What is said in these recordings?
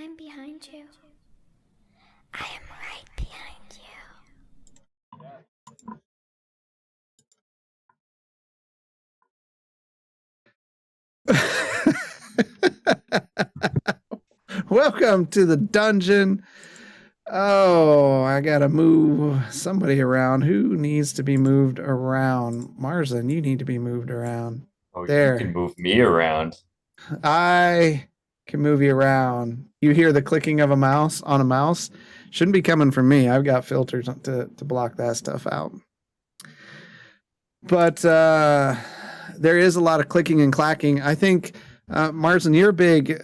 I'm behind you. I am right behind you. Welcome to the dungeon. Oh, I gotta move somebody around. Who needs to be moved around? Marsden, you need to be moved around. Oh, There. you can move me around. I can move you around. You hear the clicking of a mouse on a mouse? Shouldn't be coming from me. I've got filters to block that stuff out. But there is a lot of clicking and clacking. I think, Marsden, you're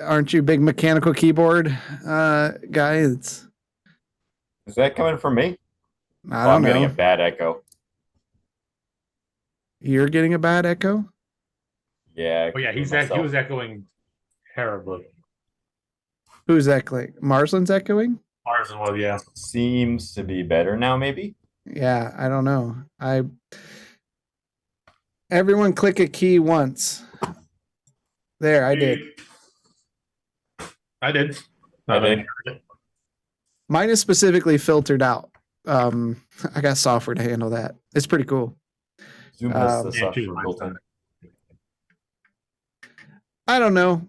aren't you, big mechanical keyboard guy? Is that coming from me? I don't I'm know. getting a bad echo. You're getting a bad echo? Yeah. Oh yeah, he was echoing terribly. Who's echoing? Marsden's echoing? Marsden was, yeah. Seems to be better now, maybe? Yeah, I don't know. Everyone click a key once. There, I did. I did. Mine is specifically filtered out. I got software to handle that. It's pretty cool. Zoom has the software built in. I don't know.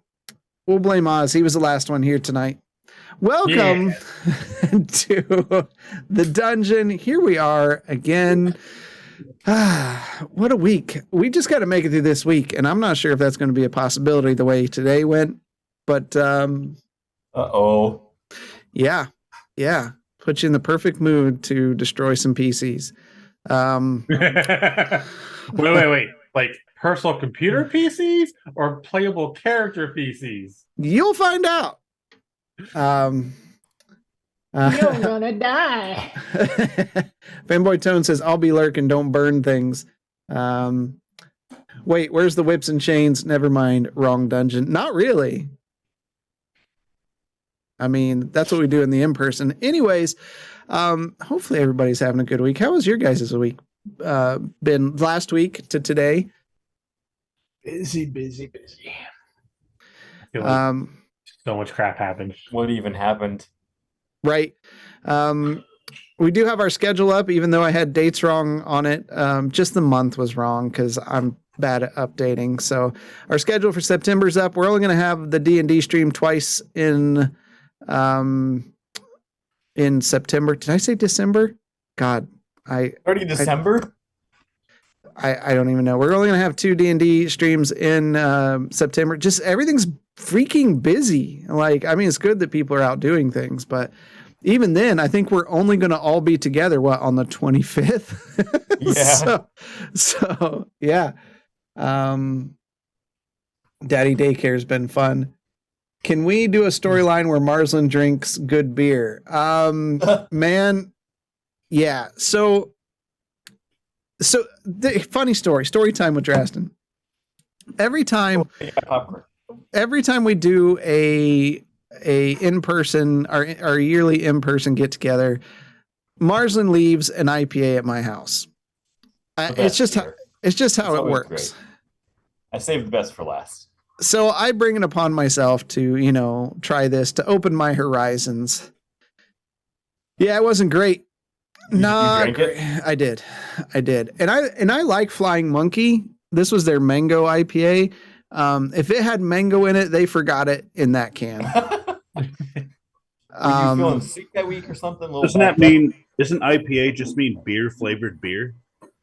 We'll blame Oz. He was the last one here tonight. Welcome to the dungeon. Here we are again. What a week. We just got to make it through this week, and I'm not sure if that's going to be a possibility the way today went. But uh-oh. Yeah. Put you in the perfect mood to destroy some PCs. Wait. Like personal computer PCs or playable character PCs? You'll find out. You're gonna die. Fanboy Tone says, I'll be lurking, don't burn things. Wait, where's the whips and chains? Never mind, wrong dungeon. Not really. I mean, that's what we do in the in-person. Anyways, hopefully everybody's having a good week. How was your guys' week been last week to today? Busy. I feel like so much crap happened. What even happened? Right. We do have our schedule up, even though I had dates wrong on it. Just the month was wrong because I'm bad at updating. So our schedule for September's up. We're only going to have the D&D stream twice in September. Did I say December? God, Already December? I don't even know. We're only going to have 2 D&D streams in September. Just everything's freaking busy. Like, I mean, it's good that people are out doing things, but even then, I think we're only going to all be together, on the 25th? Yeah. So yeah. Daddy Daycare has been fun. Can we do a storyline where Marsden drinks good beer? Man, yeah. So the funny story time with Drastin. Every time we do a in-person, our yearly in-person get together, Marsden leaves an IPA at my house. It's just how it works. Great. I saved the best for last. So I bring it upon myself to, try this, to open my horizons. Yeah, it wasn't great. Drank it? I did. And I like Flying Monkey. This was their mango IPA. If it had mango in it, they forgot it in that can. Were you feeling sick that week or something? Doesn't IPA just mean beer flavored beer?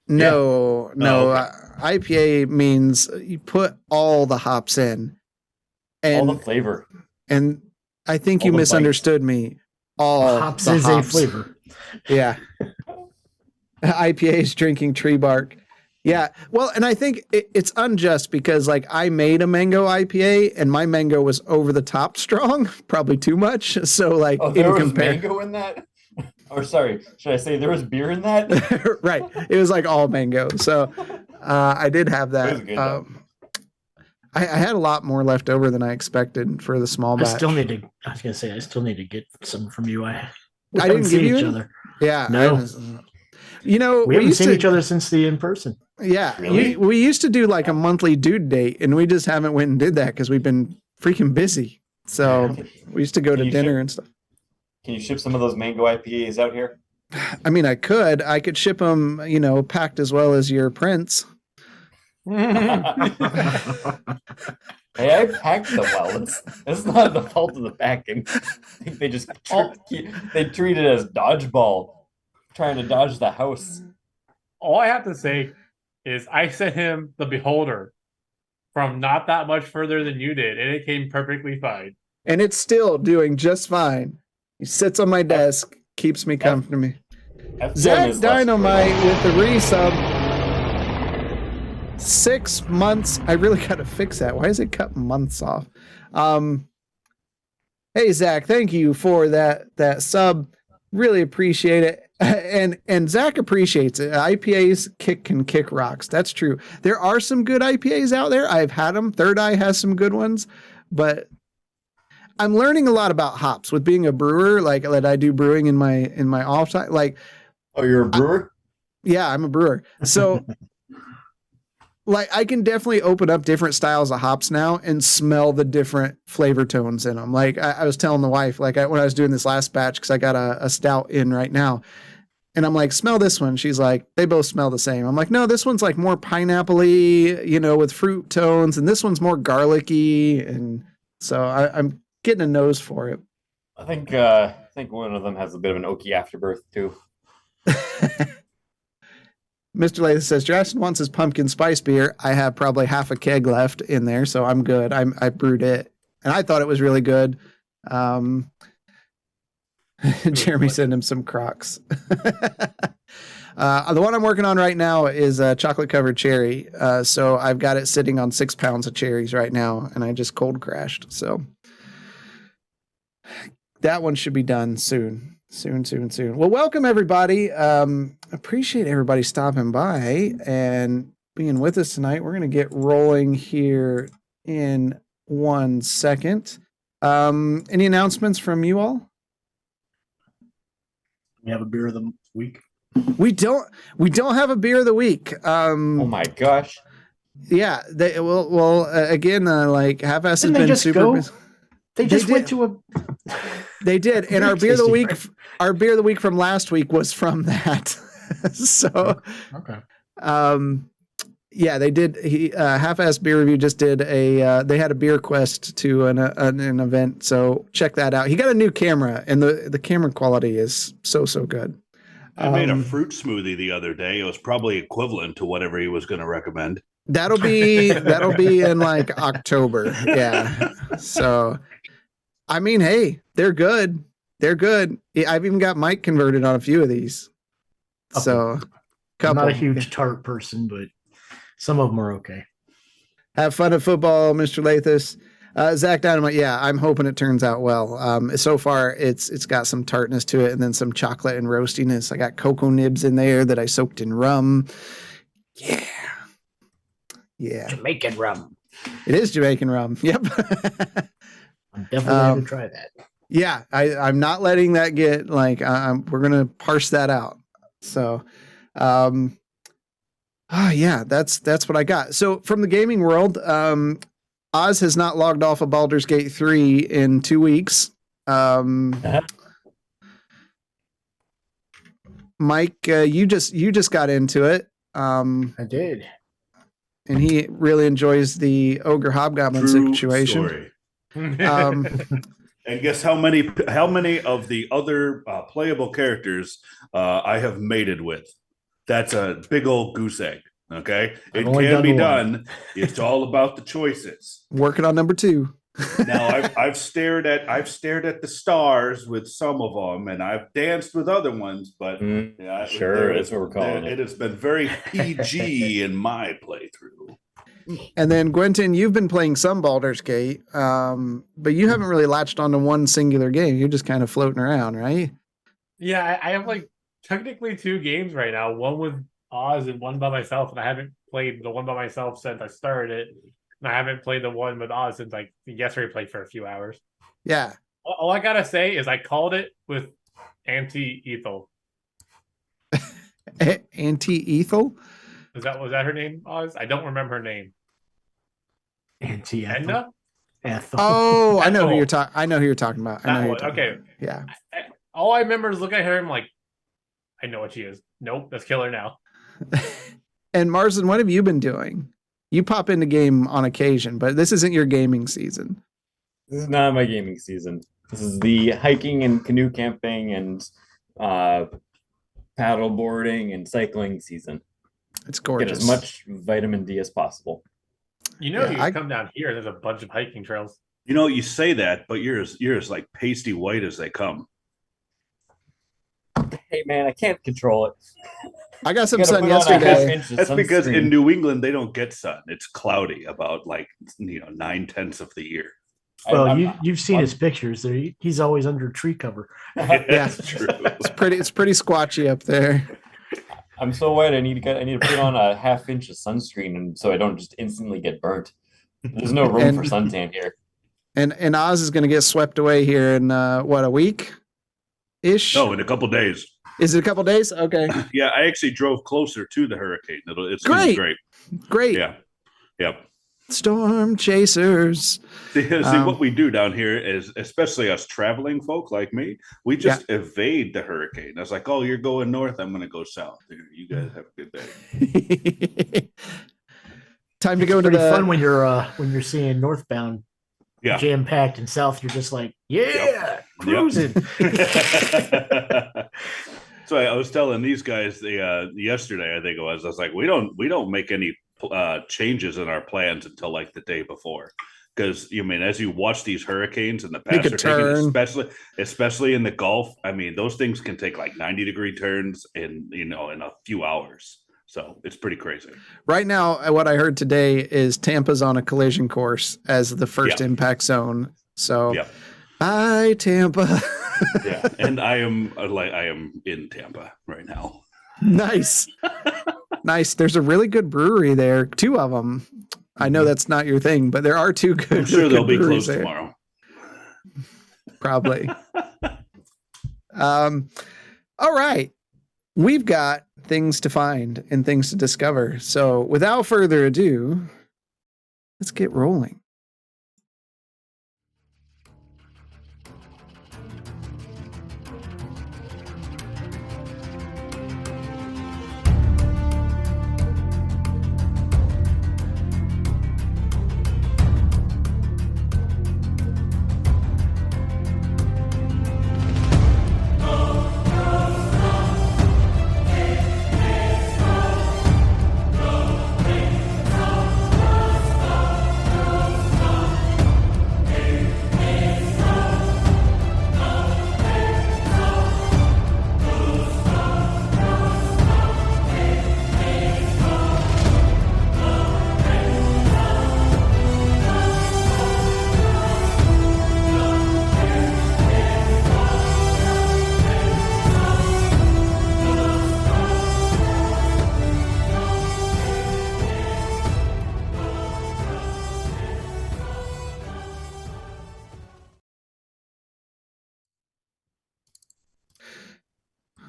No. Okay. IPA means you put all the hops in. And, all the flavor. And I think you misunderstood me. All hops is a flavor. Yeah. IPA is drinking tree bark. Yeah. Well, and I think it's unjust because I made a mango IPA and my mango was over the top strong, probably too much. So there was mango in that? Or sorry, should I say there was beer in that? Right. It was all mango. So I did have that. It was good, I had a lot more left over than I expected for the small batch. I still need to get some from you. I didn't give you each other. Yeah. No. We haven't seen each other since the in-person. Yeah. Really? We used to do a monthly dude date, and we just haven't went and did that because we've been freaking busy. So we used to go Can to you dinner ship- and stuff. Can you ship some of those mango IPAs out here? I mean, I could ship them, packed as well as your Prince. Hey, I packed them well. It's not the fault of the packing. I think they just they treat it as dodgeball, trying to dodge the house. All I have to say is I sent him the Beholder from not that much further than you did, and it came perfectly fine. And it's still doing just fine. He sits on my desk, keeps me comfortable. FDM Zach is less Dynamite with the resub. 6 months. I really got to fix that. Why is it cut months off? Hey Zach, thank you for that sub. Really appreciate it. And Zach appreciates it. IPAs can kick rocks. That's true. There are some good IPAs out there. I've had them. Third Eye has some good ones, but I'm learning a lot about hops with being a brewer. Like that, I do brewing in my off time. Like, Oh, you're a brewer? yeah, I'm a brewer. So like I can definitely open up different styles of hops now and smell the different flavor tones in them. Like I was telling the wife, like when I was doing this last batch, because I got a stout in right now, and I'm like, smell this one. She's like, they both smell the same. I'm like, no, this one's like more pineapple-y, with fruit tones, and this one's more garlicky. And so I'm getting a nose for it. I think one of them has a bit of an oaky afterbirth too. Mr. Lathis says, Justin wants his pumpkin spice beer. I have probably half a keg left in there, so I'm good. I brewed it, and I thought it was really good. Jeremy sent him some Crocs. The one I'm working on right now is a chocolate-covered cherry. So I've got it sitting on 6 pounds of cherries right now, and I just cold crashed. So that one should be done soon. Soon. Well, welcome everybody. Appreciate everybody stopping by and being with us tonight. We're going to get rolling here in 1 second. Any announcements from you all? We have a beer of the week. We don't have a beer of the week. Oh my gosh. Yeah, they again, like Half-Ass has been super go? busy. They just went to a. They did, and our beer of the week, our beer of the week from last week was from that. So, okay. Yeah, they did. Half-Ass Beer Review just did they had a beer quest to an event, so check that out. He got a new camera, and the camera quality is so good. I made a fruit smoothie the other day. It was probably equivalent to whatever he was going to recommend. That'll be in like October. Yeah. So, I mean, hey, they're good. I've even got Mike converted on a few of these. So, I'm not a huge tart person, but some of them are okay. Have fun at football, Mr. Lathis. Zach Dynamite, yeah, I'm hoping it turns out well. So far, it's got some tartness to it and then some chocolate and roastiness. I got cocoa nibs in there that I soaked in rum. Yeah. Jamaican rum. It is Jamaican rum. Yep. I'm definitely going to try that. Yeah, I'm not letting that get like we're gonna parse that out. So, yeah, that's what I got. So from the gaming world, Oz has not logged off of Baldur's Gate 3 in 2 weeks. Mike, you just got into it. I did, and he really enjoys the ogre hobgoblin situation. Story. And guess how many of the other playable characters I have mated with? That's a big old goose egg. Okay, it can be done. It's all about the choices. Working on number 2. Now I've stared at the stars with some of them, and I've danced with other ones. But yeah, sure, that's what we're calling it. It has been very PG in my playthrough. And then Gwenton, you've been playing some Baldur's Gate, but you haven't really latched onto one singular game. You're just kind of floating around, right? Yeah, I have like technically 2 games right now. One with Oz and one by myself, and I haven't played the one by myself since I started it. And I haven't played the one with Oz since like yesterday. Played for a few hours. Yeah. All I gotta say is I called it with Anti-Ethel. Anti-Ethel? Was that her name, Oz? I don't remember her name. Anti-Ethel. Edna? Oh, I know who Oh. you're talking. I know who you're talking about. I know That who you're one. talking Okay. about. Yeah. All I remember is looking at her and like, I know what she is. Nope, let's kill her now. And Marsden, what have you been doing? You pop into game on occasion, but this isn't your gaming season. This is not my gaming season. This is the hiking and canoe camping and paddle boarding and cycling season. It's Get gorgeous. as much vitamin D as possible. You know, Yeah, you I- come down here, there's a bunch of hiking trails. You know, you say that, but you're as like pasty white as they come. Hey man, I can't control it. I got some You gotta sun put on a half yesterday. inch of That's because in sunscreen. New England they don't get sun. It's cloudy about 9/10 of the year. Well, you've seen his pictures. He's always under tree cover. That's true. It's pretty squatchy up there. I'm so wet. I need to put on a half inch of sunscreen, and so I don't just instantly get burnt. There's no room And- for suntan here. And Oz is going to get swept away here in a week ish. No, in a couple days. Is it a couple days? Okay, Yeah, I actually drove closer to the hurricane. It's Great. great. great. Yeah. Yep. Storm chasers. See, what we do down here is, especially us traveling folk like me, we just evade the hurricane. I was like, oh, you're going north, I'm going to go south. You guys have a good day. Time to go to Pretty the fun when you're seeing northbound Yeah. jam packed, and south you're just like, yeah, cruising. So I was telling these guys yesterday, I think it was, I was like, we don't make any changes in our plans until like the day before. Because as you watch these hurricanes and the paths Make a are taking, turn. especially in the Gulf, those things can take like 90-degree turns in a few hours. So it's pretty crazy. right now. What I heard today is Tampa's on a collision course as the first Yeah. impact zone. So, Yeah. bye Tampa. Yeah, and I am in Tampa right now. Nice. Nice. There's a really good brewery there. 2 of them. I know that's not your thing, but there are 2 good. I'm sure good they'll be breweries closed there. tomorrow. Probably. All right. We've got things to find and things to discover. So without further ado, let's get rolling.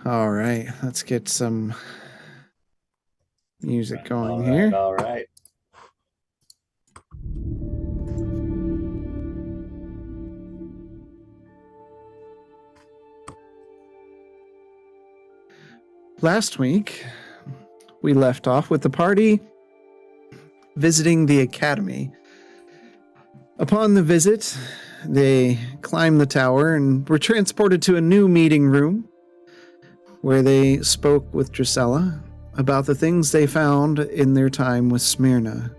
All right, let's get some music going here. All right. Last week, we left off with the party visiting the academy. Upon the visit, they climbed the tower and were transported to a new meeting room where they spoke with Drusilla about the things they found in their time with Smyrna.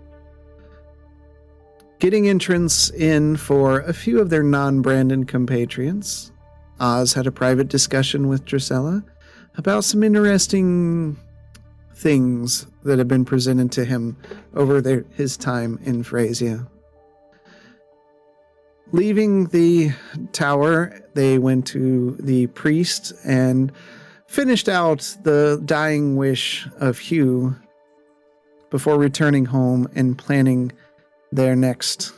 Getting entrance in for a few of their non-Brandon compatriots, Oz had a private discussion with Drusilla about some interesting things that have been presented to him over his time in Phrasia. Leaving the tower, they went to the priest and finished out the dying wish of Hugh before returning home and planning their next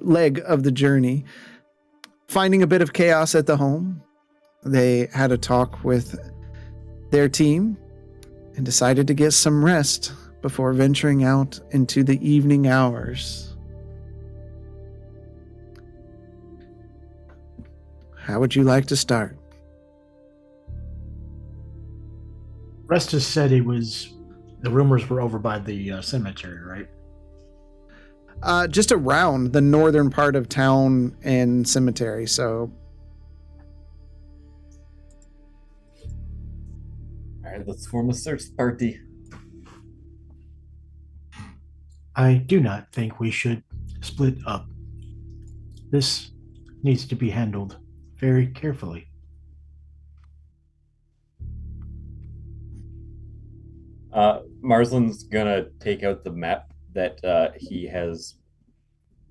leg of the journey. Finding a bit of chaos at the home, they had a talk with their team and decided to get some rest before venturing out into the evening hours. How would you like to start? Restus said the rumors were over by the cemetery, right? Just around the northern part of town and cemetery. So, All right, let's form a search party. I do not think we should split up. This needs to be handled very carefully. Marsland's gonna take out the map that he has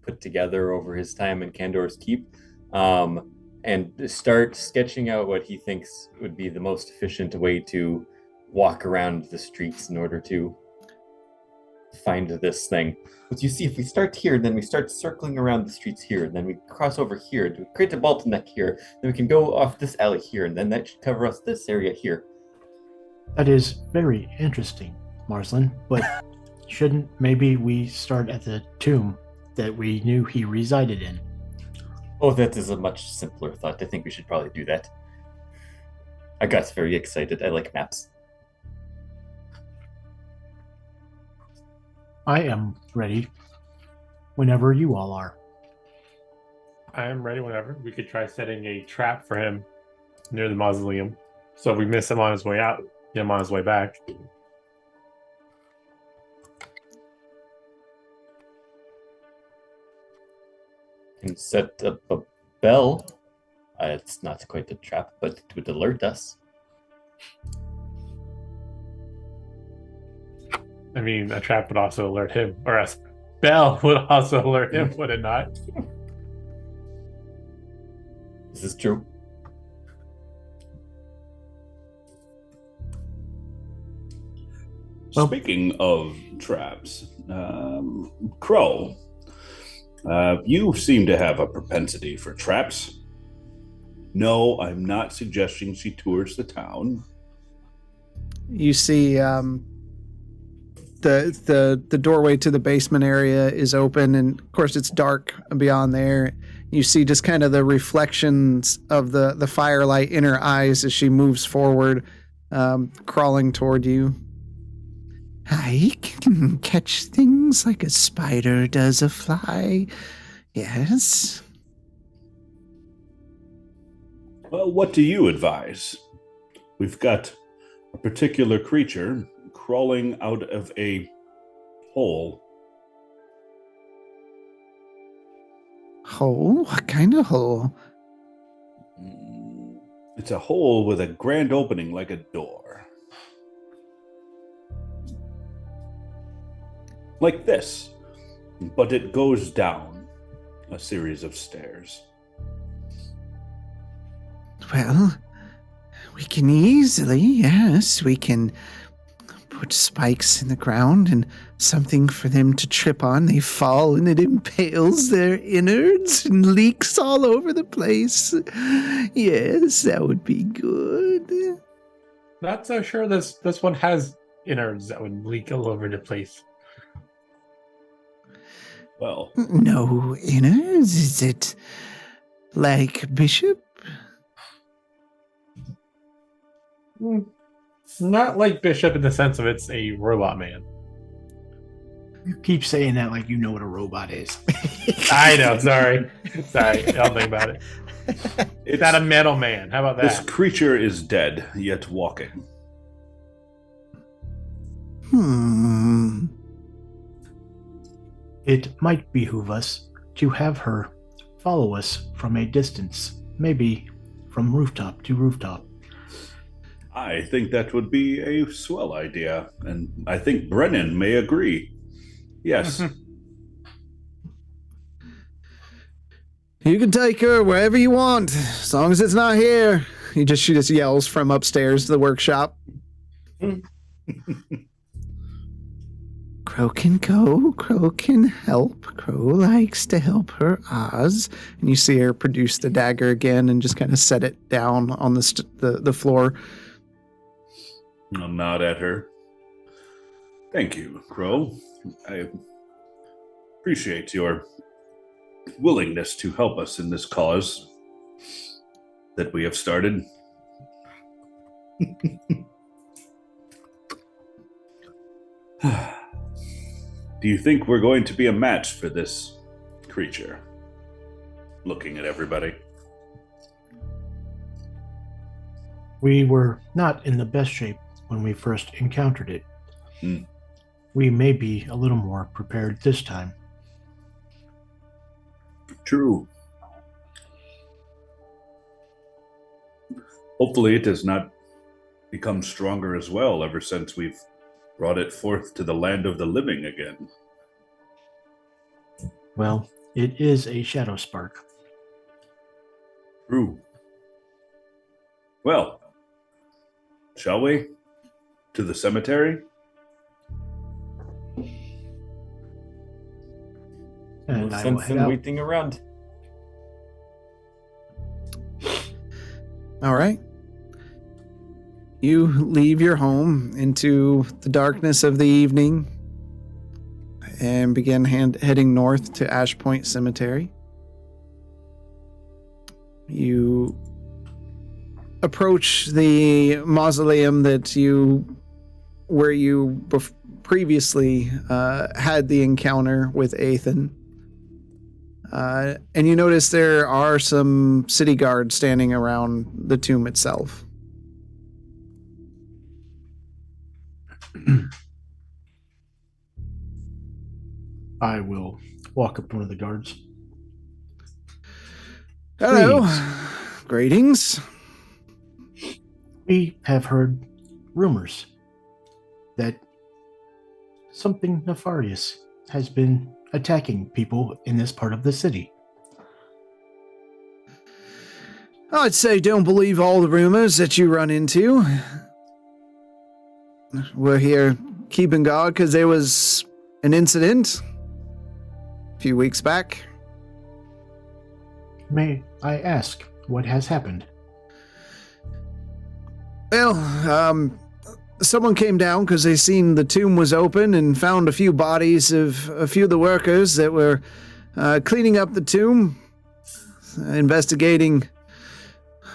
put together over his time in Kandor's Keep, and start sketching out what he thinks would be the most efficient way to walk around the streets in order to find this thing. But you see, if we start here, then we start circling around the streets here, then we cross over here, to create a bottleneck here, then we can go off this alley here, and then that should cover us this area here. That is very interesting, Marsland, but shouldn't maybe we start at the tomb that we knew he resided in? Oh, that is a much simpler thought. I think we should probably do that. I got very excited. I like maps. I am ready whenever you all are. I am ready whenever. We could try setting a trap for him near the mausoleum. So if we miss him on his way out, get him on his way back. And set up a bell. It's not quite a trap, but it would alert us. I mean, a trap would also alert him, or a spell would also alert him, would it not? This is true. Well- Speaking of traps, Crow, you seem to have a propensity for traps. No, I'm not suggesting she tours the town. you see the doorway to the basement area is open, and of course it's dark beyond there. You see just kind of the reflections of the firelight in her eyes as she moves forward, crawling toward you. I can catch things like a spider does a fly. Yes. Well, what do you advise? We've got a particular creature crawling out of a hole. Hole? What kind of hole? It's a hole with a grand opening like a door. Like this, but it goes down a series of stairs. Well, we can easily, yes, we can put spikes in the ground and something for them to trip on. They fall and it impales their innards and leaks all over the place. Yes, that would be good. Not so sure this one has innards that would leak all over the place. Well, No innards? Is it like Bishop? Not like Bishop in the sense of it's a robot man. You keep saying that like you know what a robot is. I know, sorry. Sorry, I'll think about it. It's not a metal man. How about this that? creature is dead, yet walking. It might behoove us to have her follow us from a distance, maybe from rooftop to rooftop. I think that would be a swell idea, and I think Brennan may agree. Yes. You can take her wherever you want, as long as it's not here. She just yells from upstairs to the workshop. Crow can go. Crow can help. Crow likes to help her Oz. And you see her produce the dagger again and just kind of set it down on the floor. I'll nod at her. Thank you, Crow. I appreciate your willingness to help us in this cause. that we have started. Do you think we're going to be a match for this creature? Looking at everybody. We were not in the best shape when we first encountered it. We may be a little more prepared this time. True. Hopefully it has not become stronger as well ever since we've brought it forth to the land of the living again. Well, it is a Shadowspark. True. Well, shall we? To the cemetery? And No I will sense head in out. waiting around. All right. You leave your home into the darkness of the evening and begin heading north to Ash Point Cemetery. You approach the mausoleum where you previously had the encounter with Athan. And you notice there are some city guards standing around the tomb itself. I will walk up to one of the guards. Hello. Greetings. Greetings. We have heard rumors that something nefarious has been attacking people in this part of the city. I'd say don't believe all the rumors that you run into. We're here keeping guard because there was an incident a few weeks back. May I ask what has happened? Well, someone came down because they seen the tomb was open and found a few bodies of a few of the workers that were cleaning up the tomb, investigating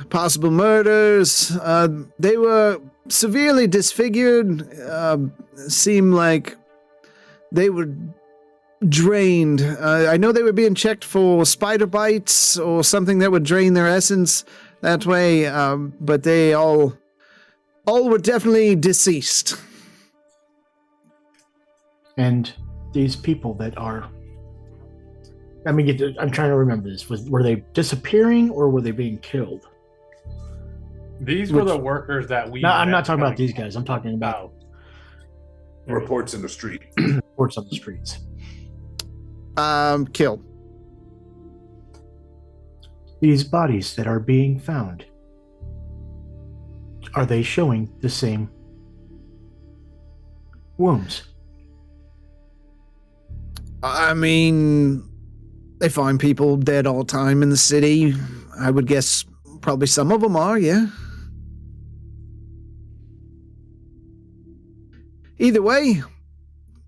possible murders. They were severely disfigured, seemed like they were drained. I know they were being checked for spider bites or something that would drain their essence that way, but they all were definitely deceased. And these people that are... I'm trying to remember this. Were they disappearing or were they being killed? These were the workers that we... No, I'm met not talking about coming- these guys. I'm talking about Reports in the street. reports on the streets. Killed. These bodies that are being found, are they showing the same wounds? I mean, they find people dead all the time in the city. I would guess probably some of them are, yeah. Either way,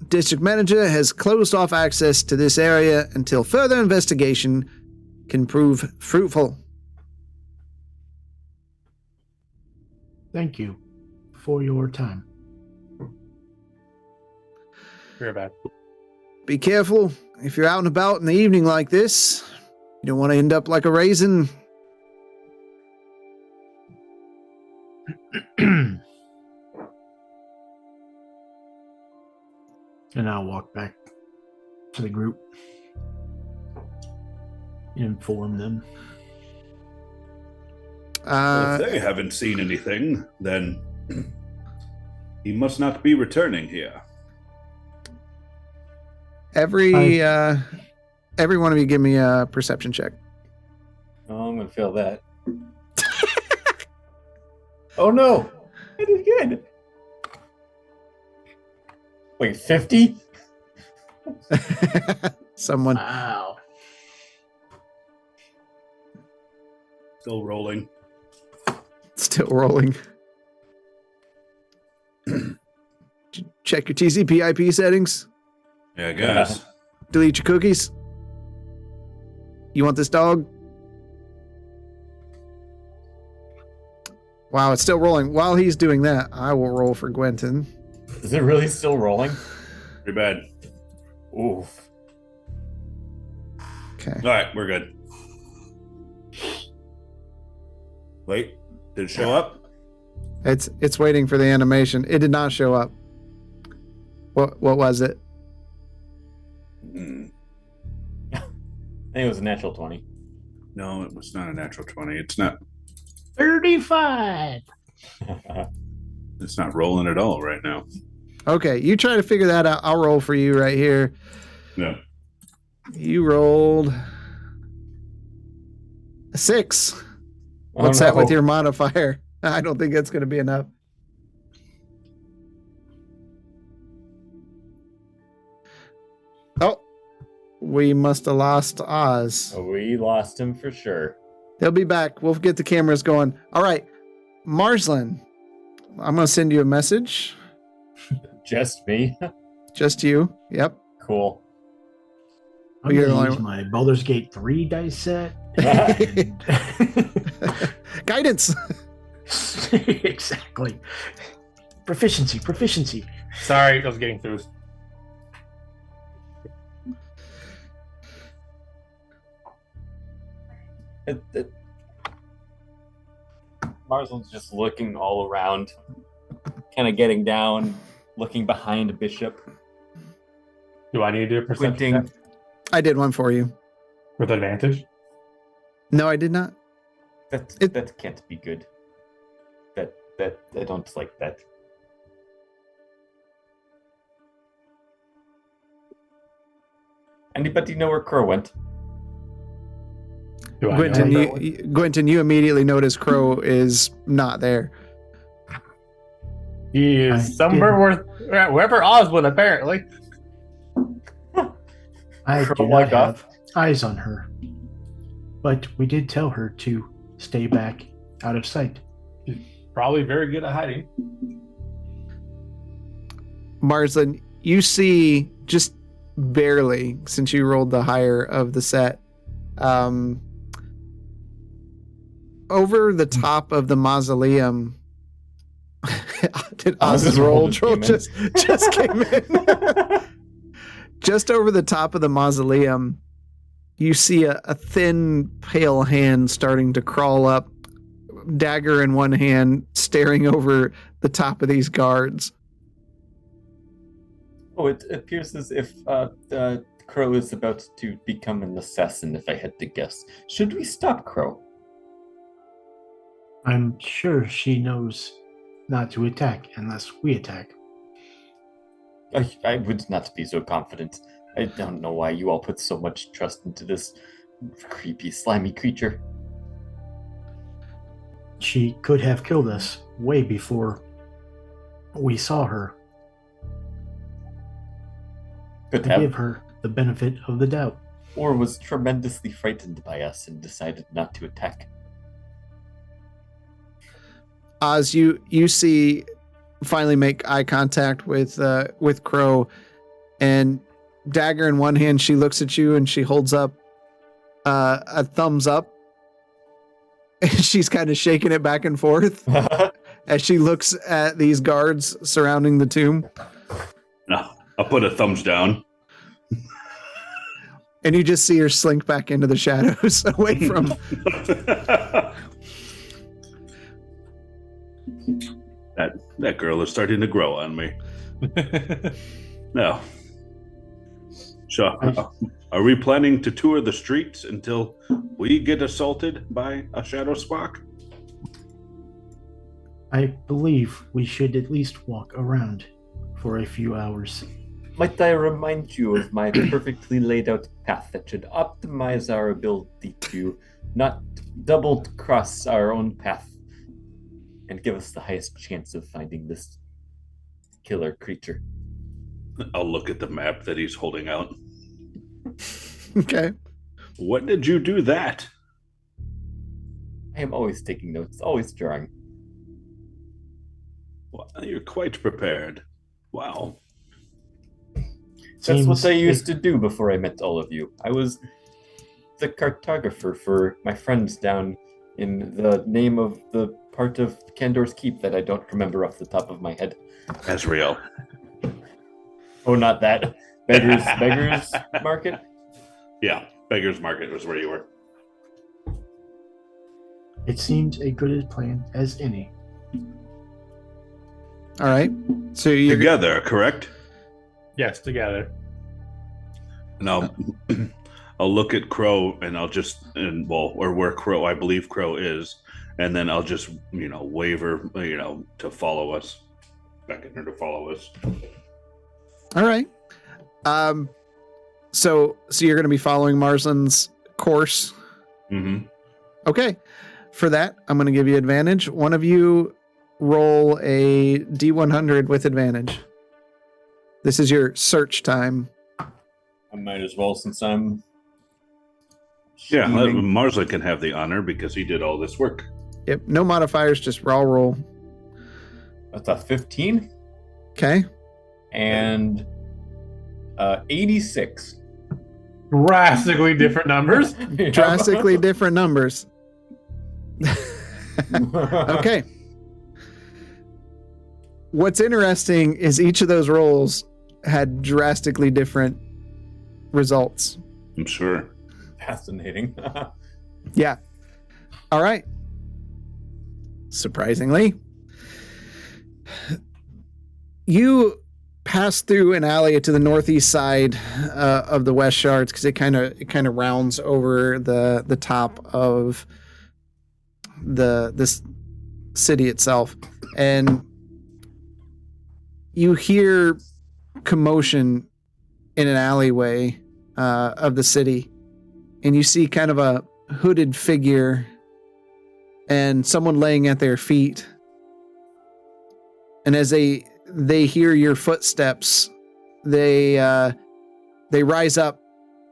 district manager has closed off access to this area until further investigation can prove fruitful. Thank you for your time. Very bad. Be careful if you're out and about in the evening like this. You don't want to end up like a raisin. And I'll walk back to the group and inform them. If they haven't seen anything, then he must not be returning here. Every one of you give me a perception check. Oh, I'm gonna fail that. Oh no! I did good. Wait, 50? Someone. Wow. Still rolling. Still rolling. Check your TCP/IP settings. Yeah, I guess. Delete your cookies. You want this dog? Wow, it's still rolling. While he's doing that, I will roll for Gwenton. Is it really still rolling? Pretty bad. Oof. Okay. All right, we're good. Wait, did it show up? It's waiting for the animation. It did not show up. What was it? I think it was a natural 20. No, it was not a natural 20. It's not. 35. It's not rolling at all right now. Okay, you try to figure that out. I'll roll for you right here. No. You rolled a 6. Oh, What's that no. with your modifier? I don't think that's going to be enough. Oh, we must have lost Oz. We lost him for sure. He'll be back. We'll get the cameras going. All right, Marslin, I'm going to send you a message. Just me? Just you. Yep. Cool. I'm You're going to the use my Baldur's Gate 3 dice set. Guidance. Exactly. Proficiency. Sorry, I was getting through. Marslin's just looking all around, kind of getting down, looking behind Bishop. Do I need to do a perception Squinting. check I did one for you. with advantage? No, I did not. That can't be good. That I don't like that. Anybody know where Crow went? Do I know Gwenton, where Gwenton, you immediately notice Crow is not there. he I is somewhere wherever Oz went, apparently. I do Crow not walked have off. eyes on her. But we did tell her to stay back out of sight. Probably very good at hiding. Marslin, you see just barely, since you rolled the higher of the set, over the top of the mausoleum. Did Oz's roll just came in? Just over the top of the mausoleum, you see a thin, pale hand starting to crawl up, dagger in one hand, staring over the top of these guards. Oh, it appears as if Crow is about to become an assassin, if I had to guess. Should we stop Crow? I'm sure she knows not to attack unless we attack. I would not be so confident. I don't know why you all put so much trust into this creepy, slimy creature. She could have killed us way before we saw her. Could To have. give her the benefit of the doubt. Or was tremendously frightened by us and decided not to attack. Oz, you see, finally make eye contact with Crow, and dagger in one hand, she looks at you and she holds up a thumbs up. And she's kind of shaking it back and forth as she looks at these guards surrounding the tomb. No, I'll put a thumbs down. And you just see her slink back into the shadows away from. That girl is starting to grow on me. No. So, are we planning to tour the streets until we get assaulted by a Shadowspark? I believe we should at least walk around for a few hours. Might I remind you of my perfectly laid out path that should optimize our ability to not double cross our own path and give us the highest chance of finding this killer creature? I'll look at the map that he's holding out. Okay. When did you do that? I am always taking notes, always drawing. Well, you're quite prepared. Wow. That's what Seems I used to do before I met all of you. I was the cartographer for my friends down in the name of the part of Kandor's Keep that I don't remember off the top of my head? Azrael. Oh, not that. Beggars Market? Yeah, Beggar's Market was where you were. It seemed a good plan as any. All right. So you're Together, correct? Yes, together. And I'll look at Crow and I'll just or where Crow I believe Crow is, and then I'll just wave her to follow us, beckon her to follow us. all right. So you're going to be following Marsland's course. Mm-hmm. Okay. For that, I'm going to give you advantage. One of you roll a D100 with advantage. This is your search time. I might as well since I'm. Yeah, scheming. Marsland can have the honor because he did all this work. Yep. No modifiers, just raw roll. That's a 15 Okay. and 86. Drastically different numbers. Drastically different numbers. Okay. What's interesting is each of those rolls had drastically different results. I'm sure. Fascinating. Yeah. All right. Surprisingly, you pass through an alley to the northeast side of the West Shards because it kind of rounds over the top of this city itself, and you hear commotion in an alleyway of the city, and you see kind of a hooded figure and someone laying at their feet. And as they hear your footsteps, they rise up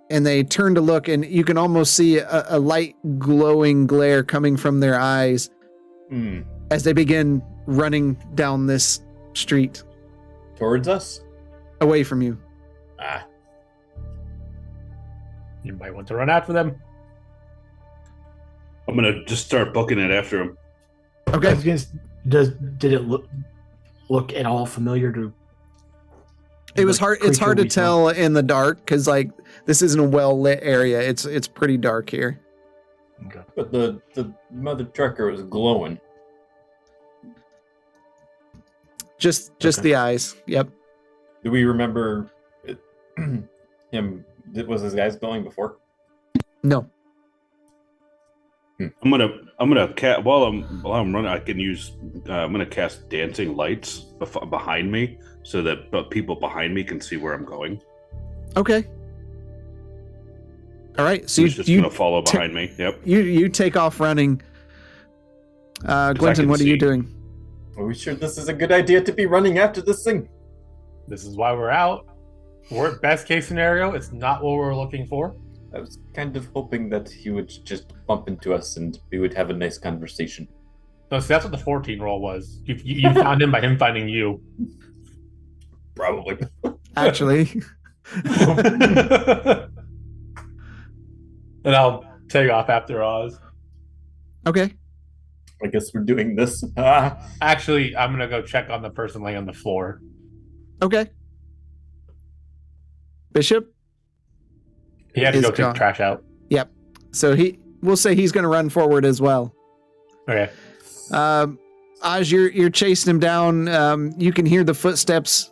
and they turn to look, and you can almost see a light glowing glare coming from their eyes as they begin running down this street Towards us? away from you. Ah. You might want to run after them. I'm gonna just start booking it after him. Okay. Did it look at all familiar to? It was hard. It's creature hard to we saw? tell in the dark because this isn't a well lit area. It's pretty dark here. Okay. But the mother trucker was glowing. Just Okay. the eyes. Yep. Do we remember him? Was his guys glowing before? No. I'm gonna cast while I'm running. I can use. I'm gonna cast dancing lights behind me so that people behind me can see where I'm going. Okay. All right. So He's just gonna follow behind me. Yep. you take off running. Glinton, can what are you see. doing? Are we sure this is a good idea to be running after this thing? This is why we're out. We're best case scenario. It's not what we're looking for. I was kind of hoping that he would just bump into us and we would have a nice conversation. No, so that's what the 14 roll was. You found him by him finding you. Probably. Actually, And I'll take off after Oz. okay. I guess we're doing this. Actually, I'm gonna go check on the person laying on the floor. Okay. Bishop. He had to Is go take gone. the trash out. Yep. So we'll say he's going to run forward as well. Okay. As you're chasing him down, you can hear the footsteps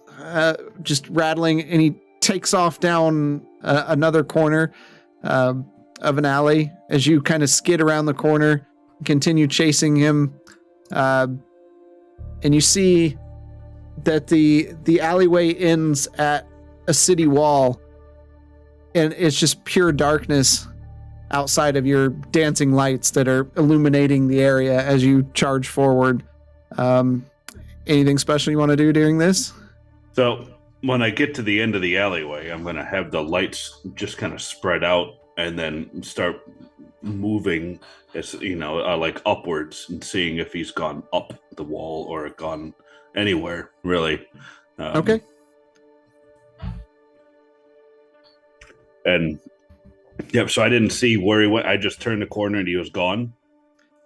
just rattling, and he takes off down another corner of an alley as you kind of skid around the corner, continue chasing him, and you see that the alleyway ends at a city wall, and it's just pure darkness outside of your dancing lights that are illuminating the area as you charge forward. Anything special you want to do during this? So when I get to the end of the alleyway, I'm gonna have the lights just kind of spread out and then start moving, as like upwards, and seeing if he's gone up the wall or gone anywhere really. Okay. And yep, so I didn't see where he went. I just turned the corner and he was gone.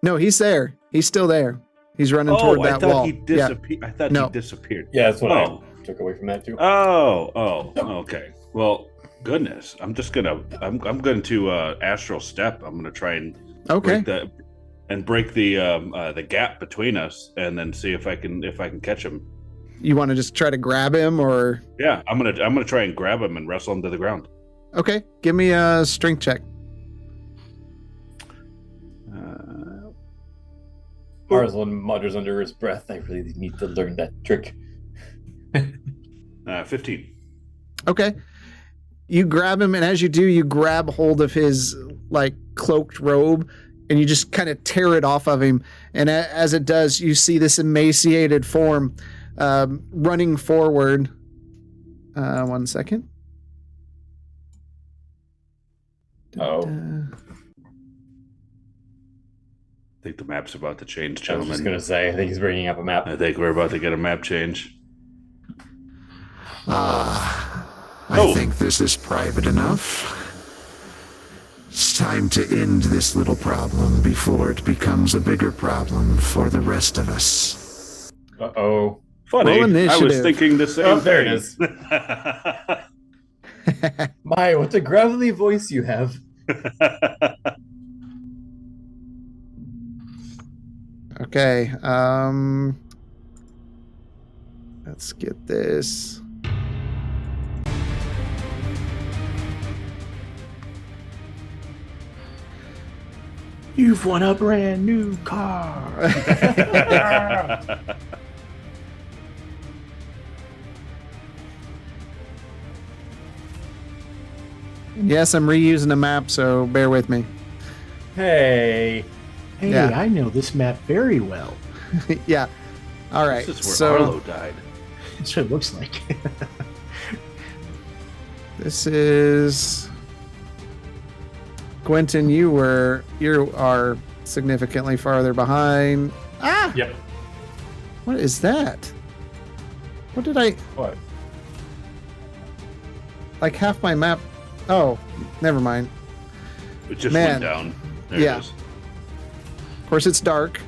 No, he's there. He's still there. He's running Oh, toward I that thought wall. he disappeared. I thought No. he disappeared. Yeah, that's what Oh. I took away from that too. Okay. Well, goodness. I'm going to astral step. I'm gonna try and Okay. break the gap between us, and then see if I can catch him. You want to just try to grab him, or? Yeah, I'm gonna try and grab him and wrestle him to the ground. Okay, give me a strength check. Arslan mutters under his breath, I really need to learn that trick. 15. Okay. You grab him, and as you do, you grab hold of his like cloaked robe, and you just kind of tear it off of him. And as it does, you see this emaciated form running forward. 1 second. Oh. I think the map's about to change, I was gentlemen. just going to say, I think he's bringing up a map. I think we're about to get a map change. I think this is private enough. It's time to end this little problem before it becomes a bigger problem for the rest of us. Uh-oh. Funny, Roll I was initiative. thinking the same Oh, there thing. it is. My, what a gravelly voice you have. Okay. Let's get this. You've won a brand new car. Yes, I'm reusing a map, so bear with me. Hey. Hey, Yeah. I know this map very well. Yeah. All right. This is where So Arlo died. That's what it looks like. this is Quentin. You are significantly farther behind. Ah! Yep. What is that? What did I What? like? Half my map. Oh, never mind. It just Man. went down. There Yeah. it is. Of course, it's dark.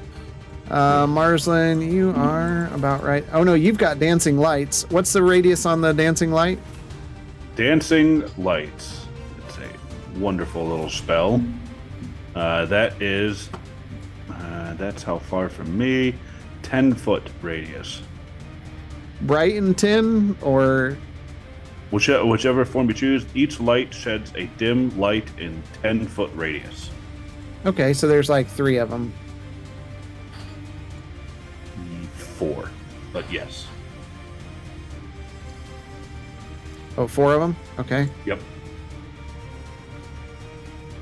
Marsland, you are about right. Oh no, you've got dancing lights. What's the radius on the dancing light? Dancing Lights. It's a wonderful little spell. That's how far from me. 10-foot radius. Bright and 10, or Whichever form you choose, each light sheds a dim light in 10-foot radius. okay, so there's like 3 of them. 4, but yes. Oh, 4 of them. Okay. Yep.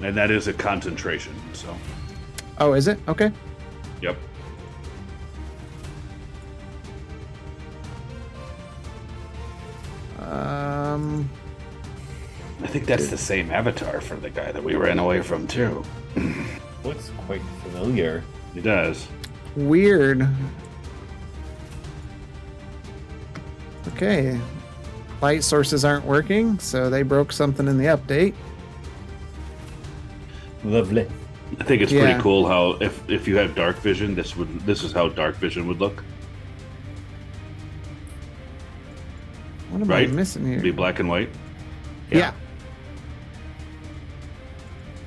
And that is a concentration, so. Oh, is it? Okay. Yep. I think that's the same avatar for the guy that we ran away from, too. Looks quite familiar. He does. Weird. Okay. Light sources aren't working, so they broke something in the update. Lovely. I think it's Yeah. pretty cool how if you have dark vision, this is how dark vision would look. What am Right? I missing here? Be black and white. Yeah.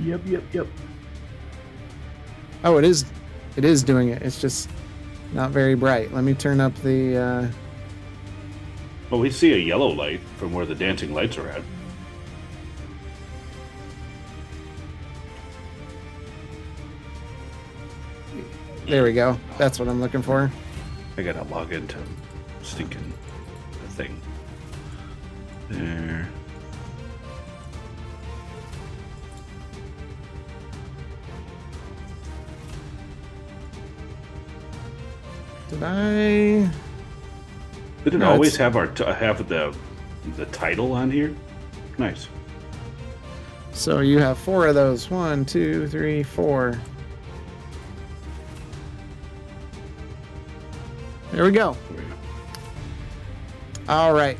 Yep. Oh, it is doing it. It's just not very bright. Let me turn up the Well, we see a yellow light from where the dancing lights are at. there we go. That's what I'm looking for. I gotta log into stinking thing. There. Did I? Did it No, always it's- have the title on here? Nice. So you have 4 of those. 1, 2, 3, 4. There we go. All right.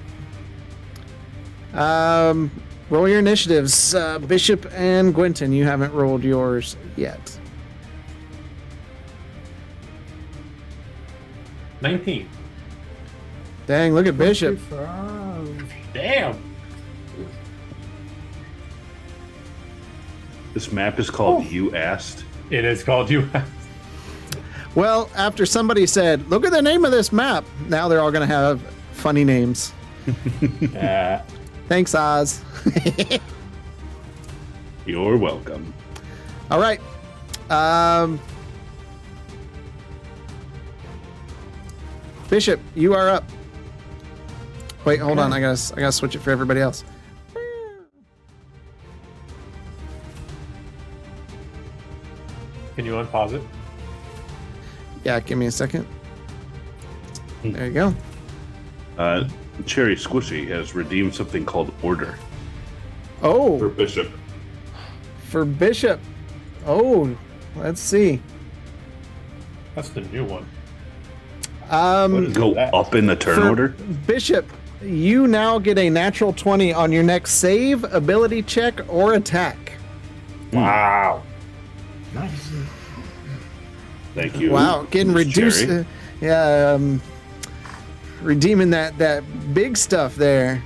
Roll your initiatives. Bishop and Gwenton, you haven't rolled yours yet. 19. Dang, look at Bishop. 25. Damn. This map is called You Asked. It is called you. Well, after somebody said, look at the name of this map, now they're all going to have funny names. Thanks, Oz. You're welcome. All right. Bishop, you are up. Wait, hold on. I gotta switch it for everybody else. Can you unpause it? Yeah, give me a second. There you go. Cherry Squishy has redeemed something called Order. Oh, For Bishop. for Bishop. Oh, let's see. That's the new one. Go up in the turn for order? Bishop, you now get a natural 20 on your next save, ability check, or attack. Wow. Nice. Thank you. Wow, getting Miss reduced. Cherry. Redeeming that big stuff there.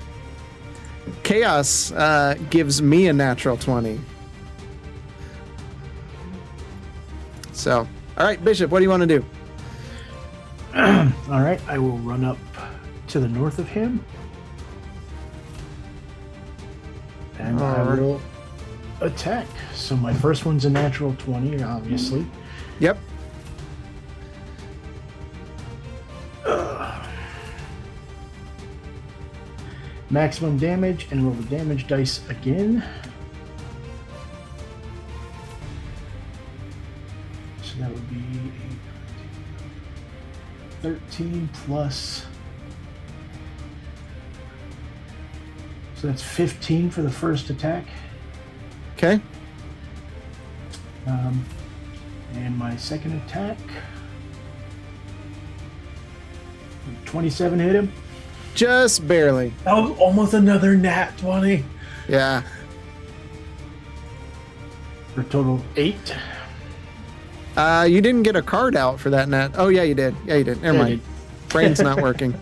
Chaos gives me a natural 20. So, all right, Bishop, what do you want to do? All right, I will run up to the north of him. And I Alright. will attack. So my first one's a natural 20, obviously. Yep. Maximum damage, and roll the damage dice again. So that would be 13 plus. So that's 15 for the first attack. Okay. And my second attack. 27 hit him. Just barely. That was almost another nat 20. Yeah. For a total of 8. You didn't get a card out for that net. Oh, yeah, you did. Yeah, you did. Never Yeah, I mind. Brain's not working.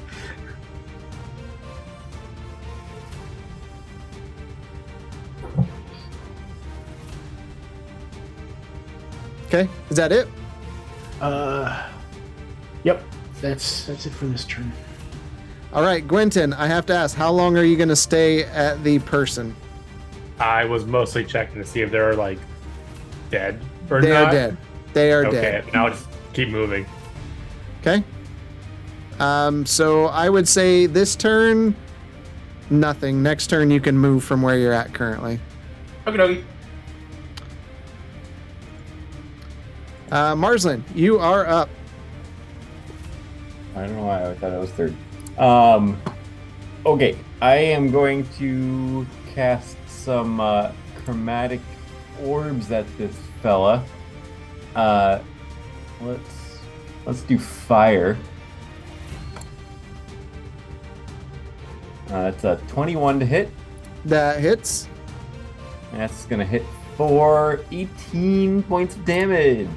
Okay. Is that it? Yep. That's it for this turn. All right, Gwenton, I have to ask, how long are you going to stay at the person? I was mostly checking to see if they're like dead or They not. are dead. They are Okay, dead. now just keep moving. Okay. So I would say this turn, nothing. Next turn, you can move from where you're at currently. Okay. Marslin, you are up. I don't know why I thought I was third. Okay, I am going to cast some chromatic orbs at this fella. Let's do fire. It's a 21 to hit. That hits. And that's gonna hit for 18 points of damage.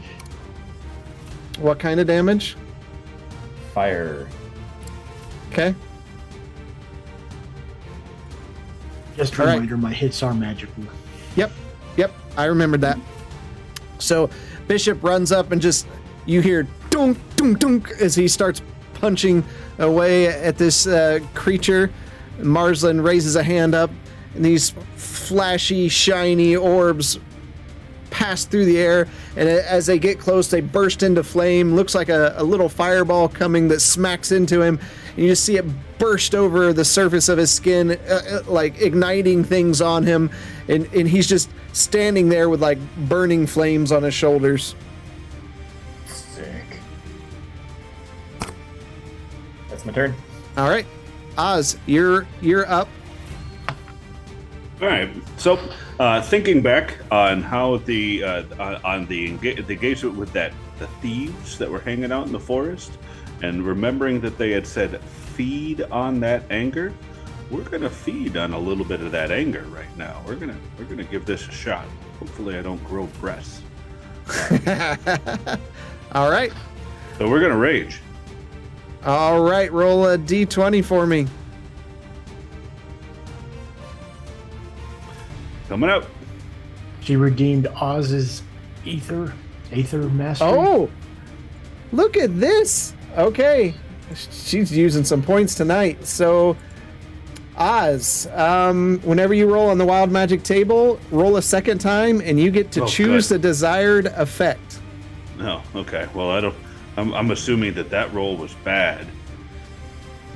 What kind of damage? Fire. Okay. Just a All right. reminder, my hits are magical. Yep. I remembered that. So Bishop runs up and just, you hear dunk, dunk, dunk as he starts punching away at this creature. Marslin raises a hand up, and these flashy, shiny orbs pass through the air, and as they get close, they burst into flame. Looks like a little fireball coming that smacks into him. And you just see it burst over the surface of his skin, like igniting things on him, and he's just standing there with like burning flames on his shoulders. Sick. That's my turn. All right, Oz, you're up. All right. So, thinking back on how the engagement with the thieves that were hanging out in the forest, and remembering that they had said feed on that anger, we're gonna feed on a little bit of that anger right now. We're gonna give this a shot. Hopefully, I don't grow breasts. All right. So we're gonna rage. All right, roll a d20 for me. Coming up. She redeemed Oz's Aether Mastery. Oh, look at this. Okay. She's using some points tonight. So, Oz, whenever you roll on the wild magic table, roll a second time and you get to choose the desired effect. No, okay. Well, I'm assuming that roll was bad.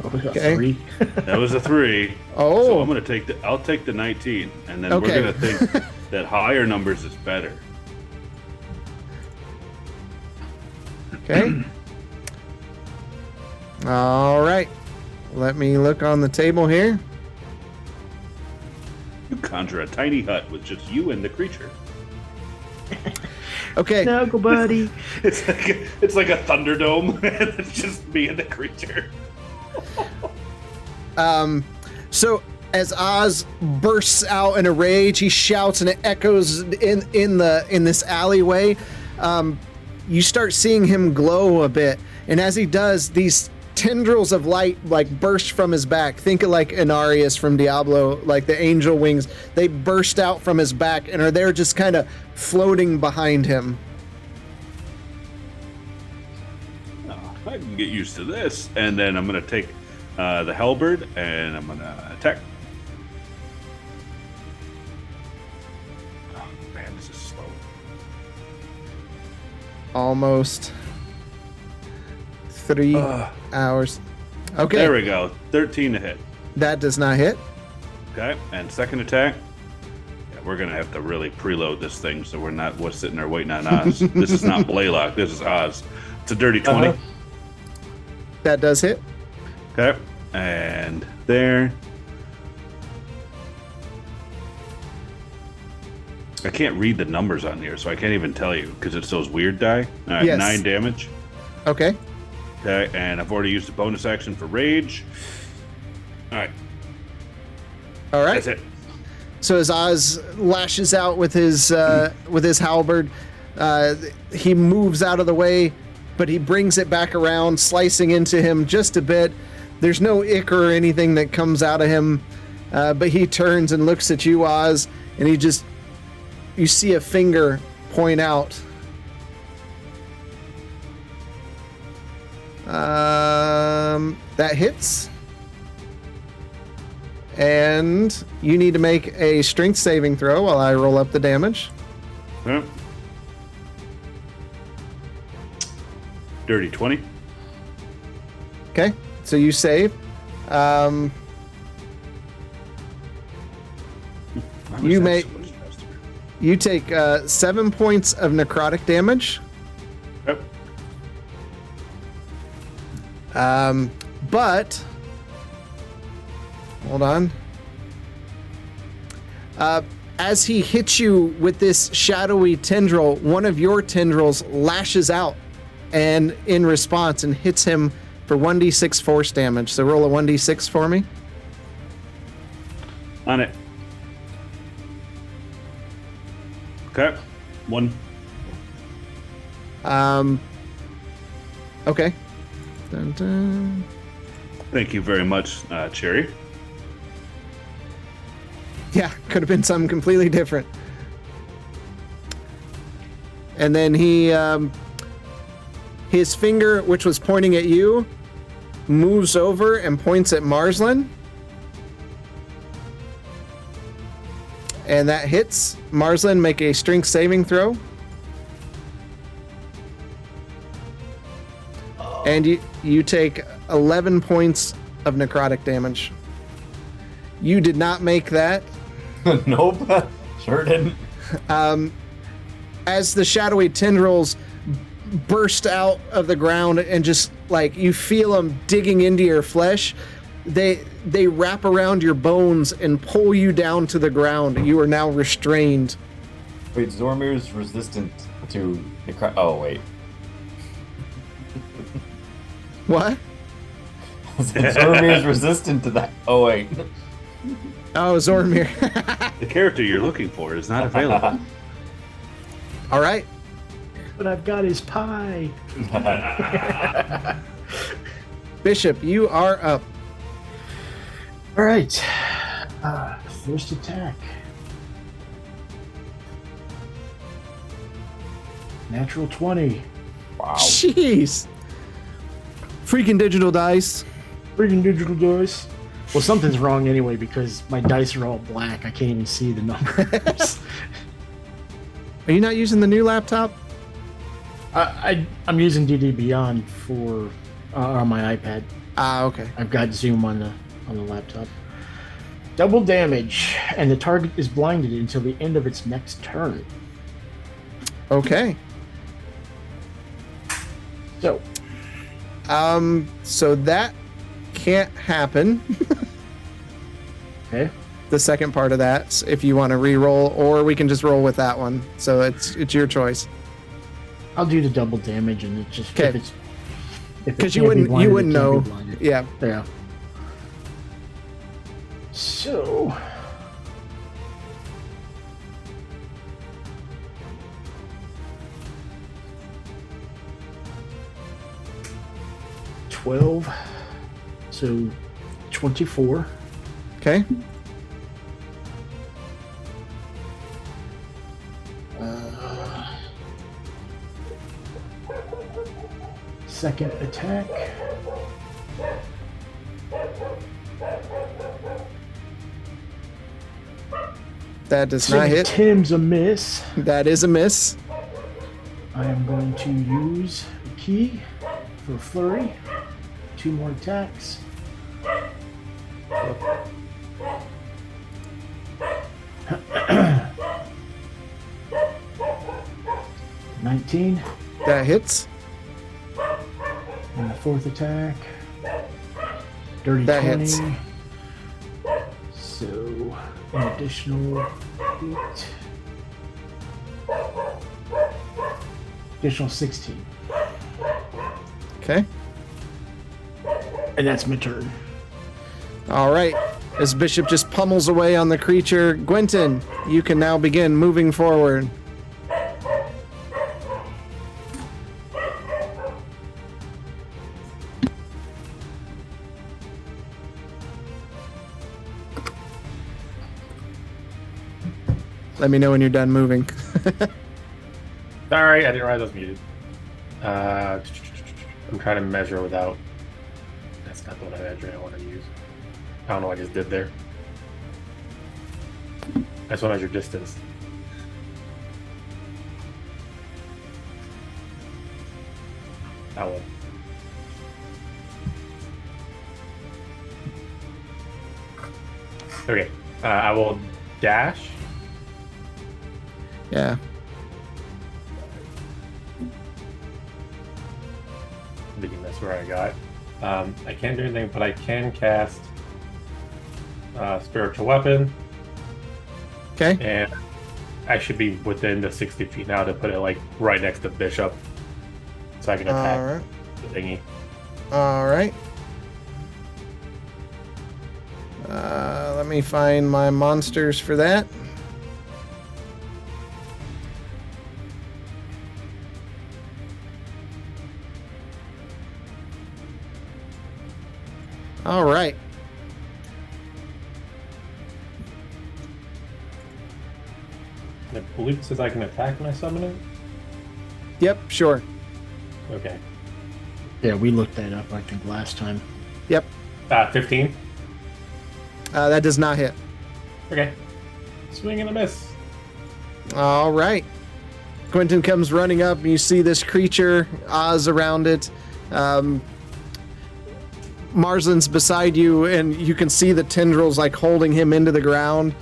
Okay. 3. That was a 3. Oh. So I'll take the 19, and then we're gonna think that higher numbers is better. Okay. All right. Let me look on the table here. You conjure a tiny hut with just you and the creature. Okay. Snuggle buddy. It's like a Thunderdome, and it's just me and the creature. So as Oz bursts out in a rage, he shouts and it echoes in this alleyway. You start seeing him glow a bit, and as he does, these tendrils of light like burst from his back. Think of like Inarius from Diablo, like the angel wings. They burst out from his back and are there just kind of floating behind him. Oh, I can get used to this, and then I'm gonna take the halberd and I'm gonna attack. Oh man, this is slow. Almost 3 hours. Okay. There we go. 13 to hit. That does not hit. Okay, and second attack. Yeah, we're gonna have to really preload this thing so we're not sitting there waiting on Oz. This is not Blaylock. This is Oz. It's a dirty 20. That does hit. Okay, and there. I can't read the numbers on here, so I can't even tell you because it's those weird die. All right, Yes. 9 damage. Okay. Okay, and I've already used a bonus action for rage. All right, All right. that's it. So as Oz lashes out with his halberd, he moves out of the way, but he brings it back around, slicing into him just a bit. There's no ichor or anything that comes out of him, but he turns and looks at you, Oz, and you see a finger point out. That hits. And you need to make a strength saving throw while I roll up the damage. Huh? Dirty 20. Okay, so you save. Why was You that may- so much faster? You take 7 points of necrotic damage. Yep. But hold on. As he hits you with this shadowy tendril, one of your tendrils lashes out and in response and hits him for 1d6 force damage. So roll a 1d6 for me. On it. Okay. 1. Okay. Dun, dun. Thank you very much, Cherry. Yeah, could have been something completely different. And then his finger, which was pointing at you, moves over and points at Marsland. And that hits. Marsland, make a strength saving throw. And you take 11 points of necrotic damage. You did not make that. Nope, sure didn't. As the shadowy tendrils burst out of the ground and just like you feel them digging into your flesh, they wrap around your bones and pull you down to the ground. You are now restrained. Wait, Zormir's resistant to oh wait. What? Zormir's resistant to that. Oh wait. Oh, Zormir. The character you're looking for is not available. All right. But I've got his pie. Bishop, you are up. All right. First attack. Natural 20. Wow. Jeez. Freaking digital dice. Freaking digital dice. Well, something's wrong anyway because my dice are all black. I can't even see the numbers. Are you not using the new laptop? I'm using DD Beyond for on my iPad. Okay. I've got Zoom on the laptop. Double damage, and the target is blinded until the end of its next turn. Okay. So, so that can't happen. okay. The second part of that, if you want to re-roll, or we can just roll with that one. So it's your choice. I'll do the double damage, and it just okay. Because you wouldn't know. Yeah. Yeah. So. $12, so 24. Okay. Second attack. That does not hit. Tim's a miss. That is a miss. I am going to use a key for flurry. 2 more attacks. $19. That hits. And the fourth attack. Dirty that 20. Hits. So an additional 8. Additional 16. Okay. And that's my turn. All right. As Bishop just pummels away on the creature, Gwenton, you can now begin moving forward. Let me know when you're done moving. Sorry, I didn't realize I was muted. I'm trying to measure without. That's not the one I want to use. I don't know what I just did there. I just want to measure distance. That one. Okay. I will dash. Yeah. I'm thinking that's where I got. I can't do anything, but I can cast Spiritual Weapon. Okay. And I should be within the 60 feet now to put it like right next to Bishop. So I can attack the thingy. All right. Let me find my monsters for that. All right. I believe it says I can attack when I summon it. Yep, sure. Okay. Yeah, we looked that up, I think, last time. Yep. 15. That does not hit. Okay. Swing and a miss. All right. Quentin comes running up, and you see this creature, Oz around it. Marslin's beside you, and you can see the tendrils like holding him into the ground.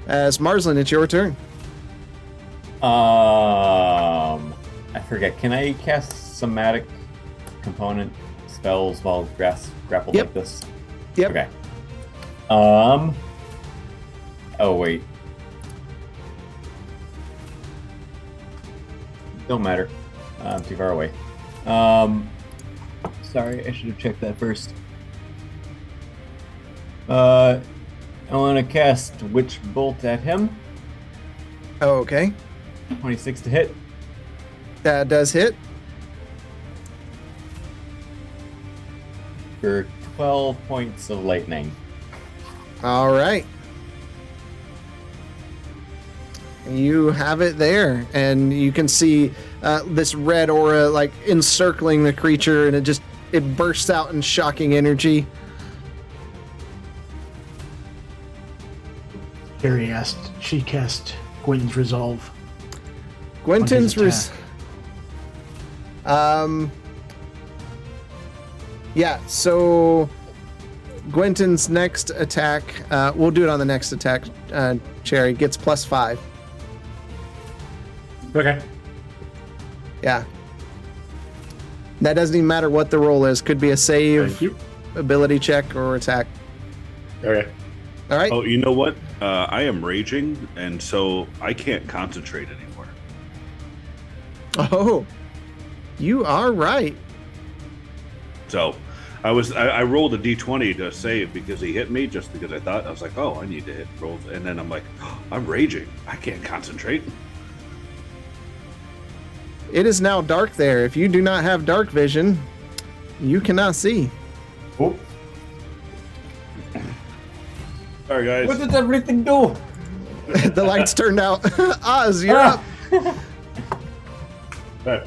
As Marslin, it's your turn. I forget. Can I cast somatic component spells while grappled Yep. like this? Yep. Okay. Oh wait. Don't matter. I'm too far away. Sorry, I should have checked that first. I want to cast Witch Bolt at him. Okay. 26 to hit. That does hit. for 12 points of lightning. All right. You have it there, and you can see this red aura like encircling the creature, and it bursts out in shocking energy. Carrie asked. She cast Gwenton's Resolve. Gwenton's yeah, so Gwenton's next attack, we'll do it on the next attack, Cherry, gets +5. Okay. Yeah. That doesn't even matter what the roll is. Could be a save, Thank you. ability check, or attack. Okay. All right. Oh, you know what? I am raging, and so I can't concentrate anymore. Oh, you are right. So I rolled a d20 to save because he hit me, just because I was like, oh, I need to hit roll. And then I'm like, oh, I'm raging. I can't concentrate. It is now dark there. If you do not have dark vision, you cannot see. Oh. Sorry, guys. What did everything do? The lights turned out. Oz, you're up. Right.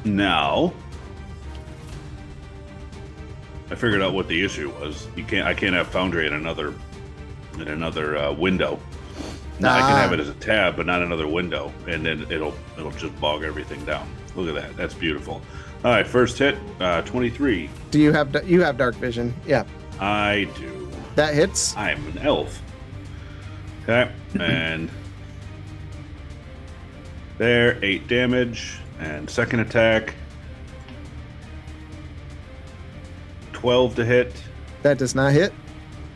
Now, I figured out what the issue was. I can't have Foundry in another window. Now I can have it as a tab, but not another window, and then it'll just bog everything down. Look at that. That's beautiful. All right, first hit, 23. Do you have dark vision? Yeah. I do. That hits. I'm an elf. Okay, and there, 8 damage, and second attack, 12 to hit. That does not hit.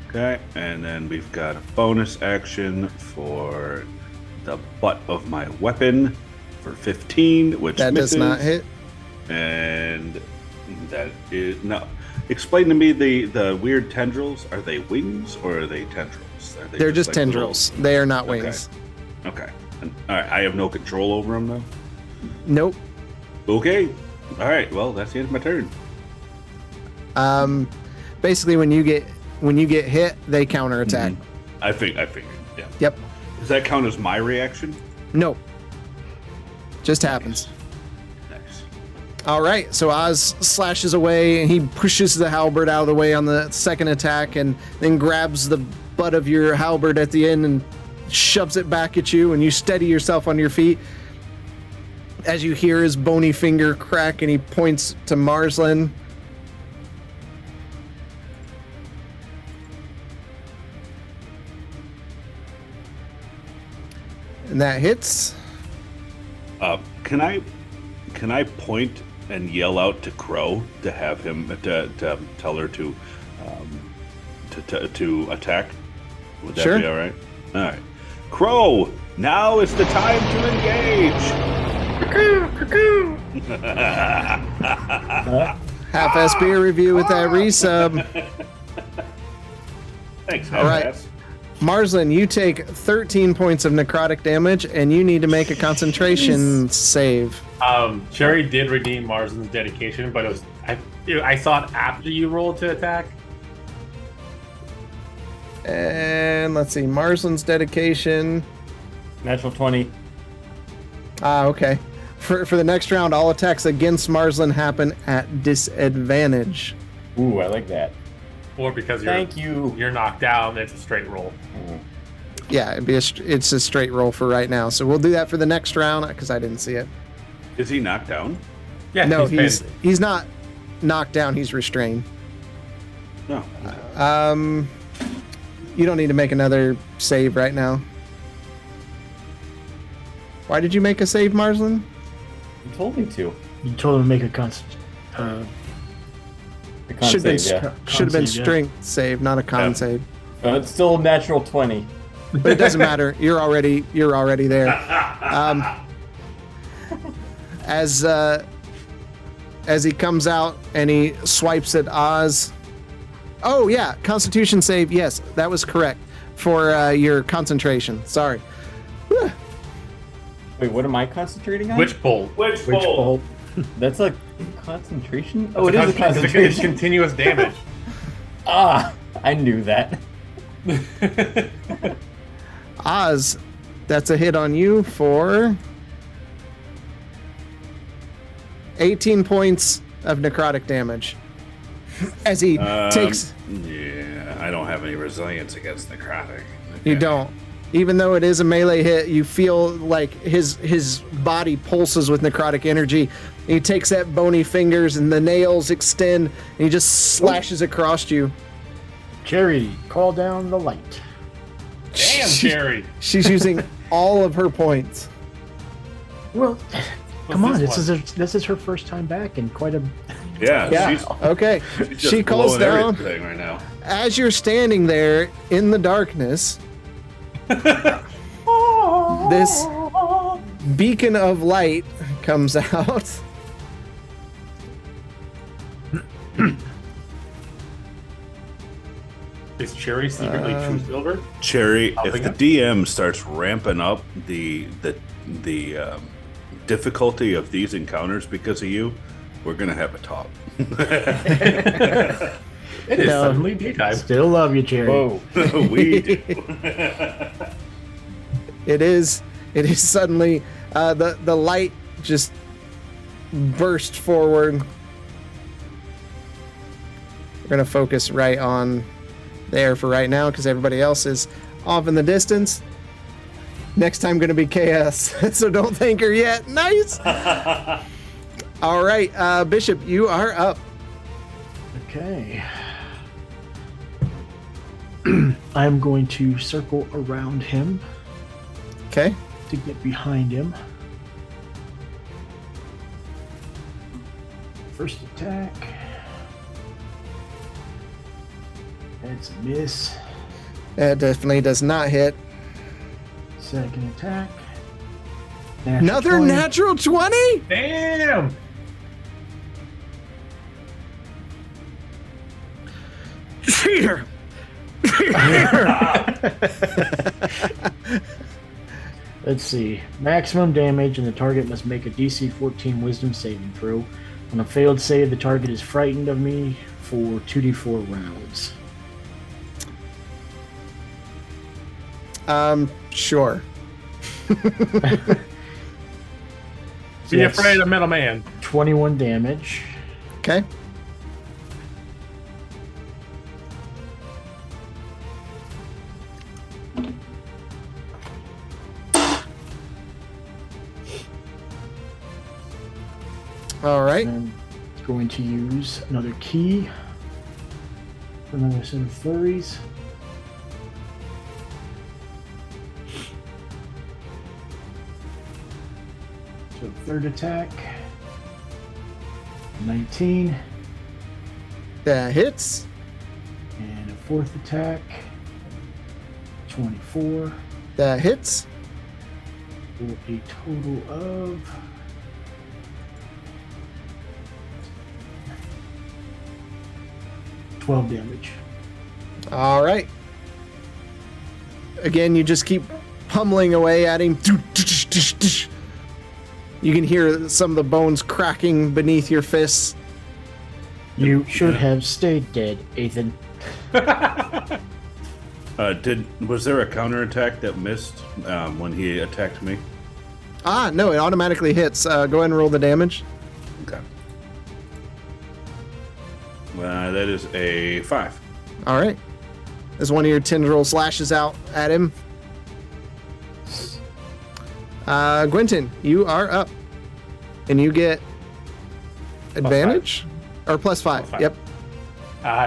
Okay, and then we've got a bonus action for the butt of my weapon for 15, which That misses. does not hit. And that is no. Explain to me the weird tendrils. Are they wings or are they tendrils? Are they They're just like tendrils. They are not Okay. wings. Okay. And, all right. I have no control over them though. Nope. Okay. All right. Well, that's the end of my turn. Basically, when you get hit, they counterattack. I figured. Yeah. Yep. Does that count as my reaction? Nope. Just happens. Nice. All right, so Oz slashes away and he pushes the halberd out of the way on the second attack and then grabs the butt of your halberd at the end and shoves it back at you, and you steady yourself on your feet as you hear his bony finger crack, and he points to Marslin. And that hits. Can I point and yell out to Crow to have him to tell her to attack? Would that Sure. be all right? All right, Crow. Now is the time to engage. Half-ass beer review with that resub. Thanks. All right. half-ass. Marslin, you take 13 points of necrotic damage, and you need to make a concentration save. Cherry did redeem Marsden's dedication, but it was I saw it after you rolled to attack. And let's see, Marslin's dedication. Natural 20. Okay. For the next round, all attacks against Marslin happen at disadvantage. Ooh, I like that. Or because Thank you. you're knocked down, it's a straight roll. Yeah, it's a straight roll for right now. So we'll do that for the next round because I didn't see it. Is he knocked down? Yeah, No, he's he's not knocked down. He's restrained. No. You don't need to make another save right now. Why did you make a save, Marslin? You told me to. You told him to make a con The con Should have save, been, yeah. should have been save, yeah. strength save, not a con Yeah. save. It's still a natural 20. But it doesn't matter. You're already there. As he comes out and he swipes at Oz. Oh yeah, Constitution save. Yes, that was correct for your concentration. Sorry. Wait, what am I concentrating on? Witch bolt. Which Which bolt? That's a concentration? Oh, it is a It's concentration. continuous damage. Ah, I knew that. Oz, that's a hit on you for 18 points of necrotic damage. As he takes... Yeah, I don't have any resilience against necrotic. You don't. Even though it is a melee hit, you feel like his body pulses with necrotic energy. He takes that bony fingers and the nails extend, and he just slashes across you. Cherry, call down the light. Damn, Jerry. She's using all of her points. Well, come on, this this is her first time back and quite a. Yeah. She's Okay. just She calls blowing down. everything right now. As you're standing there in the darkness, this beacon of light comes out. Is Cherry secretly True Silver? Cherry, Helping if the us? DM starts ramping up the difficulty of these encounters because of you, we're gonna have a talk. It is No. suddenly daytime. Still love you, Cherry. Whoa. We do. It is suddenly the light just burst forward. We're gonna focus right on there for right now because everybody else is off in the distance. Next time gonna be chaos, so don't thank her yet. Nice. All right, Bishop, you are up. Okay. I'm going to circle around him Okay. to get behind him. First attack. That's a miss. That definitely does not hit. Second attack. Another 20. natural 20? Damn! Cheater! Let's see. Maximum damage, and the target must make a DC 14 Wisdom saving throw. On a failed save, the target is frightened of me for 2d4 rounds. Sure. Be afraid of middleman. 21 damage. Okay. All right. And I'm going to use another key for another set of flurries. So third attack. 19. That hits. And a fourth attack. 24. That hits. For a total of 12 damage. All right. Again, you just keep pummeling away at him. You can hear some of the bones cracking beneath your fists. You should have stayed dead, Ethan. Was there a counterattack that missed when he attacked me? Ah, no, it automatically hits. Go ahead and roll the damage. Okay. That is a 5. All right. As one of your tendrils lashes out at him. Gwenton, you are up. And you get advantage? Or +5. +5. Yep.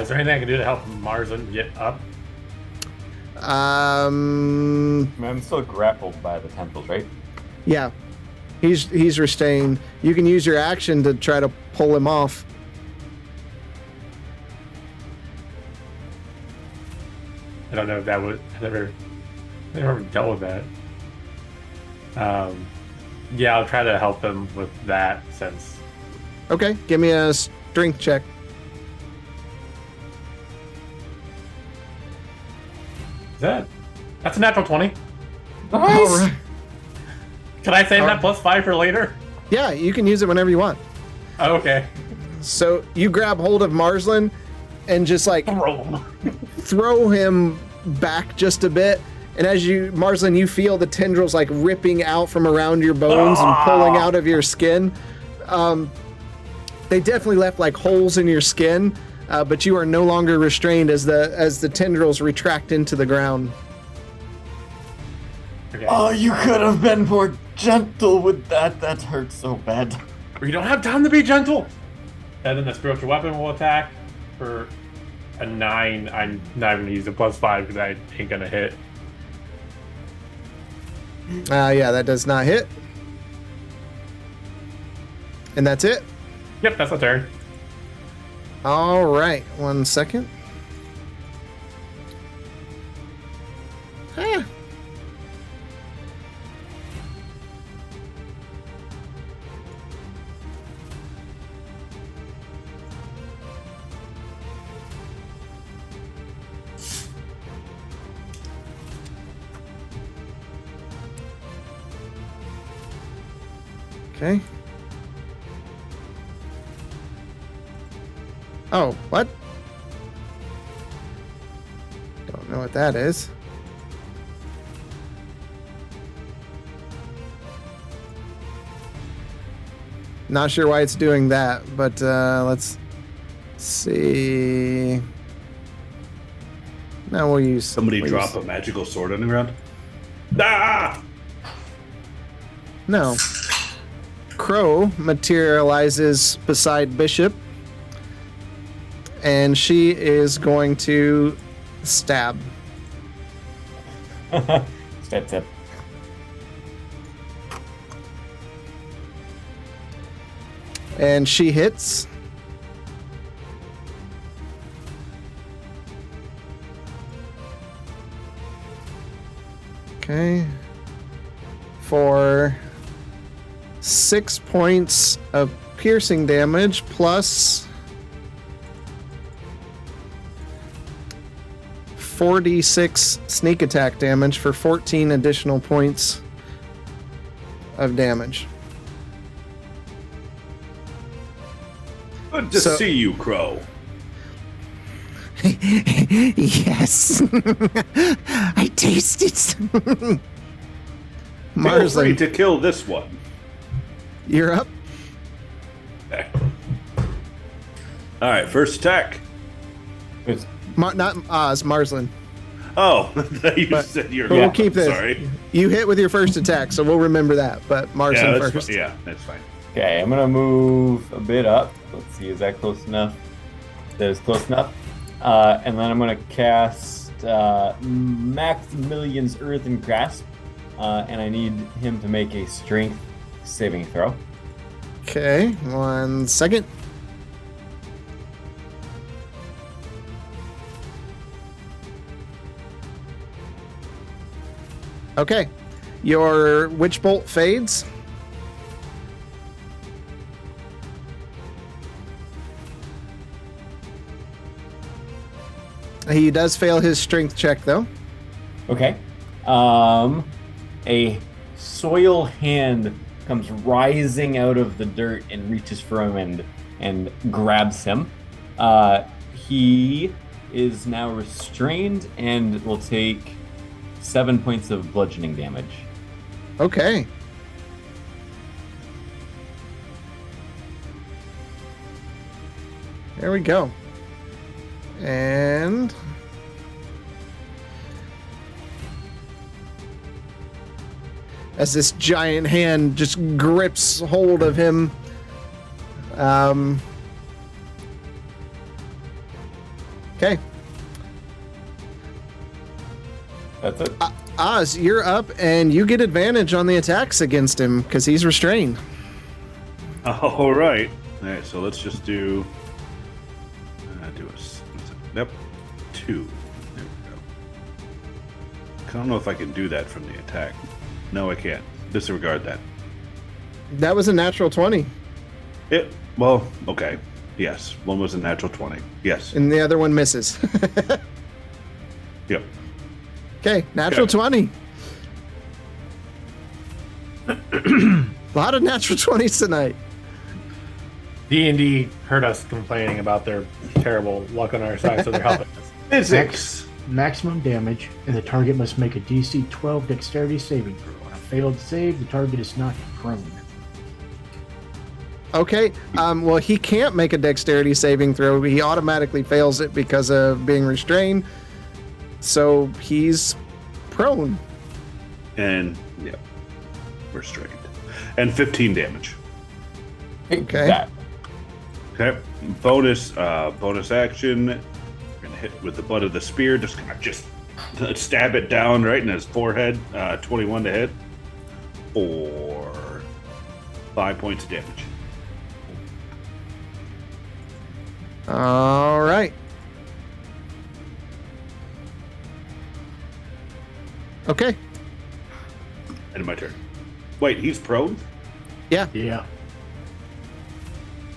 Is there anything I can do to help Marzin get up? I'm still grappled by the tentacles, right? Yeah. He's restrained. You can use your action to try to pull him off. I don't know if that would. I never dealt with that. Yeah, I'll try to help him with that since. Okay, give me a strength check. That's a natural 20. All right. Can I save All that +5 for later? Yeah, you can use it whenever you want. Oh, okay. So you grab hold of Marsland and just like throw him back just a bit. And as Marsland, you feel the tendrils like ripping out from around your bones and pulling out of your skin. They definitely left like holes in your skin, but you are no longer restrained as the tendrils retract into the ground. Okay. Oh, you could have been more gentle with that. That hurts so bad. We don't have time to be gentle. And then the spiritual weapon will attack for a 9. I'm not even gonna use a +5 because I ain't gonna hit. Yeah, that does not hit. And that's it. Yep, that's a turn. All right, 1 second. Ah. Okay. Oh, what? Don't know what that is. Not sure why it's doing that, but let's see. Now we'll use Somebody we'll drop use- a magical sword on the ground. Ah! No. Crow materializes beside Bishop, and she is going to stab. Stab, stab. And she hits. Okay. For 6 points of piercing damage plus 46 sneak attack damage for 14 additional points of damage. Good to So- see you, Crow. Yes. I taste it. Feel free Marsland, to kill this one. you're up. Okay. All right, first attack. It's, Not Oz, Marsland. Oh, you But- said you're. But we'll keep this. Sorry. You hit with your first attack, so we'll remember that. But Yeah, Marsland that's first. fine. Yeah, that's fine. okay, I'm gonna move a bit up. Let's see, is that close enough? That is close enough. And then I'm gonna cast Maximilian's Earthen Grasp, and I need him to make a Strength saving throw. Okay, 1 second. Okay, your witch bolt fades. He does fail his strength check, though. Okay. A soil hand comes rising out of the dirt and reaches for him and grabs him. He is now restrained and will take 7 points of bludgeoning damage. Okay. There we go. And as this giant hand just grips hold of him, okay. That's it. Oz, you're up, and you get advantage on the attacks against him because he's restrained. All right. All right. So let's just do. Yep. 2. There we go. I don't know if I can do that from the attack. No, I can't. Disregard that. That was a natural 20, Well, okay. Yes. One was a natural 20. Yes. and the other one misses. Yep. Okay, natural Okay. 20. A lot of natural 20s tonight. D&D heard us complaining about their terrible luck on our side, so they're helping us. Physics. Maximum damage, and the target must make a DC 12 dexterity saving throw. On a failed save, the target is knocked prone. Okay. Well, he can't make a dexterity saving throw. He automatically fails it because of being restrained. So he's prone. And, yeah, restrained. And 15 damage. Okay. That. Okay. Bonus action. We're gonna hit with the butt of the spear. Just stab it down right in his forehead. 21 to hit. For 5 points of damage. All right. Okay. End of my turn. Wait, he's prone? Yeah. Yeah.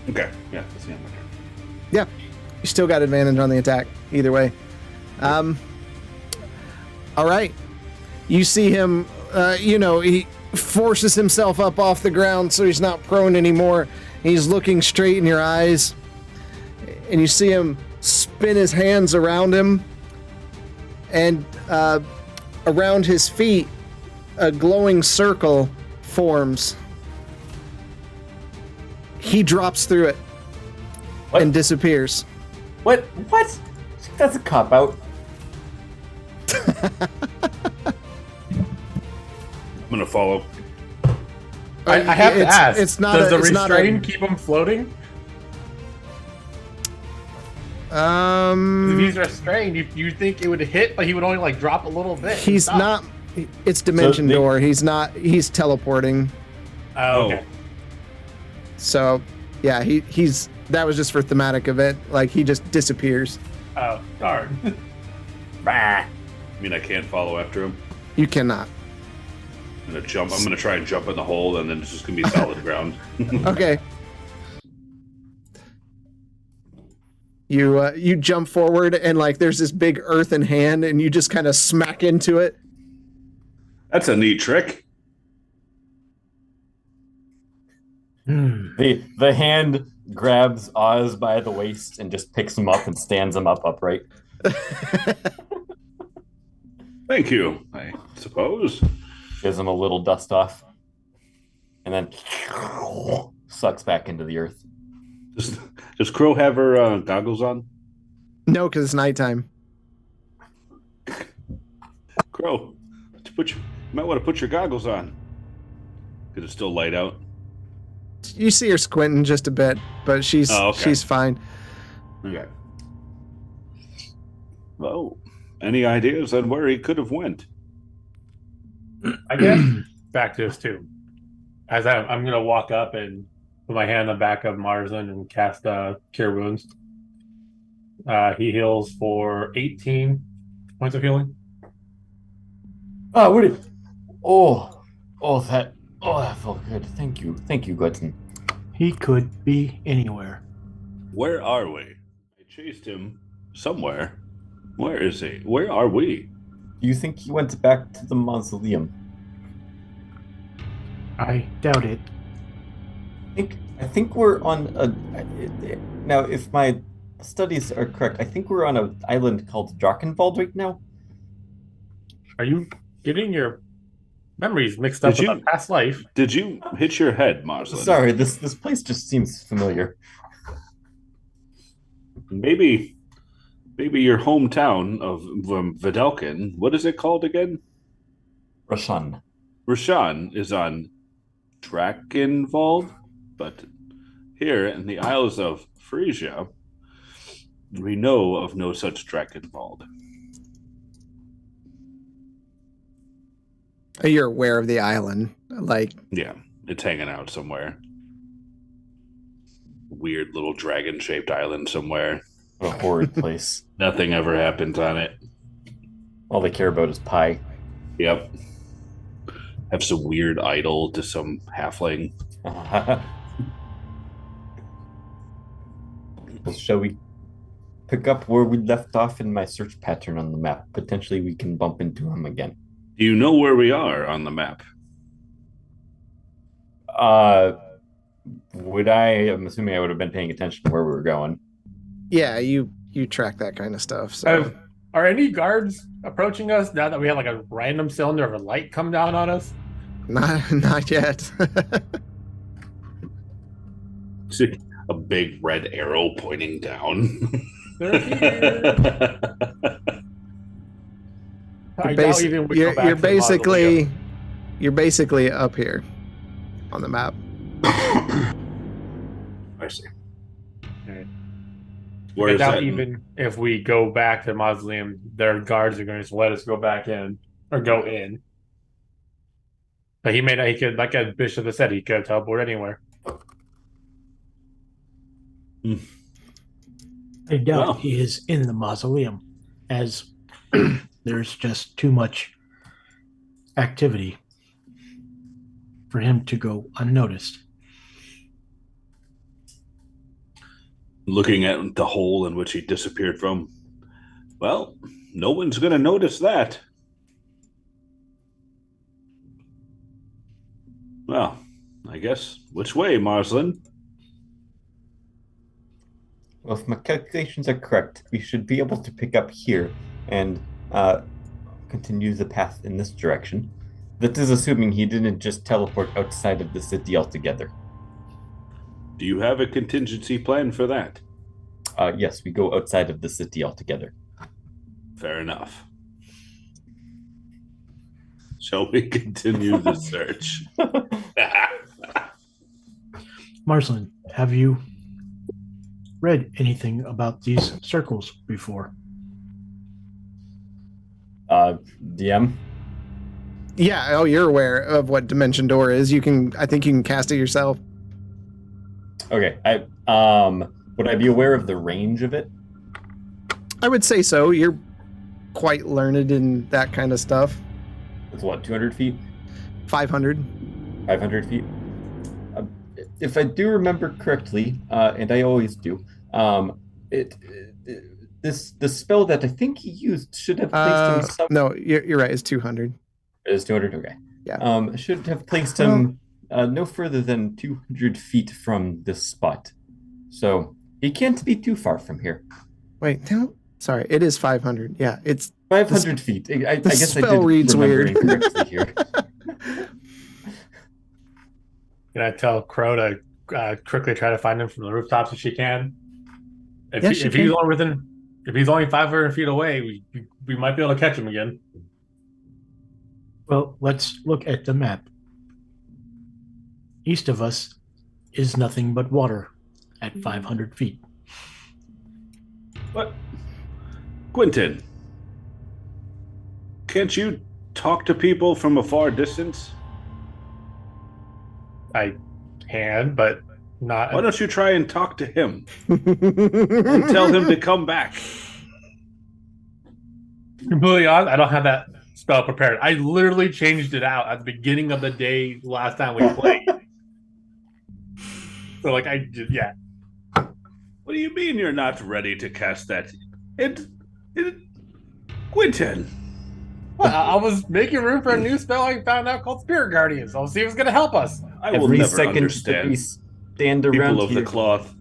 Okay. Yeah, that's the end of my turn. Yeah. You still got advantage on the attack. Either way. All right. You see him, he forces himself up off the ground so he's not prone anymore. He's looking straight in your eyes. And you see him spin his hands around him. And around his feet, a glowing circle forms. He drops through it and disappears. What? That's a cop out. I'm gonna follow. I have to ask. It's not does the it's not restrain keep him floating? If he's restrained, you think it would hit, but he would only drop a little bit. He's not. It's dimension door. He's not. He's teleporting. Oh, okay. So, yeah, he's. That was just for thematic event. He just disappears. Oh, darn. I mean, I can't follow after him. You cannot. I'm gonna jump. I'm gonna try and jump in the hole, and then it's just gonna be solid ground. Okay. You jump forward and there's this big earthen hand and you just kind of smack into it. That's a neat trick. The hand grabs Oz by the waist and just picks him up and stands him up upright. Thank you, I suppose. Gives him a little dust off. And then sucks back into the earth. Does Crow have her goggles on? No, because it's nighttime. Crow, you might want to put your goggles on. Because it's still light out. You see her squinting just a bit, but she's fine. Okay. Well, any ideas on where he could have went? I guess back to this too. As I'm going to walk up and put my hand on the back of Marzan and cast Cure Wounds. He heals for 18 points of healing. Oh, that felt good. Thank you, Gutson. He could be anywhere. Where are we? I chased him somewhere. Where is he? Where are we? Do you think he went back to the mausoleum? I doubt it. I think we're on a. Now, if my studies are correct, I think we're on an island called Drakkenwald right now. Are you getting your memories mixed up with a past life? Did you hit your head, Marsland? Sorry, this place just seems familiar. Maybe your hometown of Videlkin. What is it called again? Rashan is on Drakkenwald, but here in the Isles of Frisia, we know of no such Drakkenwald. You're aware of the island, Yeah, it's hanging out somewhere. Weird little dragon-shaped island somewhere. A horrid place. Nothing ever happens on it. All they care about is pie. Yep. Have some weird idol to some halfling. Well, shall we pick up where we left off in my search pattern on the map? Potentially we can bump into him again. Do you know where we are on the map? Would I? I'm assuming I would have been paying attention to where we were going. Yeah, you track that kind of stuff. So Are any guards approaching us now that we have like a random cylinder of a light come down on us? not yet. See a big red arrow pointing down. They're here. You're basically up here on the map. I see. Where I is doubt that? even if we go back to the mausoleum, their guards are going to just let us go back in or go in. But he could, like as Bishop has said, he could teleport anywhere. I doubt he is in the mausoleum, as there's just too much activity for him to go unnoticed. Looking at the hole in which he disappeared from. Well, no one's going to notice that. Well, I guess. Which way, Marsland? Well, if my calculations are correct, we should be able to pick up here and continue the path in this direction. That is assuming he didn't just teleport outside of the city altogether. Do you have a contingency plan for that? Yes, we go outside of the city altogether. Fair enough. Shall we continue the search? Marsland, have you read anything about these circles before? DM? Yeah, oh, you're aware of what Dimension Door is. I think you can cast it yourself. Okay, would I be aware of the range of it? I would say so. You're quite learned in that kind of stuff. It's what, 200 feet? 500. 500 feet? If I do remember correctly, and I always do, the spell that I think he used should have placed him No, you're right. It's 200. It is 200? Okay. Yeah. Should have placed him no further than 200 feet from this spot. So he can't be too far from here. Wait, no. Sorry, it is 500. Yeah, it's 500 feet. I guess spell I did reads remember weird. incorrectly here. Can I tell Crow to quickly try to find him from the rooftops if she can? If he's only 500 feet away, we might be able to catch him again. Well, let's look at the map. East of us is nothing but water at 500 feet. What? Quentin, can't you talk to people from a far distance? I can, but not. Why don't you try and talk to him and tell him to come back? Completely honest, I don't have that spell prepared. I literally changed it out at the beginning of the day last time we played. So, like, yeah. What do you mean you're not ready to cast that? Quentin. Well, I was making room for a new spell I found out called Spirit Guardians. I'll see if it's going to help us. I will Every never second understand that we stand around people of here. the cloth.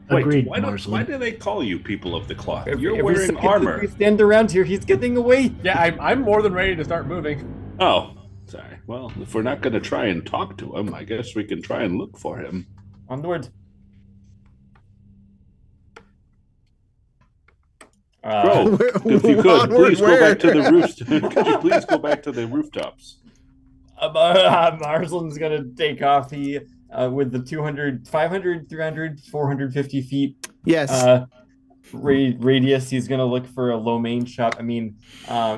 Agreed, Wait, Marsland. why do they call you people of the cloth? Every You're wearing second that armor. we stand around here, he's getting away. Yeah, I'm more than ready to start moving. Oh, sorry. Well, if we're not going to try and talk to him, I guess we can try and look for him. Onward. Bro, if you could, please go back to the roofs. Could you please go back to the rooftops? Marsland's gonna take off with the 200, 500, 300, 450 feet. Yes. Radius. He's gonna look for a low main shop. I mean,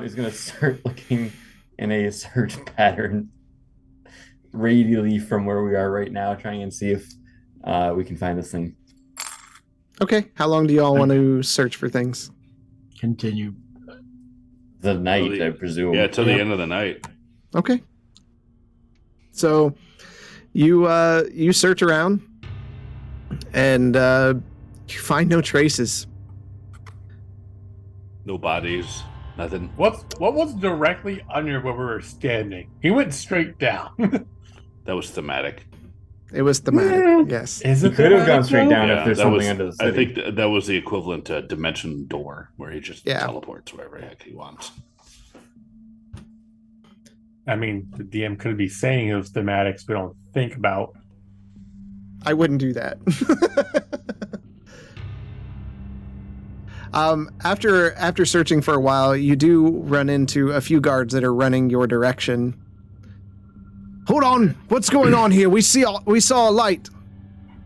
he's gonna start looking in a search pattern radially from where we are right now, trying and see if we can find this thing. Okay. How long do you all want to search for things? Continue. The night, I presume. Yeah, till the end of the night. Okay. So you search around and you find no traces. No bodies, nothing. What was directly under where we were standing? He went straight down. That was thematic. It was thematic. Yes. Is He it could have gone thematic, straight though? down if there's that something was, under the city. I think that was the equivalent to Dimension Door, where he just teleports wherever the heck he wants. I mean, the DM could be saying those thematics we don't think about. I wouldn't do that. After searching for a while, you do run into a few guards that are running your direction. Hold on, what's going on here? We saw a light.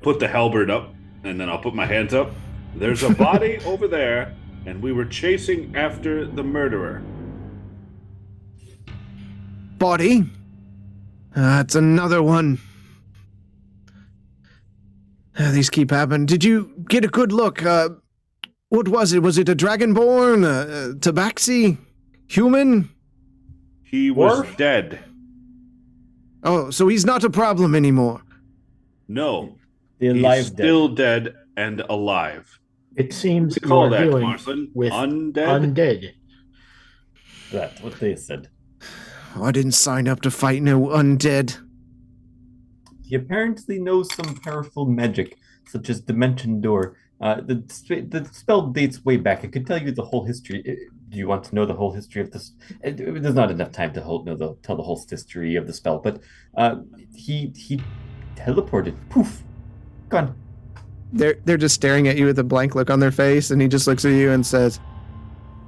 Put the halberd up, and then I'll put my hands up. There's a body over there, and we were chasing after the murderer. Body? That's another one. These keep happening. Did you get a good look? What was it? Was it a dragonborn? Tabaxi? Human? He was dead. Oh, so he's not a problem anymore. No. He's still dead and alive. It seems We call you are that, dealing Marcelin, with undead. That's what they said. I didn't sign up to fight no undead. He apparently knows some powerful magic, such as Dimension Door. The spell dates way back. I could tell you the whole history. Do you want to know the whole history of this? There's not enough time to tell the whole history of the spell, but he teleported. Poof, gone. They're just staring at you with a blank look on their face, and he just looks at you and says,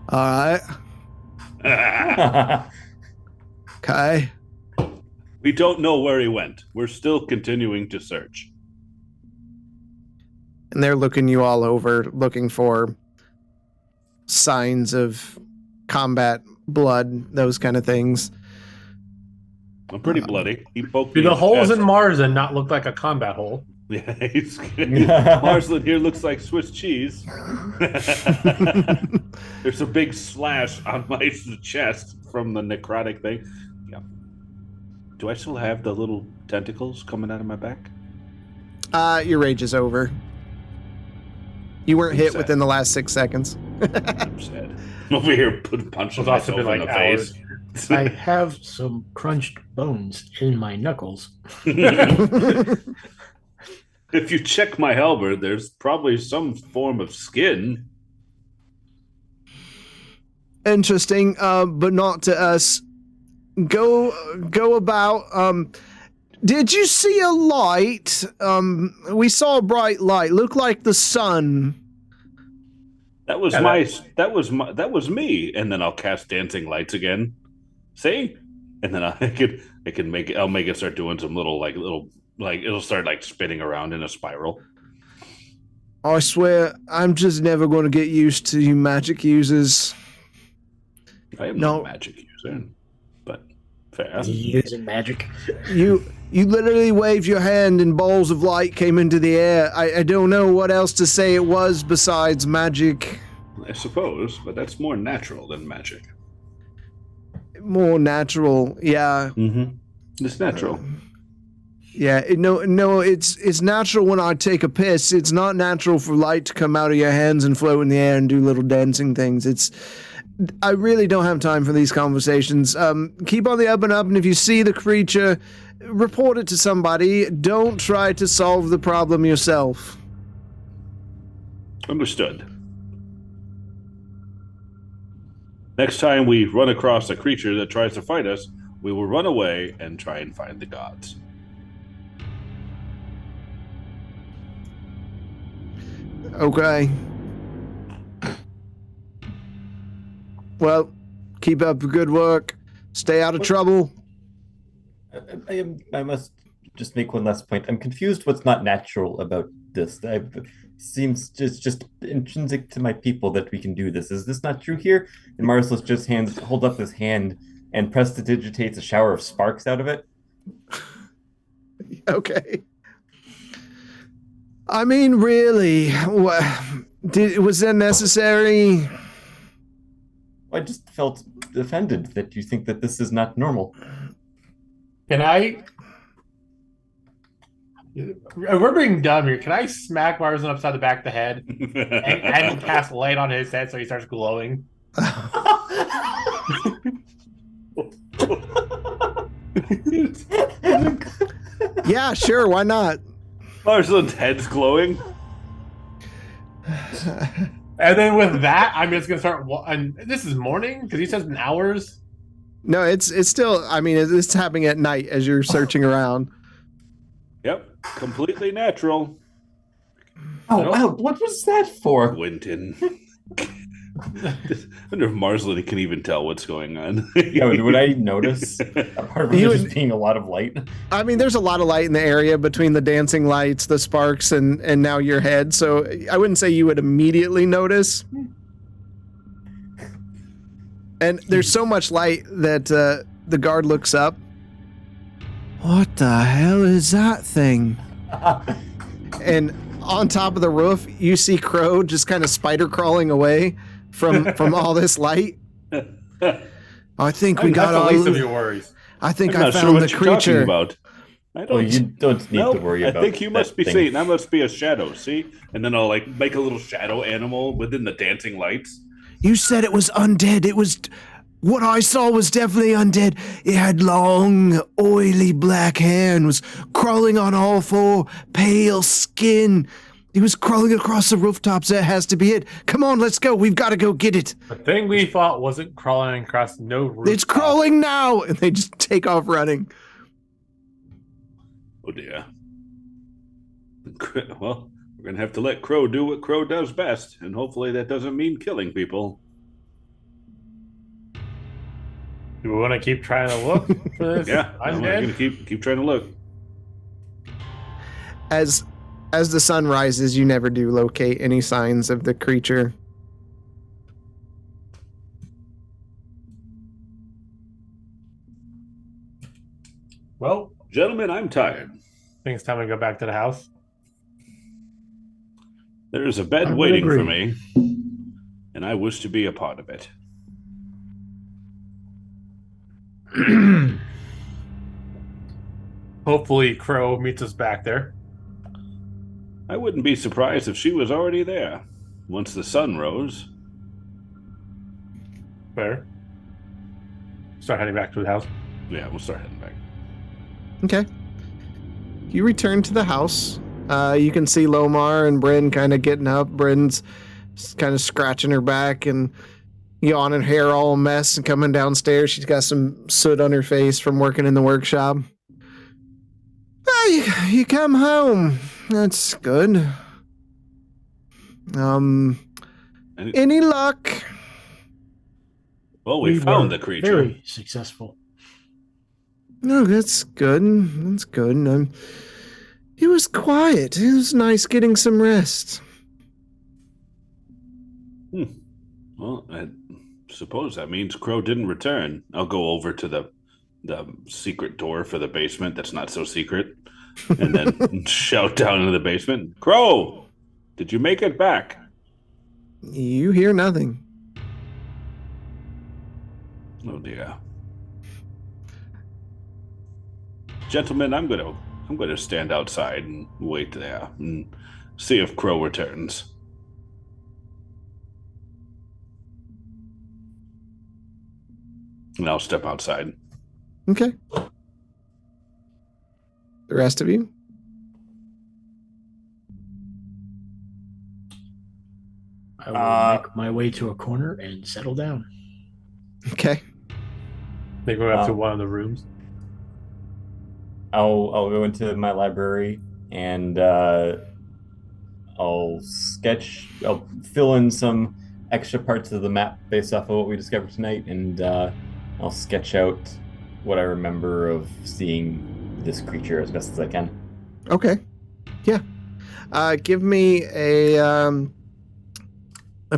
"All right, okay." We don't know where he went. We're still continuing to search. And they're looking you all over, looking for signs of combat, blood, those kind of things. I'm pretty bloody. He poked Do me the holes chest. in Mars and not look like a combat hole? Yeah, Marcelin here looks like Swiss cheese. There's a big slash on my chest from the necrotic thing. Yeah. Do I still have the little tentacles coming out of my back? Your rage is over. You weren't hit sad. within the last 6 seconds. I'm sad. I'm over here punching It's also myself been in like the hours. face. I have some crunched bones in my knuckles. If you check my halberd, there's probably some form of skin. Interesting, but not to us. Go about. Did you see a light? We saw a bright light. Looked like the sun. That was that was me. And then I'll cast dancing lights again. See? And then I'll make it start doing some little it'll start like spinning around in a spiral. I swear, I'm just never going to get used to you magic users. I am not a magic user, but fair. Using magic. You literally waved your hand and balls of light came into the air. I don't know what else to say it was besides magic. I suppose, but that's more natural than magic. More natural, yeah. Mm-hmm. It's natural. Yeah, no, it's natural when I take a piss. It's not natural for light to come out of your hands and float in the air and do little dancing things. I really don't have time for these conversations. Keep on the up, and if you see the creature, report it to somebody. Don't try to solve the problem yourself. Understood. Next time we run across a creature that tries to fight us, we will run away and try and find the gods. Okay. Well, keep up the good work. Stay out of trouble. I must just make one last point. I'm confused what's not natural about this. Seems just intrinsic to my people that we can do this. Is this not true here? And Marcellus just holds up his hand and prestidigitates a shower of sparks out of it. Okay. I mean, really, was that necessary? I just felt offended that you think that this is not normal. Can I? We're being dumb here. Can I smack Marsden upside the back of the head and cast light on his head so he starts glowing? Yeah, sure. Why not? Marsland's head's glowing. And then with that, I'm just gonna start. And this is morning because he says in hours. No, it's still. I mean, it's happening at night as you're searching around. Yep, completely natural. Oh, wow. What was that for? Winton. I wonder if Marsland can even tell what's going on. Yeah, would I notice? Apart from just being a lot of light. I mean, there's a lot of light in the area between the dancing lights, the sparks, and now your head. So I wouldn't say you would immediately notice. And there's so much light that the guard looks up. What the hell is that thing? And on top of the roof, you see Crow just kind of spider crawling away from all this light. I think we got all. all. Least of your worries. I think I'm I not found sure what the you're creature. talking about. I don't. You don't need to worry about. I think you must be thing. seeing. That must be a shadow. See, and then I'll like make a little shadow animal within the dancing lights. You said it was undead. It was. What I saw was definitely undead. It had long, oily black hair and was crawling on all four, pale skin. It was crawling across the rooftops. That has to be it. Come on, let's go. We've got to go get it. The thing we thought wasn't crawling across no roof. It's crawling now. And they just take off running. Oh dear. Well, we're gonna have to let Crow do what Crow does best, and hopefully that doesn't mean killing people. Do we want to keep trying to look for this? Yeah, I'm gonna keep trying to look. As the sun rises, you never do locate any signs of the creature. Well, Gentlemen, I'm tired. I think it's time to go back to the house. There is a bed waiting for me, and I wish to be a part of it. Hopefully, Crow meets us back there. I wouldn't be surprised if she was already there once the sun rose. Fair. Start heading back to the house. Yeah, we'll start heading back. Okay. You return to the house. You can see Lomar and Bryn kind of getting up. Bryn's kind of scratching her back and yawning, hair all a mess, and coming downstairs. She's got some soot on her face from working in the workshop. Oh, you come home. That's good. Any luck? Well, we found the creature. Very successful. No, that's good. That's good. It was quiet. It was nice getting some rest. Well, I suppose that means Crow didn't return. I'll go over to the secret door for the basement that's not so secret, and then shout down into the basement, Crow, did you make it back? You hear nothing. Oh dear. Gentlemen, I'm gonna stand outside and wait there and see if Crow returns. And I'll step outside. Okay. The rest of you? I will make my way to a corner and settle down. Okay. They go up to one of the rooms. I'll go into my library and I'll fill in some extra parts of the map based off of what we discovered tonight, and I'll sketch out what I remember of seeing this creature as best as I can. Okay. Yeah. Give me a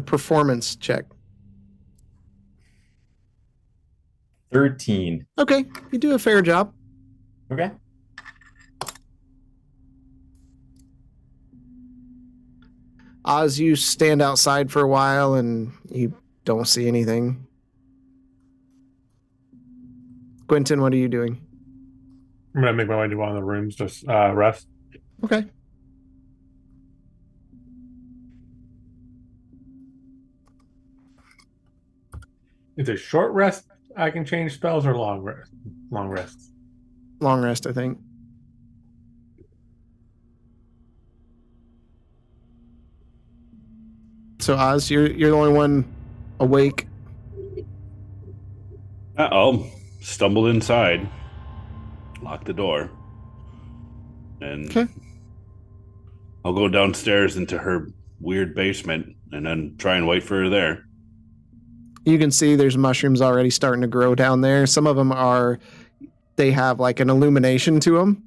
performance check. 13. Okay. You do a fair job. Okay. Oz, you stand outside for a while and you don't see anything. Quentin, what are you doing? I'm gonna make my way to one of the rooms, just rest. Okay. Is it short rest? I can change spells or long rest. Long rest. Long rest, I think. So Oz, you're the only one awake. I'll stumble inside, lock the door, and Okay. I'll go downstairs into her weird basement and then try and wait for her there. You can see there's mushrooms already starting to grow down there. Some of them they have like an illumination to them,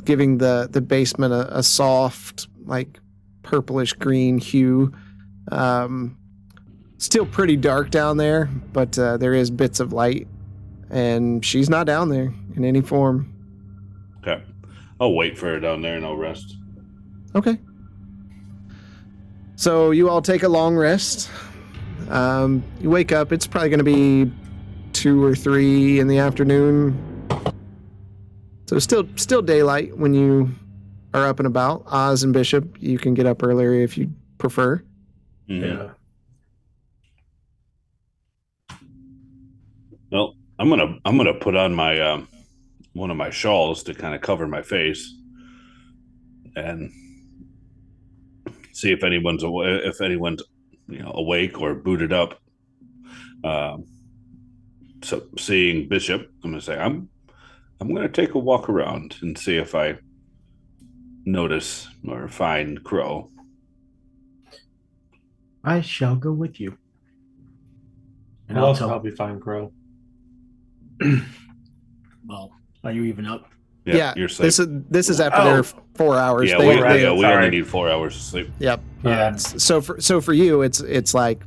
giving the basement a soft, like purplish green hue. Still pretty dark down there, but there is bits of light, and she's not down there in any form. Okay. I'll wait for her down there and I'll rest. Okay. So you all take a long rest. You wake up. It's probably going to be 2 or 3 in the afternoon. So still daylight when you are up and about. Oz and Bishop, you can get up earlier if you prefer. Mm-hmm. Yeah. Well, I'm gonna put on my one of my shawls to kind of cover my face and see if anyone's awake or booted up. So seeing Bishop, I'm gonna say I'm gonna take a walk around and see if I notice or find Crow. I shall go with you. And I'll I'll tell. probably find Crow. Well, are you even up? Yeah, you're safe. this is after their 4 hours. Yeah, They- we sorry. only need 4 hours of sleep. Yep. Yeah. So for you, it's like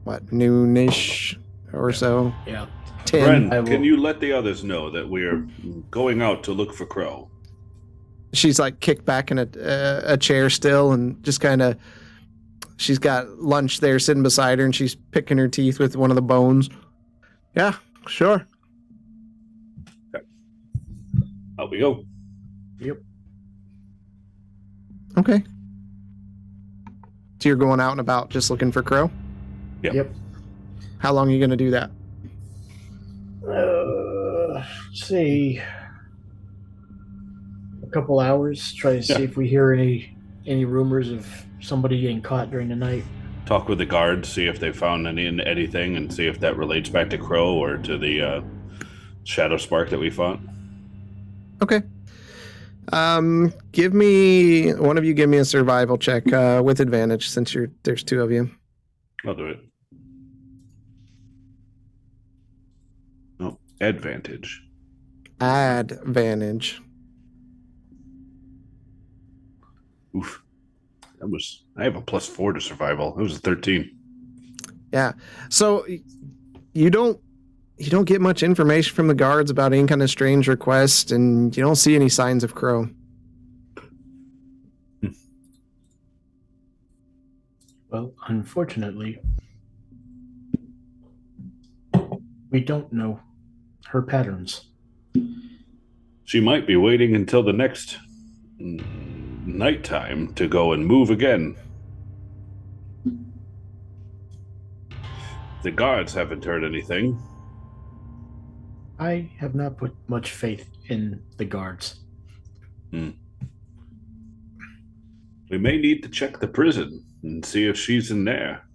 what, noonish or so. Yeah. 10. Bren, can you let the others know that we are going out to look for Crow? She's like kicked back in a chair still, and just kind of. She's got lunch there sitting beside her, and she's picking her teeth with one of the bones. Yeah, sure. Out we go. Yep. Okay. So you're going out and about just looking for Crow? Yep. How long are you going to do that? Say a couple hours. Try to see if we hear any rumors of somebody getting caught during the night. Talk with the guards, see if they found anything, and see if that relates back to Crow or to the Shadowspark that we fought. Okay. Give me one of you. Give me a survival check with advantage since there's 2 of you. I'll do it. No, advantage. Advantage. Oof. I have a +4 to survival. It was a 13. Yeah. So you don't get much information from the guards about any kind of strange request, and you don't see any signs of Crow. Well, unfortunately, we don't know her patterns. She might be waiting until the next nighttime to go and move again. The guards haven't heard anything. I have not put much faith in the guards. We may need to check the prison and see if she's in there.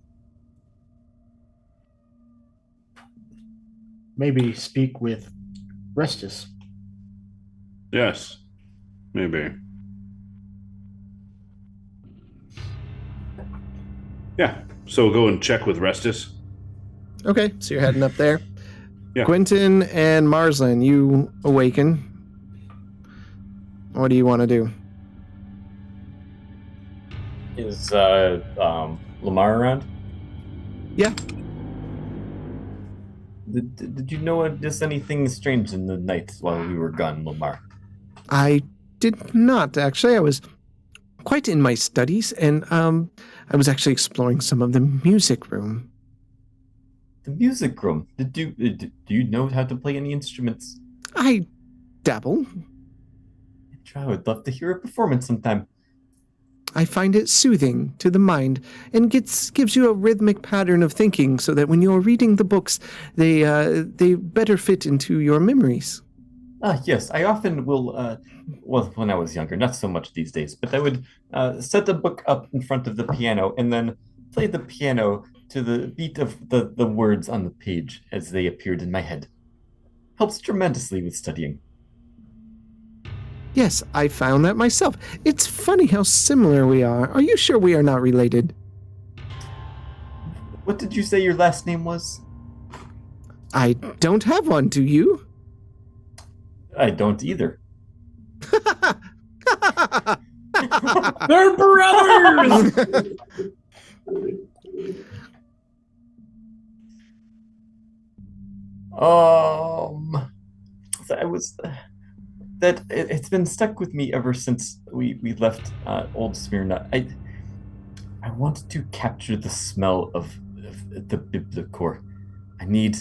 Maybe speak with Restus. Yes, maybe. Yeah, so we'll go and check with Restus. Okay, so you're heading up there. Yeah. Quentin and Marslin, you awaken. What do you want to do? Is Lamar around? Yeah. Did you notice anything strange in the night while we were gone, Lamar? I did not, actually. I was quite in my studies, and I was actually exploring some of the music room. The music room. Do you know how to play any instruments? I dabble. I would love to hear a performance sometime. I find it soothing to the mind and gives you a rhythmic pattern of thinking so that when you're reading the books, they better fit into your memories. Yes, I often will, well, when I was younger, not so much these days, but I would set the book up in front of the piano and then play the piano to the beat of the words on the page as they appeared in my head. Helps tremendously with studying. Yes, I found that myself. It's funny how similar we are. Are you sure we are not related? What did you say your last name was? I don't have one, do you? I don't either. They're brothers. I was that it's been stuck with me ever since we left Old Smyrna. I wanted to capture the smell of the Biblicore. I need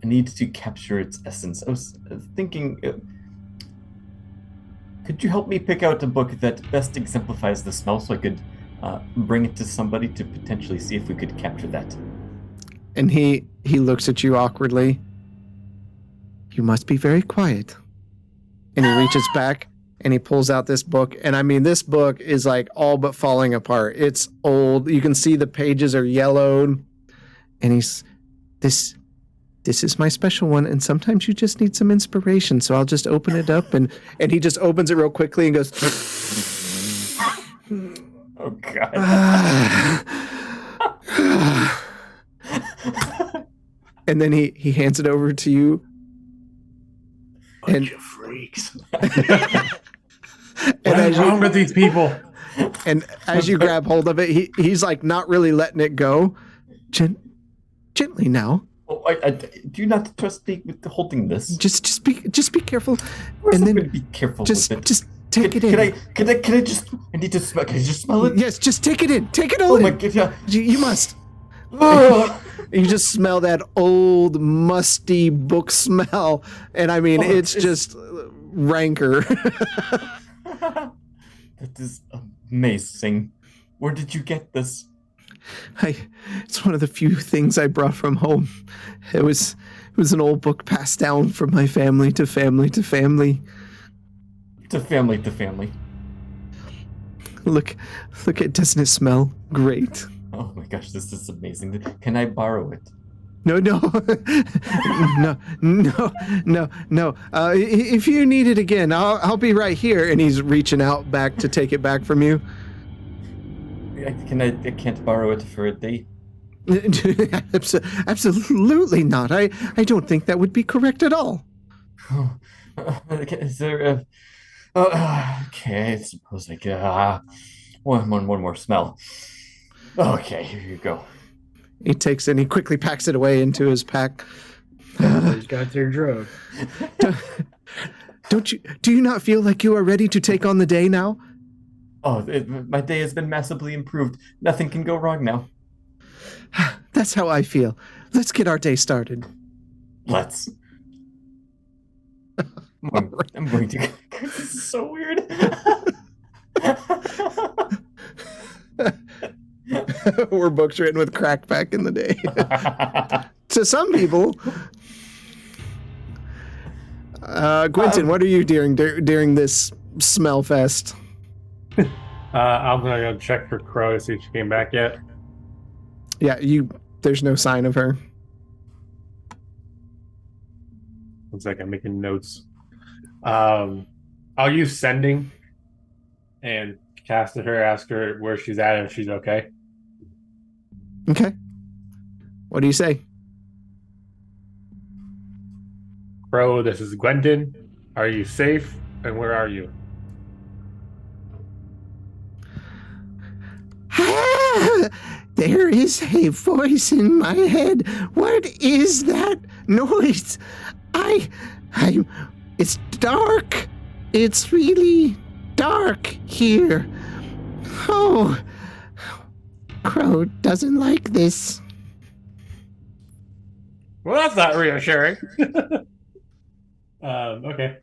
I need to capture its essence. I was thinking, could you help me pick out a book that best exemplifies the smell so I could bring it to somebody to potentially see if we could capture that? And he looks at you awkwardly. You must be very quiet. And he reaches back and he pulls out this book. And I mean, this book is like all but falling apart. It's old. You can see the pages are yellowed. And he's, this is my special one. And sometimes you just need some inspiration. So I'll just open it up. And he just opens it real quickly and goes, oh, God. And then he hands it over to you. Bunch of freaks. What is wrong with these people? And as you grab hold of it, he's like not really letting it go. Gently now. Oh, I do you not trust me with holding this? Just be careful. And then be careful just with it. Just take it in. Can I just? I need to smell. Can I just smell it? Yes, just take it in. Take it all in. Oh my God! Yeah. You must. Oh. You just smell that old, musty book smell, and I mean, it's just rancor. That is amazing. Where did you get this? It's one of the few things I brought from home. It was an old book passed down from my family to family to family. To family to family. Look, doesn't it smell great? Oh my gosh, this is amazing. Can I borrow it? No. No. If you need it again, I'll be right here. And he's reaching out back to take it back from you. I can't borrow it for a day. Absolutely not. I don't think that would be correct at all. Is there a... okay, I suppose I get one more smell. Okay, here you go. He takes it and he quickly packs it away into his pack. He's got their drug. Do you not feel like you are ready to take on the day now? Oh, my day has been massively improved. Nothing can go wrong now. That's how I feel. Let's get our day started. Let's. I'm going to... This is so weird. Were books written with crack back in the day. To some people. Quentin, what are you doing during this smell fest? I'm gonna go check for Crow to see if she came back yet. Yeah, there's no sign of her. One second, I'm making notes. I'll use sending and cast at her, ask her where she's at and if she's okay. Okay. What do you say? Crow, this is Gwendon. Are you safe? And where are you? There is a voice in my head. What is that noise? It's dark. It's really dark here. Oh, Crow doesn't like this. Well, that's not reassuring. Okay.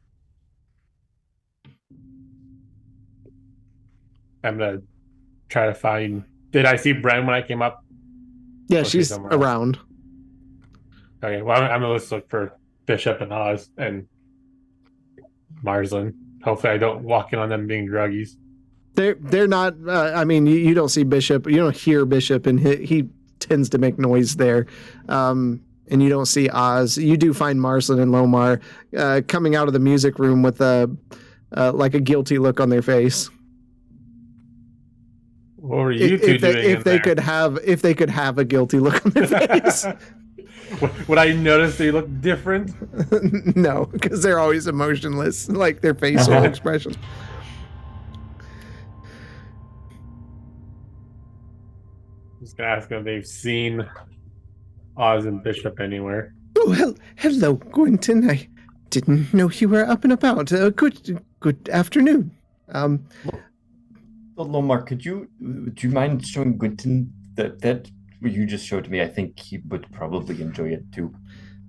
I'm gonna try to find. Did I see Bren when I came up? Yeah, she's around. Okay, well, I'm gonna let's look for Bishop and Oz and Marsland. Hopefully, I don't walk in on them being druggies. They're not. I mean, you don't see Bishop. You don't hear Bishop, and he tends to make noise there. And you don't see Oz. You do find Marsland and Lomar coming out of the music room with like a guilty look on their face. What were you two doing? If they could have a guilty look on their face. Would I notice they look different? No, because they're always emotionless, like their facial expression. Just gonna ask them if they've seen Oz and Bishop anywhere. Oh, hello, Quentin. I didn't know you were up and about. Good afternoon. Lomar, would you mind showing Quentin that you just showed me? I think he would probably enjoy it too.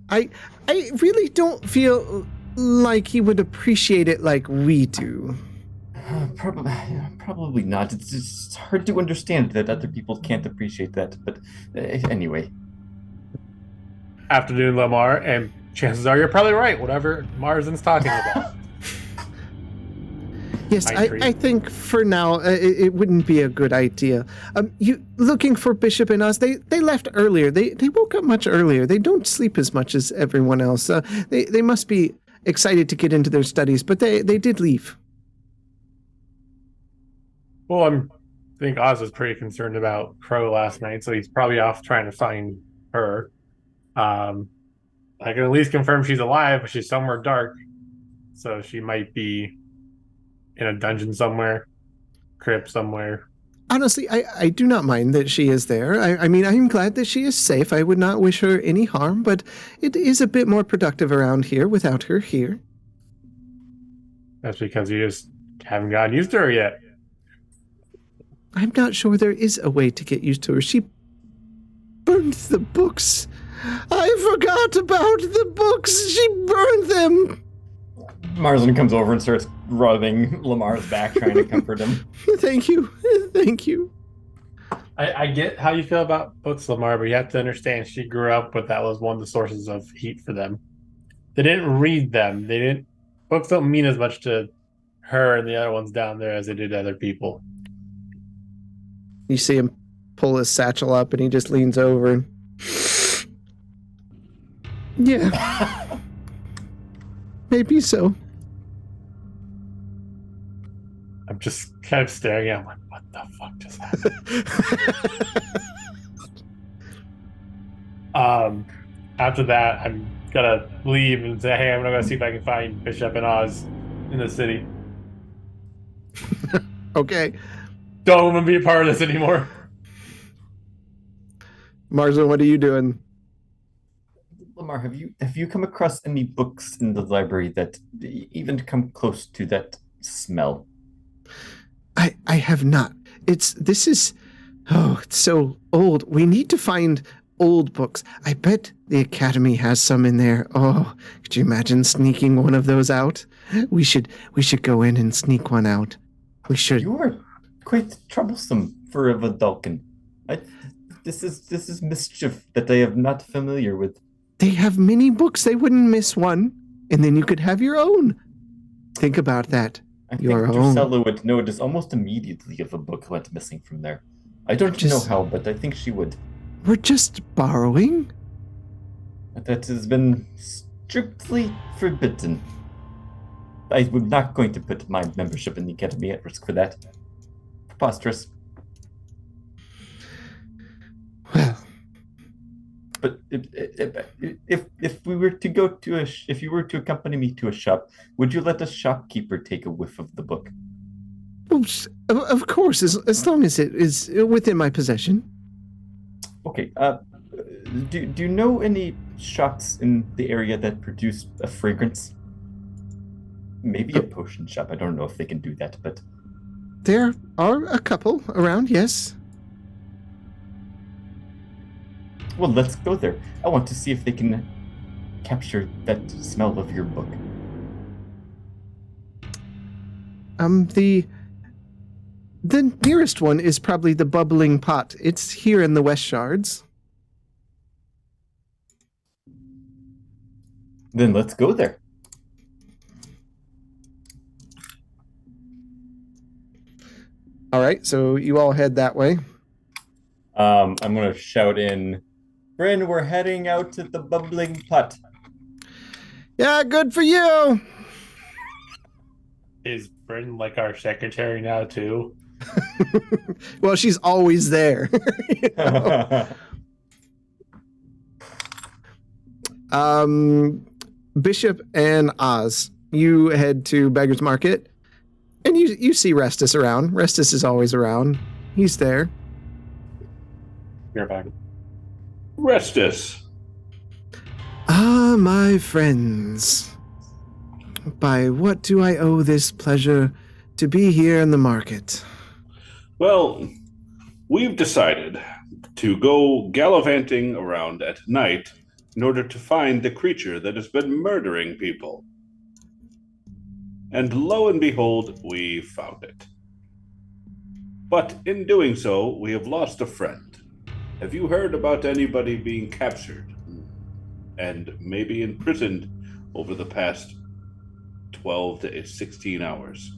I really don't feel like he would appreciate it like we do. Probably not. It's hard to understand that other people can't appreciate that. But anyway. Afternoon, Lamar, and chances are you're probably right. Whatever Marsden's talking about. Yes, I think for now it wouldn't be a good idea. You looking for Bishop and us? They left earlier. They woke up much earlier. They don't sleep as much as everyone else. They must be excited to get into their studies, but they did leave. Well, I think Oz was pretty concerned about Crow last night, so he's probably off trying to find her. I can at least confirm she's alive, but she's somewhere dark, so she might be in a dungeon somewhere, crypt somewhere. Honestly, I do not mind that she is there. I mean, I'm glad that she is safe. I would not wish her any harm, but it is a bit more productive around here without her here. That's because you just haven't gotten used to her yet. I'm not sure there is a way to get used to her. She burned the books. I forgot about the books. She burned them. Marsland comes over and starts rubbing Lamar's back, trying to comfort him. Thank you. Thank you. I get how you feel about books, Lamar, but you have to understand she grew up with that was one of the sources of heat for them. They didn't read them. Books don't mean as much to her and the other ones down there as they did to other people. You see him pull his satchel up and he just leans over and yeah. Maybe so. I'm just kind of staring at him like, what the fuck just happened? After that, I'm gonna leave and say, hey, I'm gonna go see if I can find Bishop and Oz in the city. Okay. Don't want to be a part of this anymore. Marsden, what are you doing? Lamar, have you come across any books in the library that even come close to that smell? I have not. It's so old. We need to find old books. I bet the Academy has some in there. Oh, could you imagine sneaking one of those out? We should go in and sneak one out. We should. You are quite troublesome for a Vidalcan. This is mischief that I am not familiar with. They have many books. They wouldn't miss one. And then you could have your own. Think about that. I your think own. Drusilla would notice almost immediately if a book went missing from there. I don't know how, but I think she would. We're just borrowing. That has been strictly forbidden. I'm not going to put my membership in the Academy at risk for that. Preposterous. Well, but if we were to go to if you were to accompany me to a shop, would you let a shopkeeper take a whiff of the book? Of course, as long as it is within my possession. Okay. Do you know any shops in the area that produce a fragrance? Maybe a potion shop. I don't know if they can do that, but there are a couple around. Yes. Well, let's go there. I want to see if they can capture that smell of your book. The nearest one is probably the Bubbling Pot. It's here in the West Shards. Then let's go there. All right, so you all head that way. I'm gonna shout in, Bryn, we're heading out to the bubbling putt. Yeah, good for you. Is Bryn like our secretary now too? Well, she's always there. You know? Bishop and Oz, you head to Beggar's Market, and you see Restus around. Restus is always around. He's there. You're back. Restus. Ah, my friends. By what do I owe this pleasure to be here in the market? Well, we've decided to go gallivanting around at night in order to find the creature that has been murdering people. And lo and behold, we found it. But in doing so, we have lost a friend. Have you heard about anybody being captured and maybe imprisoned over the past 12 to 16 hours?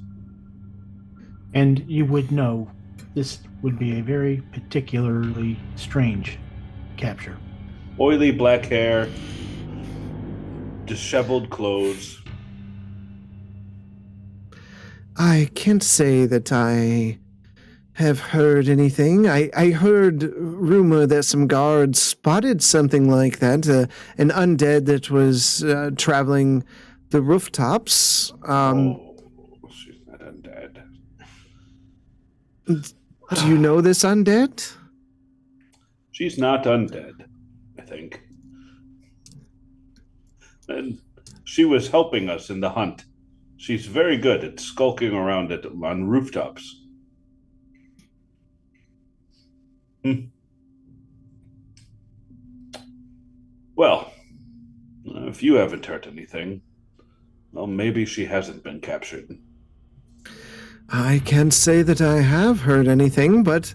And you would know this would be a very particularly strange capture. Oily black hair, disheveled clothes. I can't say that I have heard anything. I heard rumor that some guards spotted something like that, an undead that was traveling the rooftops. She's not undead. Do you know this undead? She's not undead, I think. And she was helping us in the hunt. She's very good at skulking around on rooftops. Well, if you haven't heard anything, well, maybe she hasn't been captured. I can't say that I have heard anything, but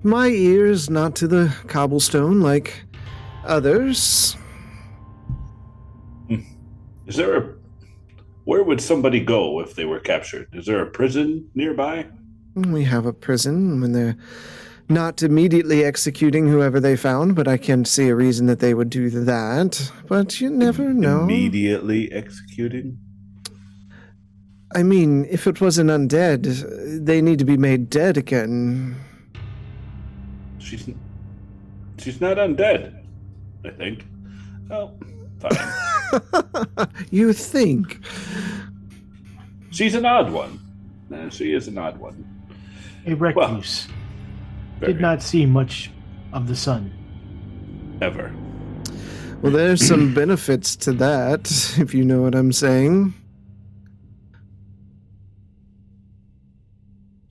my ear's not to the cobblestone like others. Is there where would somebody go if they were captured? Is there a prison nearby? We have a prison when they're not immediately executing whoever they found, but I can't see a reason that they would do that. But you never know. Immediately executing? I mean, if it was an undead, they need to be made dead again. She's not undead, I think. Oh, fine. You think? She's an odd one. She is an odd one. A recluse. Did not see much of the sun. Ever. Well, there's some benefits to that, if you know what I'm saying.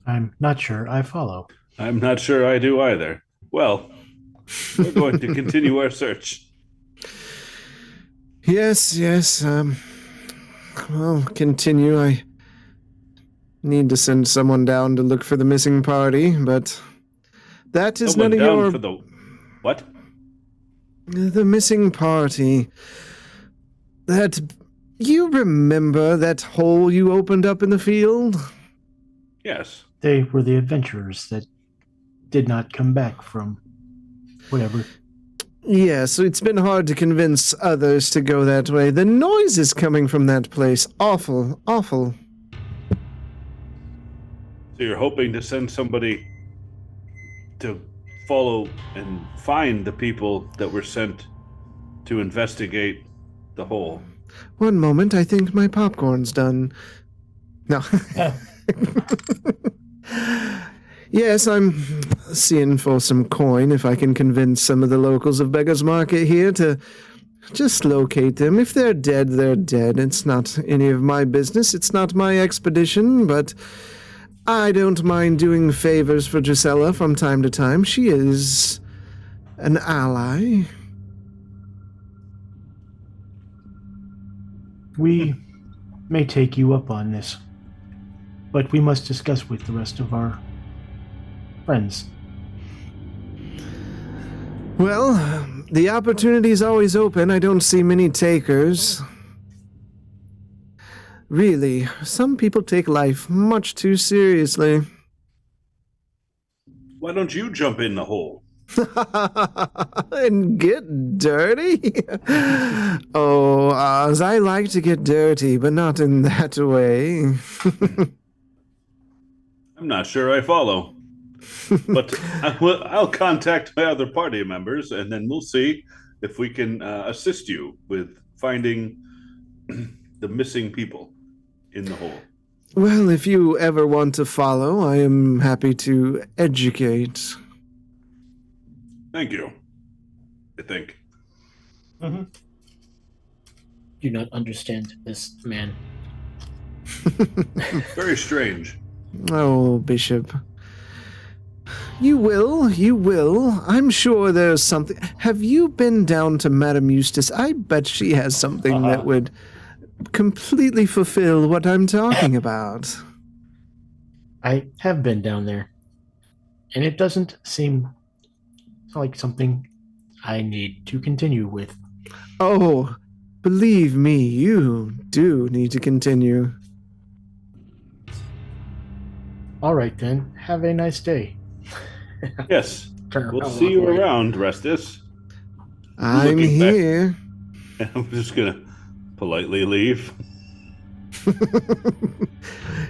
I'm not sure I follow. I'm not sure I do either. Well, we're going to continue our search. Yes. Well, continue. I need to send someone down to look for the missing party, but that is Someone none of down your... for the what? The missing party. That... You remember that hole you opened up in the field? Yes. They were the adventurers that did not come back from whatever. Yes, it's been hard to convince others to go that way. The noise is coming from that place. Awful. So you're hoping to send somebody to follow and find the people that were sent to investigate the hole. One moment, I think my popcorn's done. No. Yes, I'm seeing for some coin if I can convince some of the locals of Beggar's Market here to just locate them. If they're dead, they're dead. It's not any of my business. It's not my expedition, but I don't mind doing favors for Gisela from time to time. She is an ally. We may take you up on this, but we must discuss with the rest of our friends. Well, the opportunity's always open. I don't see many takers. Really, some people take life much too seriously. Why don't you jump in the hole? And get dirty? Oh, Oz, I like to get dirty, but not in that way. I'm not sure I follow. But I'll contact my other party members, and then we'll see if we can assist you with finding the missing people in the hole. Well, if you ever want to follow, I am happy to educate. Thank you. I think. Do not understand this man. Very strange. Oh, Bishop. You will. I'm sure there's something. Have you been down to Madame Eustace? I bet she has something that would completely fulfill what I'm talking about. I have been down there, and it doesn't seem like something I need to continue with. Oh, believe me, you do need to continue. All right, then. Have a nice day. Yes. Turn We'll around, see you walk away. around, Restus. I'm Looking back. here. And I'm just going to politely leave.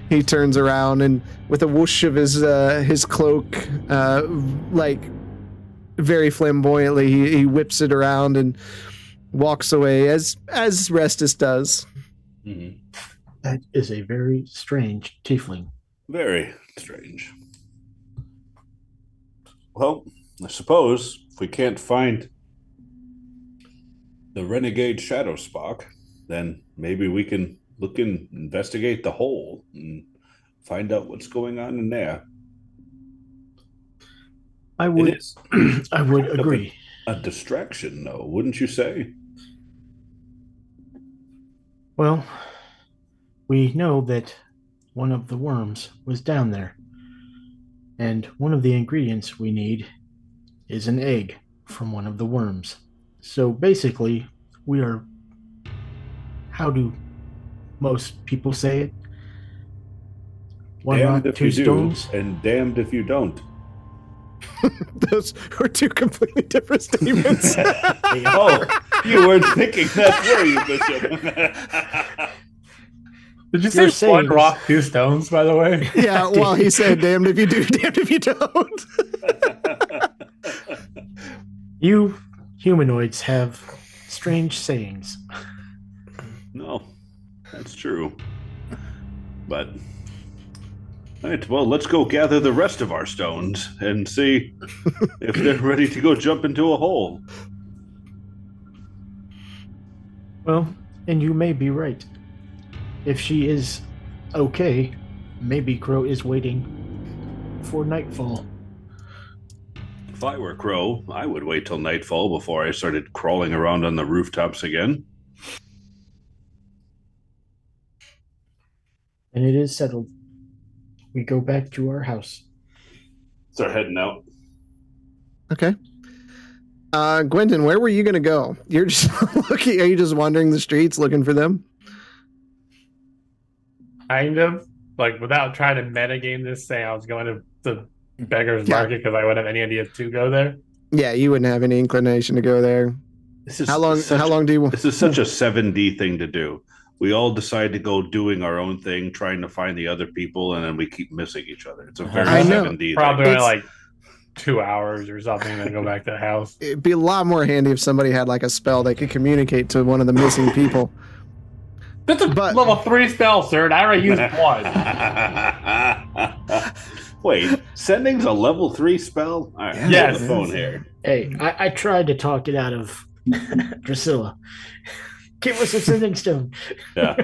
He turns around and with a whoosh of his cloak, like very flamboyantly, he whips it around and walks away as Restus does. Mm-hmm. That is a very strange tiefling. Very strange. Well, I suppose if we can't find the renegade Shadowspark, then maybe we can look and investigate the hole and find out what's going on in there. I would, It is I would agree. a distraction, though, wouldn't you say? Well, we know that one of the worms was down there, and one of the ingredients we need is an egg from one of the worms. So basically, we are, how do most people say it? One Damned rock, if two you do, stones. and damned if you don't. Those are two completely different statements. Oh, you weren't thinking that, were you, Bishop? Did you You're say one saying- rock, two stones, by the way? Yeah, well, he said, damned if you do, damned if you don't. You humanoids have strange sayings. No, that's true. But, all right, well, let's go gather the rest of our stones and see if they're ready to go jump into a hole. Well, and you may be right. If she is okay, maybe Crow is waiting for nightfall. If I were Crow, I would wait till nightfall before I started crawling around on the rooftops again. And it is settled. We go back to our house. Start heading out. Okay. Gwendon, where were you going to go? You're just looking, are you just wandering the streets looking for them? Kind of. Like, without trying to metagame this, say I was going to the Beggar's Yeah. Market because I wouldn't have any idea to go there. Yeah, you wouldn't have any inclination to go there. This is How long do you want? This is such a 7D thing to do. We all decide to go doing our own thing, trying to find the other people, and then we keep missing each other. It's a very I know. 7D Probably thing. only like 2 hours or something, and then go back to the house. It'd be a lot more handy if somebody had like a spell that could communicate to one of the missing people. That's a But- level 3 spell, sir, and I already used one. Wait, sending's a level 3 spell? All right, Yes. hold the phone here. Hey, I tried to talk it out of Drusilla. Give us a sending stone. Yeah.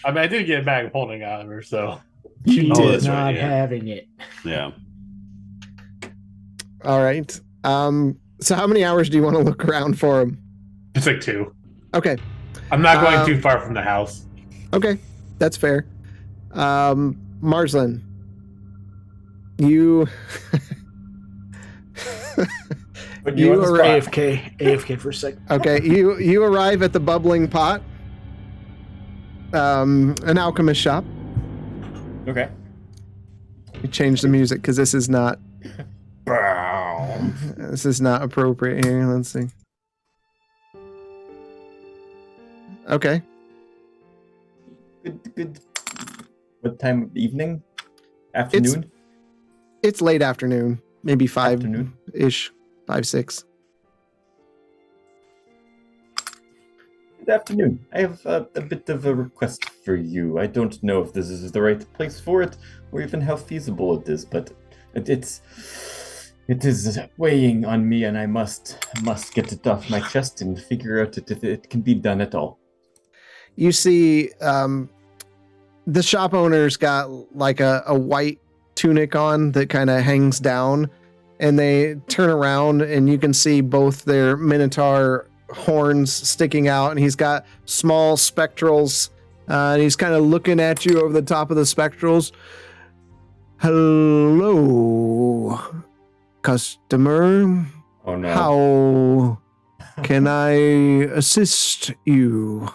I mean, I did get a bag of holding out of her, so. She Oh, is that's not right, yeah. having it. Yeah. All right. So how many hours do you want to look around for him? It's like 2. Okay. I'm not going Um, too far from the house. Okay. That's fair. Marslin, you But you want to are AFK for a second. okay. You arrive at the bubbling pot, an alchemist shop. Okay. You change the music because this is not appropriate here. Let's see. Okay. Good. What time of evening? Afternoon? It's late afternoon, maybe 5-ish, 5, 6. Good afternoon. I have a bit of a request for you. I don't know if this is the right place for it, or even how feasible it is, but it is weighing on me, and I must get it off my chest and figure out if it can be done at all. You see, the shop owner's got like a white tunic on that kind of hangs down, and they turn around and you can see both their minotaur horns sticking out, and he's got small spectrals, and he's kind of looking at you over the top of the spectrals. Hello, customer. Oh no. How can I assist you?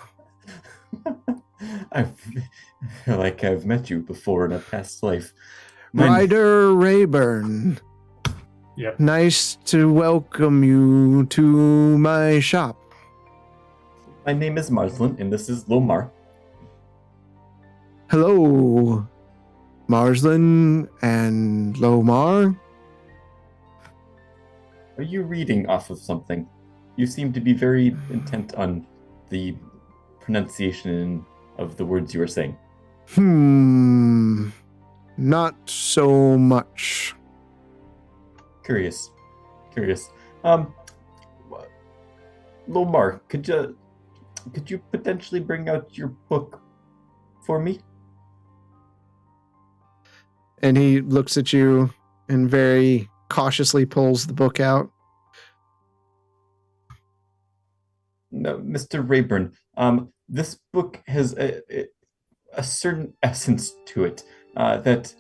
I feel like I've met you before in a past life. Ryder Rayburn. Yep. Nice to welcome you to my shop. My name is Marslin, and this is Lomar. Hello, Marslin and Lomar. Are you reading off of something? You seem to be very intent on the pronunciation of the words you were saying. Not so much. Curious. Lomar, could you potentially bring out your book for me? And he looks at you and very cautiously pulls the book out. No, Mr. Rayburn. This book has a certain essence to it that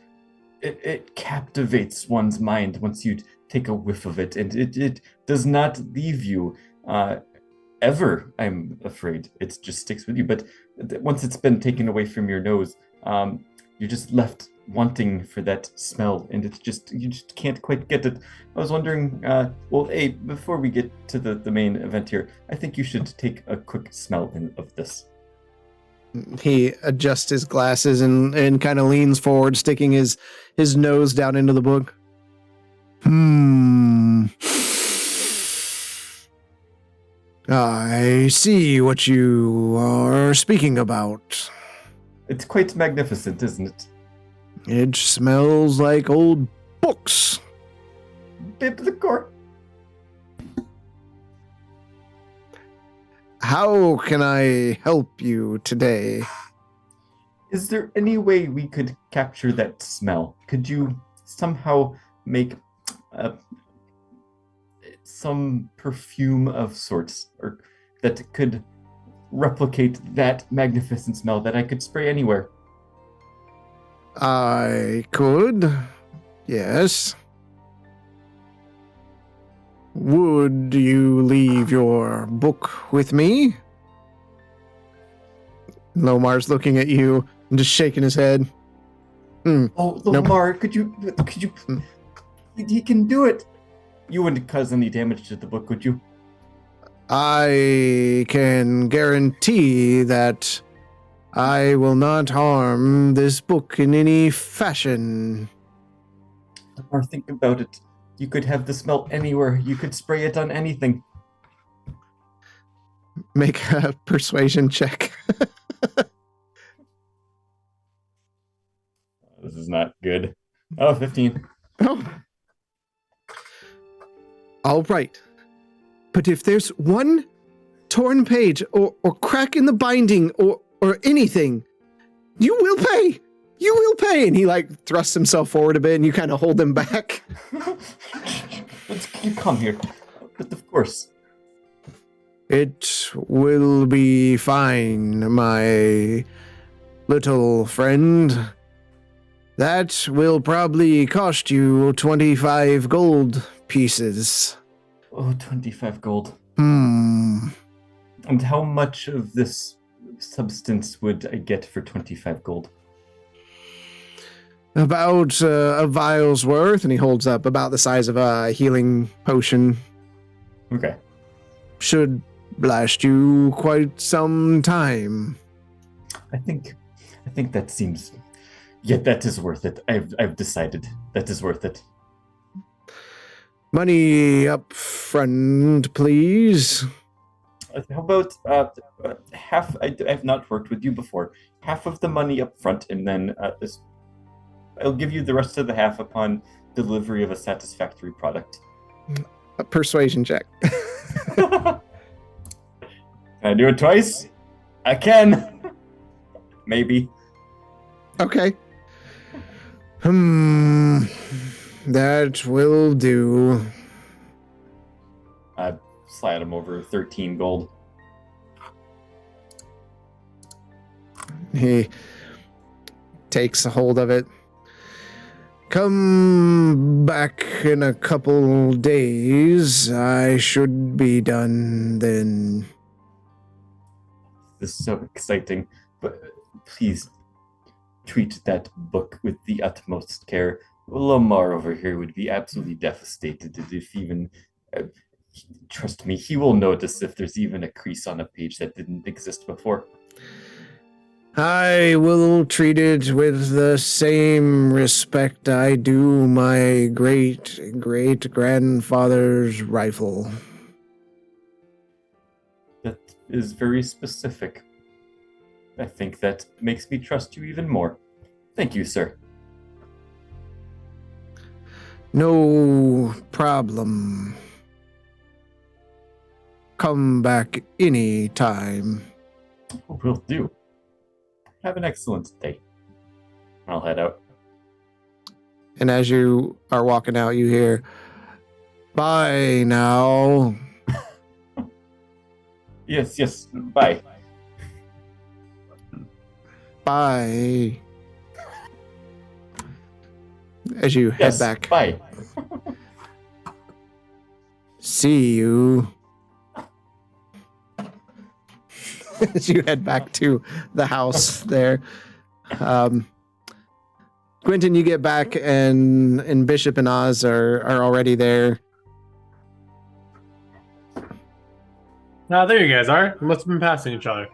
it captivates one's mind once you take a whiff of it, and it does not leave you ever, I'm afraid. It just sticks with you, but once it's been taken away from your nose, you're just left wanting for that smell, and you just can't quite get it. I was wondering, before we get to the main event here, I think you should take a quick smell of this. He adjusts his glasses and kind of leans forward, sticking his nose down into the book. I see what you are speaking about. It's quite magnificent, isn't it? It smells like old books. Biblical. How can I help you today? Is there any way we could capture that smell? Could you somehow make some perfume of sorts, or that could replicate that magnificent smell that I could spray anywhere? I could, yes. Would you leave your book with me? Lomar's looking at you and just shaking his head. Oh, Lomar, could you? He can do it. You wouldn't cause any damage to the book, would you? I can guarantee that I will not harm this book in any fashion. Or think about it. You could have the smell anywhere. You could spray it on anything. Make a persuasion check. This is not good. Oh, 15. Oh. All right. But if there's one torn page or crack in the binding or anything, you will pay. You will pay. And he thrusts himself forward a bit and you kind of hold him back. Let's come here. But of course. It will be fine, my little friend. That will probably cost you 25 gold pieces. Oh, 25 gold. And how much of this substance would I get for 25 gold? About a vial's worth, and he holds up about the size of a healing potion. Okay. Should last you quite some time. I think that seems. Yeah, that is worth it. I've decided that is worth it. Money up front, please. How about half? I've not worked with you before. Half of the money up front, and then I'll give you the rest of the half upon delivery of a satisfactory product. A persuasion check. Can I do it twice? I can. Maybe. Okay. That will do. I slide him over 13 gold. He takes a hold of it. Come back in a couple days. I should be done then. This is so exciting. But please treat that book with the utmost care. Lamar over here would be absolutely devastated if even... trust me, he will notice if there's even a crease on a page that didn't exist before. I will treat it with the same respect I do my great-great-grandfather's rifle. That is very specific. I think that makes me trust you even more. Thank you, sir. No problem. Come back any time. Will do. Have an excellent day. I'll head out. And as you are walking out, you hear, "Bye now." Yes. Bye. Bye. As you head back. Bye. See you. As you head back to the house there. Quentin, you get back and Bishop and Oz are already there. There you guys are. You must have been passing each other.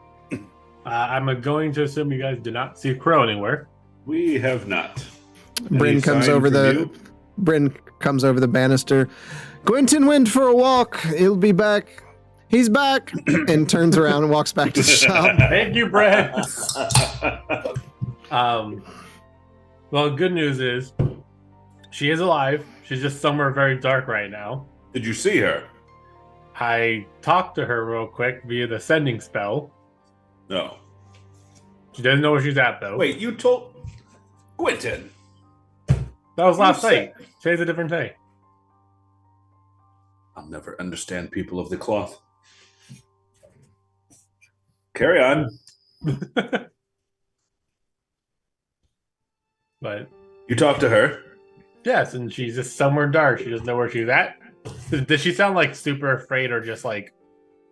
I'm going to assume you guys did not see Crow anywhere. We have not. Bryn comes over the banister. Quentin went for a walk. He'll be back. He's back. And turns around and walks back to the shop. Thank you, Brad. Well, good news is she is alive. She's just somewhere very dark right now. Did you see her? I talked to her real quick via the sending spell. No. She doesn't know where she's at, though. Wait, you told Quentin? That was last night. Today's a different day. I'll never understand people of the cloth. Carry on. But you talked to her? Yes, and she's just somewhere dark. She doesn't know where she's at. Does she sound like super afraid or just like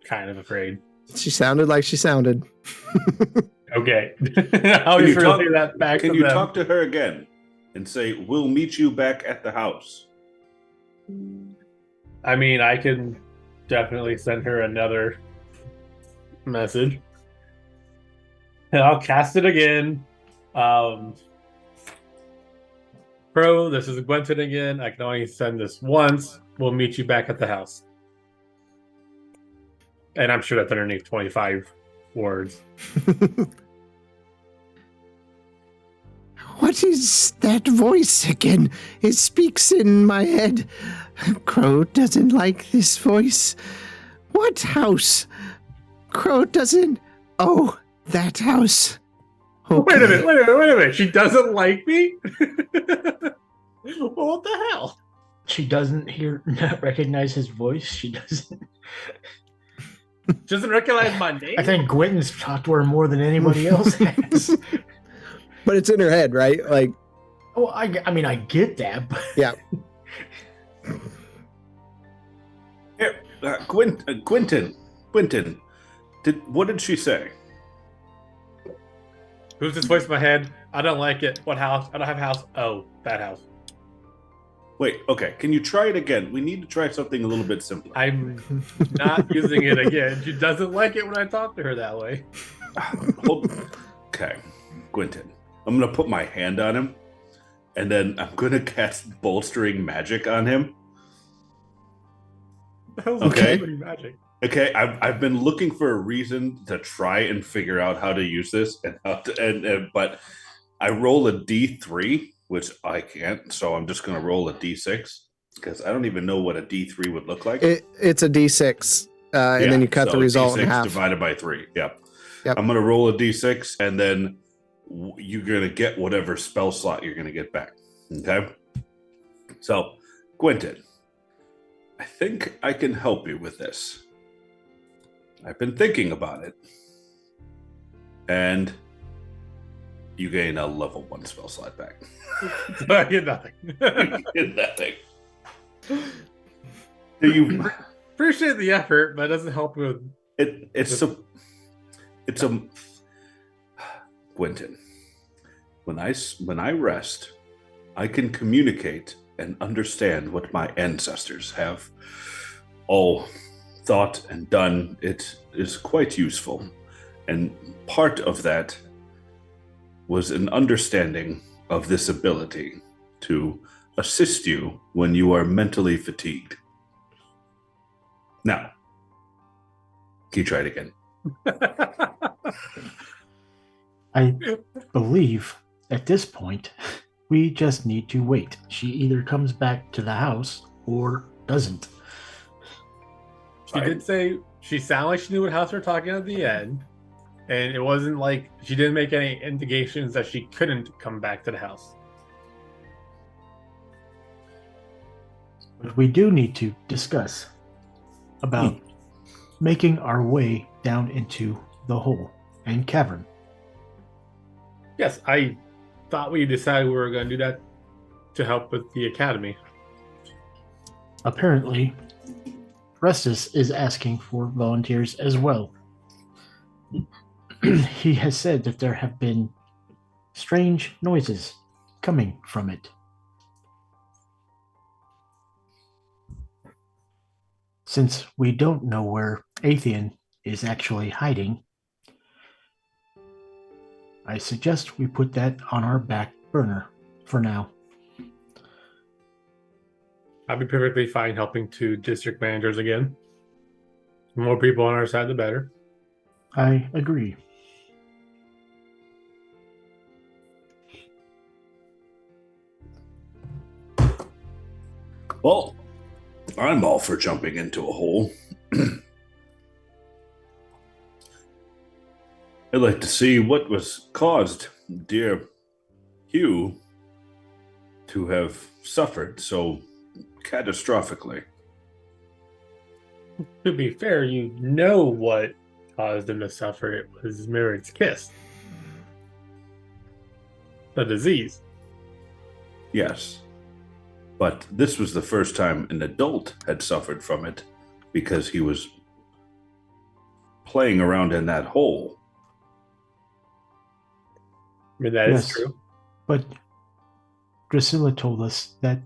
kind of afraid? She sounded like she sounded. Okay. I'll just relay that back to them. Can you talk to her again and say, "We'll meet you back at the house"? I mean, I can definitely send her another message. And I'll cast it again. Pro, this is Gwenton again. I can only send this once. We'll meet you back at the house. And I'm sure that's underneath 25 words. What is that voice again? It speaks in my head. Crow doesn't like this voice. What house? Crow doesn't... Oh, that house. Okay. Wait a minute. She doesn't like me? Well, what the hell? She doesn't not recognize his voice. She doesn't recognize my name? I think Gwynton's talked to her more than anybody else has. But it's in her head, right? Like, oh, I mean, I get that, but yeah. Here, Quentin, what did she say? Who's this voice in my head? I don't like it. What house? I don't have a house. Oh, that house. Wait, okay. Can you try it again? We need to try something a little bit simpler. I'm not using it again. She doesn't like it when I talk to her that way. Okay, Quentin. I'm going to put my hand on him, and then I'm going to cast bolstering magic on him. Okay. Magic. Okay, I've been looking for a reason to try and figure out how to use this, but I roll a D3, which I can't, so I'm just going to roll a D6 because I don't even know what a D3 would look like. It's a D6, and then you cut the result in half. Divided by 3. Yep. Yep. I'm going to roll a D6, and then you're going to get whatever spell slot you're going to get back. Okay? So, Quentin, I think I can help you with this. I've been thinking about it. And you gain a level 1 spell slot back. So I get nothing. You get nothing. Do you appreciate the effort, but it doesn't help with it's a Quentin. When I rest, I can communicate and understand what my ancestors have all thought and done. It is quite useful. And part of that was an understanding of this ability to assist you when you are mentally fatigued. Now, can you try it again? I believe at this point, we just need to wait. She either comes back to the house or doesn't. She did say she sounded like she knew what house we were talking at the end. And it wasn't like she didn't make any indications that she couldn't come back to the house. But we do need to discuss about making our way down into the hole and cavern. Yes, I thought we decided we were going to do that to help with the academy. Apparently, Restus is asking for volunteers as well. He has said that there have been strange noises coming from it. Since we don't know where Atheon is actually hiding, I suggest we put that on our back burner for now. I'd be perfectly fine helping 2 district managers again. The more people on our side, the better. I agree. Well, I'm all for jumping into a hole. I'd like to see what was caused dear Hugh to have suffered so catastrophically. To be fair, you know what caused him to suffer. It was Mirrod's kiss. The disease. Yes. But this was the first time an adult had suffered from it because he was playing around in that hole. I mean, that is true. But Drusilla told us that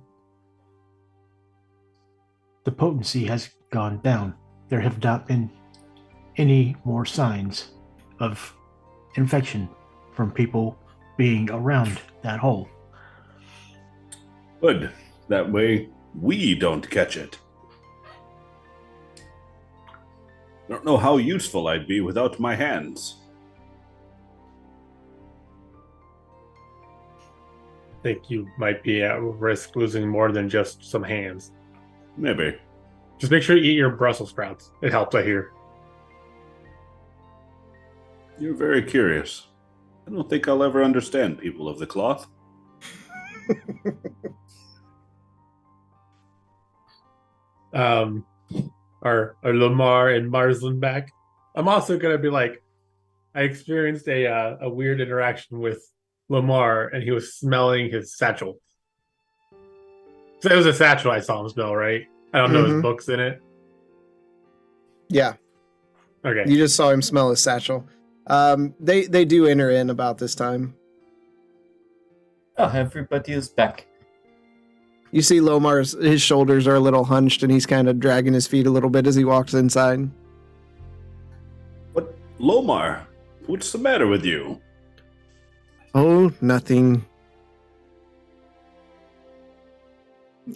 the potency has gone down. There have not been any more signs of infection from people being around that hole. Good. That way we don't catch it. I don't know how useful I'd be without my hands. I think you might be at risk losing more than just some hands. Maybe. Just make sure you eat your Brussels sprouts. It helps, I hear. You're very curious. I don't think I'll ever understand people of the cloth. Are Lamar and Marsland back? I'm also gonna be like, I experienced a weird interaction with Lamar, and he was smelling his satchel. So it was a satchel I saw him smell, right? I don't know his books in it. Yeah. Okay. You just saw him smell his satchel. They do enter in about this time. Oh, everybody is back. You see his shoulders are a little hunched and he's kind of dragging his feet a little bit as he walks inside. What, Lomar? What's the matter with you? Oh, nothing.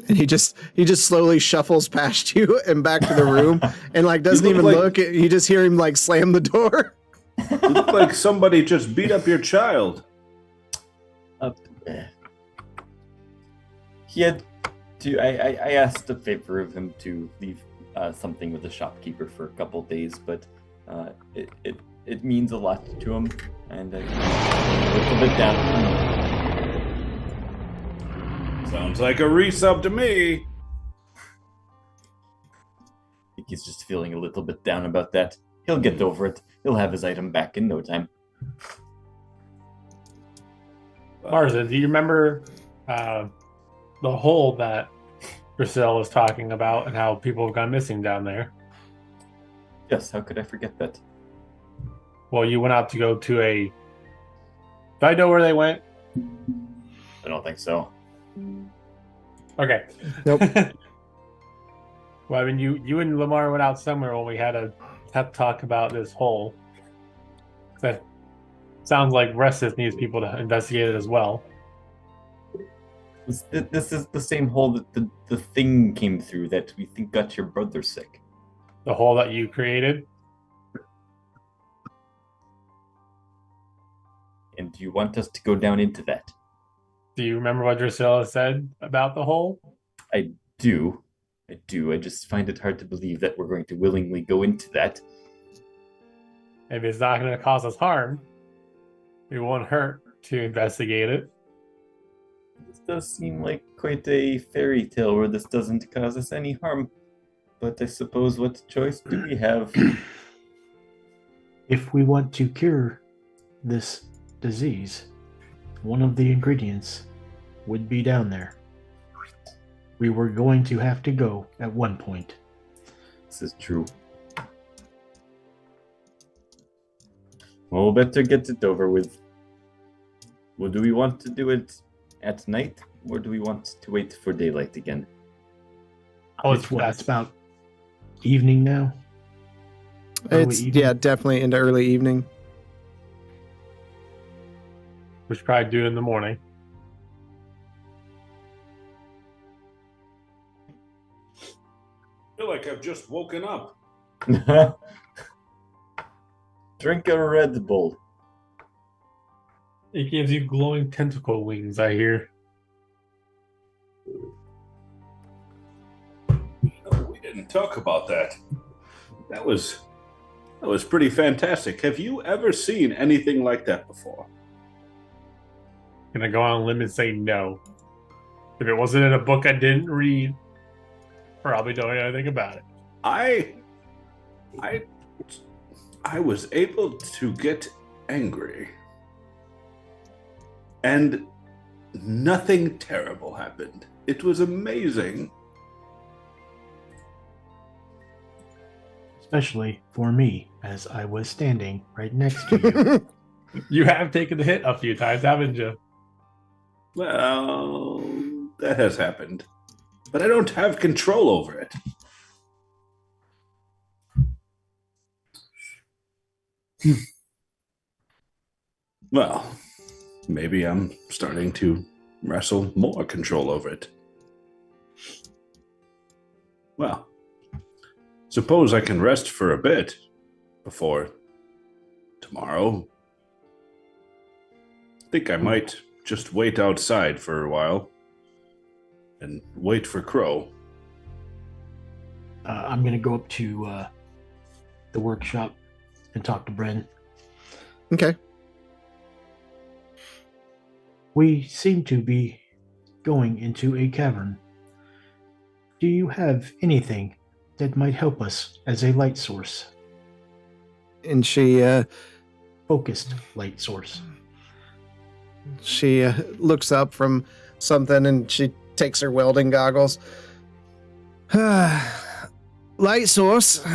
And he just slowly shuffles past you and back to the room and like doesn't even look. You just hear him like slam the door. You look like somebody just beat up your child. He had to. I asked a favor of him to leave something with the shopkeeper for a couple days, but it means a lot to him, and a little bit down. Sounds like a resub to me. I think he's just feeling a little bit down about that. He'll get over it. He'll have his item back in no time. Marza, do you remember the hole that Griselle was talking about and how people have gone missing down there? Yes, how could I forget that? Well, you went out to go to a... Do I know where they went? I don't think so. Okay. Nope. Well, I mean, you and Lamar went out somewhere when we had a pep talk about this hole. That sounds like Restus needs people to investigate it as well. This is the same hole that the thing came through that we think got your brother sick. The hole that you created? And do you want us to go down into that? Do you remember what Drusilla said about the hole? I do. I just find it hard to believe that we're going to willingly go into that. If it's not going to cause us harm, it won't hurt to investigate it. This does seem like quite a fairy tale where this doesn't cause us any harm. But I suppose what choice do we have? If we want to cure this disease, one of the ingredients would be down there. We were going to have to go at one point. This is true. Well, better get it over with. Well, do we want to do it at night, or do we want to wait for daylight again? Oh, It's about evening now? It's evening? Yeah, definitely into early evening. We should probably do it in the morning. I feel like I've just woken up. Drink a Red Bull. It gives you glowing tentacle wings, I hear. We didn't talk about that. That was pretty fantastic. Have you ever seen anything like that before? Gonna go on a limb and say no. If it wasn't in a book I didn't read, probably don't know anything about it. I was able to get angry, and nothing terrible happened. It was amazing. Especially for me, as I was standing right next to you. You have taken the hit a few times, haven't you? Well, that has happened, but I don't have control over it. Well, maybe I'm starting to wrestle more control over it. Well, suppose I can rest for a bit before tomorrow. I think I might just wait outside for a while and wait for Crow. I'm going to go up to the workshop and talk to Bren. Okay. We seem to be going into a cavern. Do you have anything that might help us as a light source? And she Focused light source. looks up from something and she takes her welding goggles. Light source.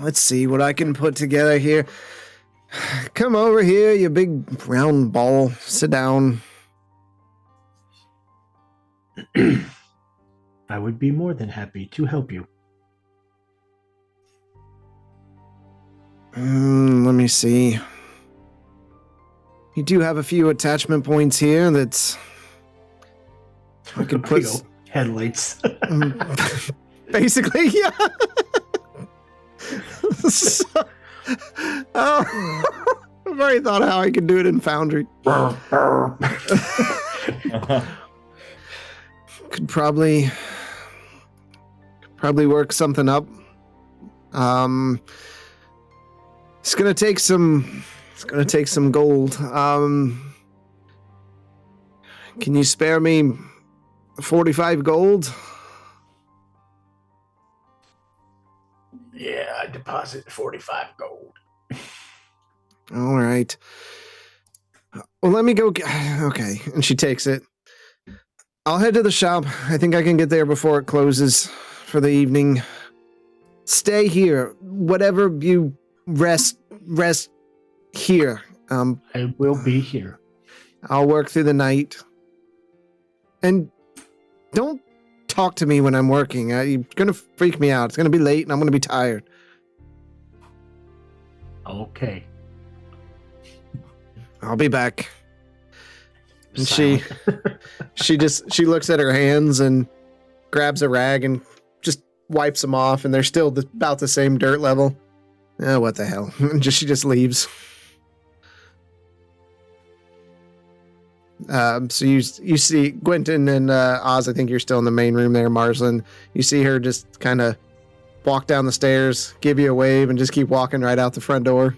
Let's see what I can put together here. Come over here, you big round ball. Sit down. I would be more than happy to help you. Let me see. You do have a few attachment points here that I could put. Big old headlights. Basically, yeah. So, I've already thought of how I could do it in Foundry. Could probably work something up. It's gonna take some gold. Can you spare me 45 gold? Yeah, I deposit 45 gold. All right. Well, let me go. Okay, and she takes it. I'll head to the shop. I think I can get there before it closes for the evening. Stay here. Whatever you rest here. I will be here. I'll work through the night. And don't talk to me when I'm working. You're going to freak me out. It's going to be late and I'm going to be tired. Okay. I'll be back. And she looks at her hands and grabs a rag and just wipes them off, and they're still about the same dirt level. Oh, what the hell. She just leaves. So you see Quentin and Oz, I think you're still in the main room there, Marsland. You see her just kind of walk down the stairs, give you a wave, and just keep walking right out the front door.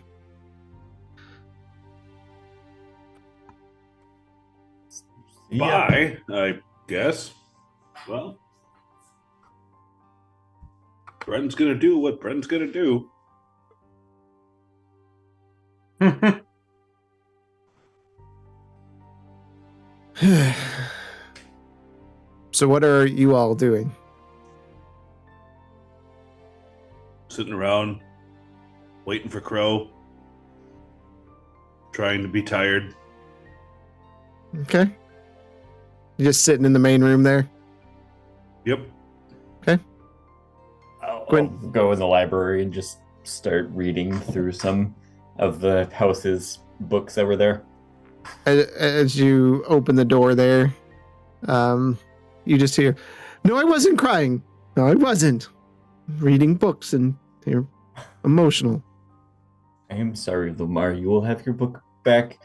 Bye, I guess. Well, Bren's gonna do what Bren's gonna do. So what are you all doing? Sitting around, waiting for Crow, trying to be tired. Okay. You're just sitting in the main room there? Yep. Okay. I'll Gwen- go in the library and just start reading through some of the house's books that were there. As you open the door there, you just hear, "No, I wasn't crying. No, I wasn't. Reading books and you're emotional." I am sorry, Lamar. You will have your book back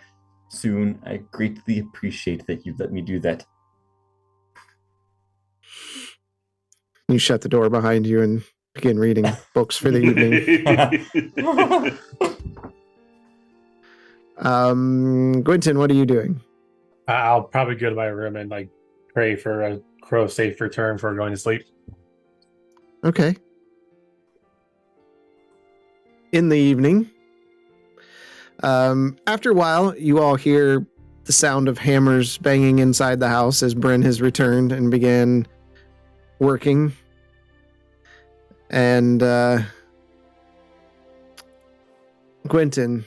soon. I greatly appreciate that you let me do that. You shut the door behind you and begin reading books for the evening. Quentin, what are you doing? I'll probably go to my room and like pray for a Crow safe return for going to sleep. Okay. In the evening, after a while, you all hear the sound of hammers banging inside the house as Bryn has returned and began working. And Quentin,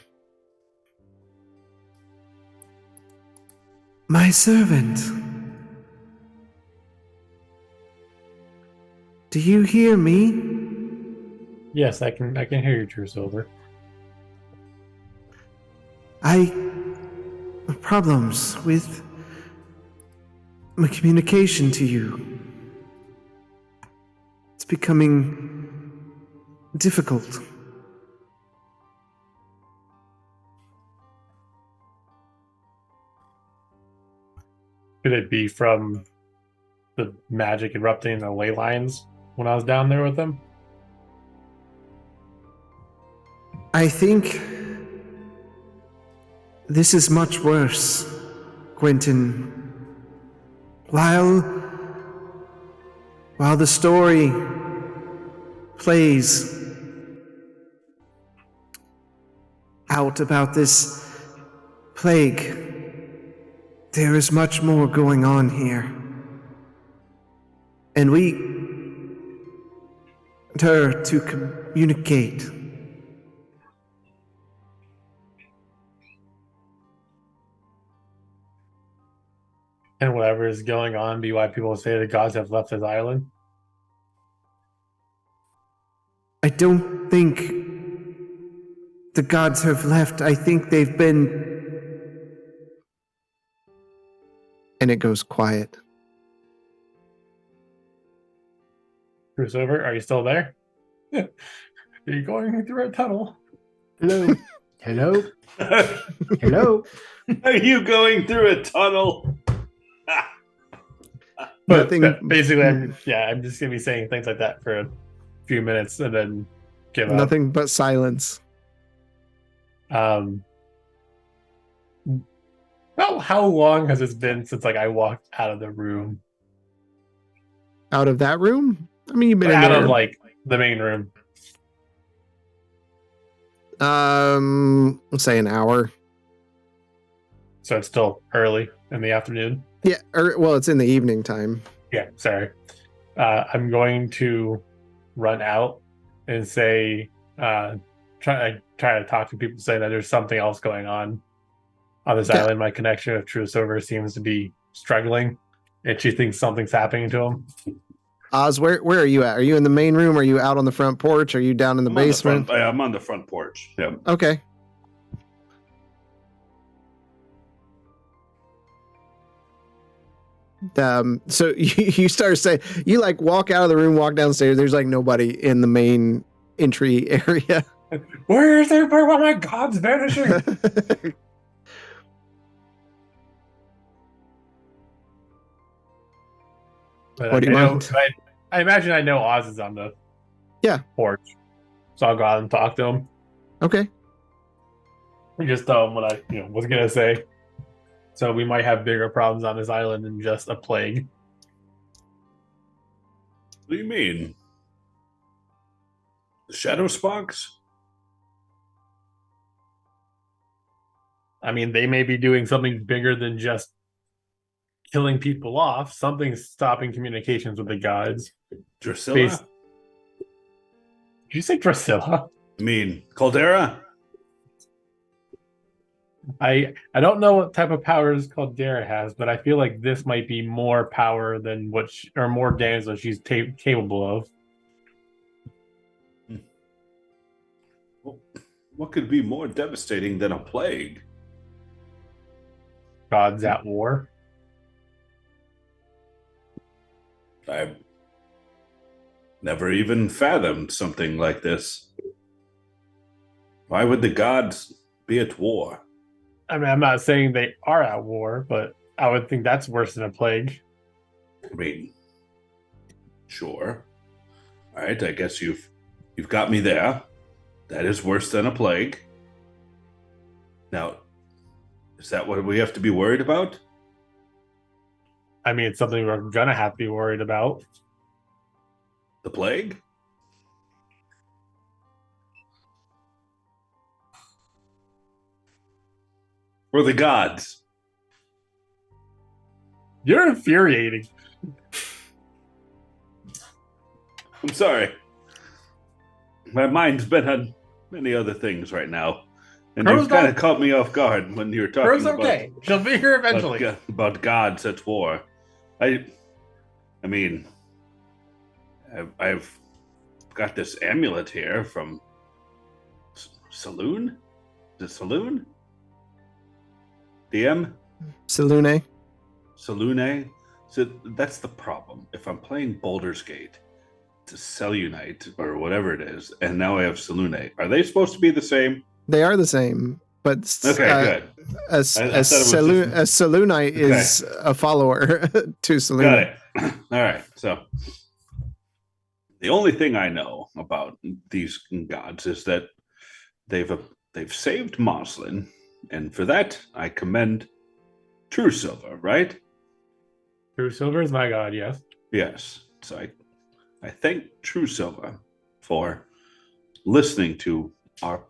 my servant, do you hear me? Yes, I can hear you, True Silver. I have problems with my communication to you. It's becoming difficult. Could it be from the magic erupting in the ley lines when I was down there with them? I think this is much worse, Quentin. While the story plays out about this plague, there is much more going on here. And we want her to communicate. Can whatever is going on be why people say the gods have left his island? I don't think the gods have left. I think they've been. And it goes quiet. Bruce Over, are you still there? Are you going through a tunnel? Hello. Hello. Hello. Are you going through a tunnel? But Nothing. basically, I'm just gonna be saying things like that for a few minutes and then give up. Nothing but silence. Well, how long has it been since I walked out of the room? Out of that room? I mean, you've been in Out there. of the main room. Let's say an hour. So it's still early in the afternoon. Yeah, well, it's in the evening time. Yeah, sorry. I'm going to run out and say, try to talk to people, say that there's something else going on this Yeah. island. My connection with True Silver seems to be struggling, and she thinks something's happening to him. Oz, where are you at? Are you in the main room? Are you out on the front porch? Are you down in the basement? I'm on the front porch. Yeah. Okay. So you start saying, you walk out of the room, walk downstairs. There's nobody in the main entry area. Where is everybody? Why my god's vanishing? But What do you want? I imagine I know Oz is on the porch, so I'll go out and talk to him. Okay. And just tell him what I was gonna say. So we might have bigger problems on this island than just a plague. What do you mean? The Shadowsparks? I mean, they may be doing something bigger than just killing people off. Something's stopping communications with the gods. Drusilla? Did you say Drusilla? I mean, Caldera? I don't know what type of powers Caldera has, but I feel like this might be more power than or more damage than she's capable of. What could be more devastating than a plague? Gods at war. I've never even fathomed something like this. Why would the gods be at war? I mean, I'm not saying they are at war, but I would think that's worse than a plague. I mean, sure. All right, I guess you've got me there. That is worse than a plague. Now, is that what we have to be worried about? I mean, it's something we're gonna have to be worried about. The plague? Or the gods? You're infuriating. I'm sorry. My mind's been on many other things right now. And Crow's you've kind not- of caught me off guard when you were talking Crow's okay. She'll be here eventually. about gods at war. I mean, I've got this amulet here from Saloon? The Saloon? DM? Salune. Salune? So that's the problem. If I'm playing Baldur's Gate, it's a Selunite or whatever it is, and now I have Salune. Are they supposed to be the same? They are the same, but Okay, good. A Salunite is a follower to Salune. Got it. All right. So the only thing I know about these gods is that they've saved Moslin, and for that I commend True Silver, right? True Silver is my god, yes. Yes. So I thank True Silver for listening to our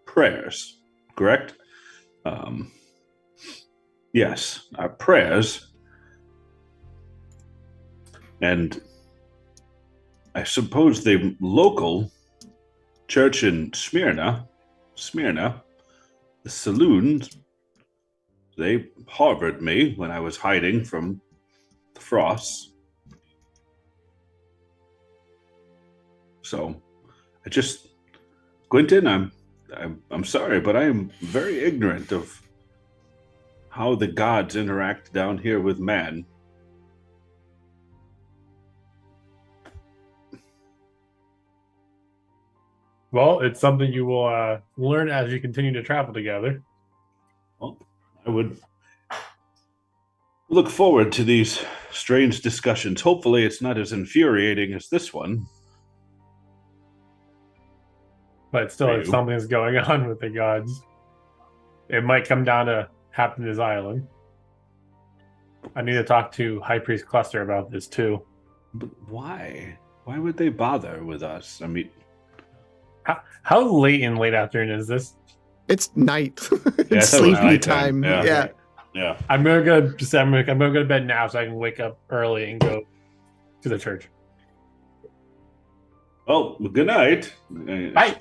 prayers, correct? Yes, our prayers. And I suppose the local church in Smyrna, the saloon, They harbored me when I was hiding from the frost. So, Quentin, I'm sorry, but I am very ignorant of how the gods interact down here with man. Well, it's something you will learn as you continue to travel together. Well, I would look forward to these strange discussions. Hopefully, it's not as infuriating as this one. But still, if something's going on with the gods, it might come down to Happiness Island. I need to talk to High Priest Cluster about this too. But why? Why would they bother with us? I mean, how late in late afternoon is this? It's night. It's sleepy time. Yeah. I'm gonna go to bed now so I can wake up early and go to the church. Well, good night. Bye.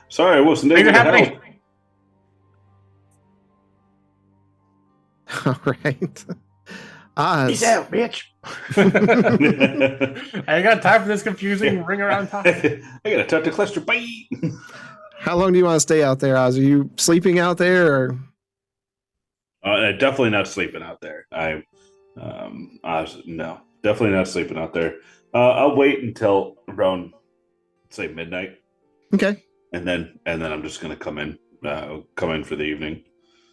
Sorry, I wasn't able to help. All right. Oz. Peace out, bitch. I ain't got time for this confusing ring around talk. I gotta talk to Cluster. Bye. How long do you want to stay out there, Oz? Are you sleeping out there, or? Definitely not sleeping out there. No, definitely not sleeping out there. I'll wait until around, say, midnight. Okay. And then I'm just gonna come in for the evening.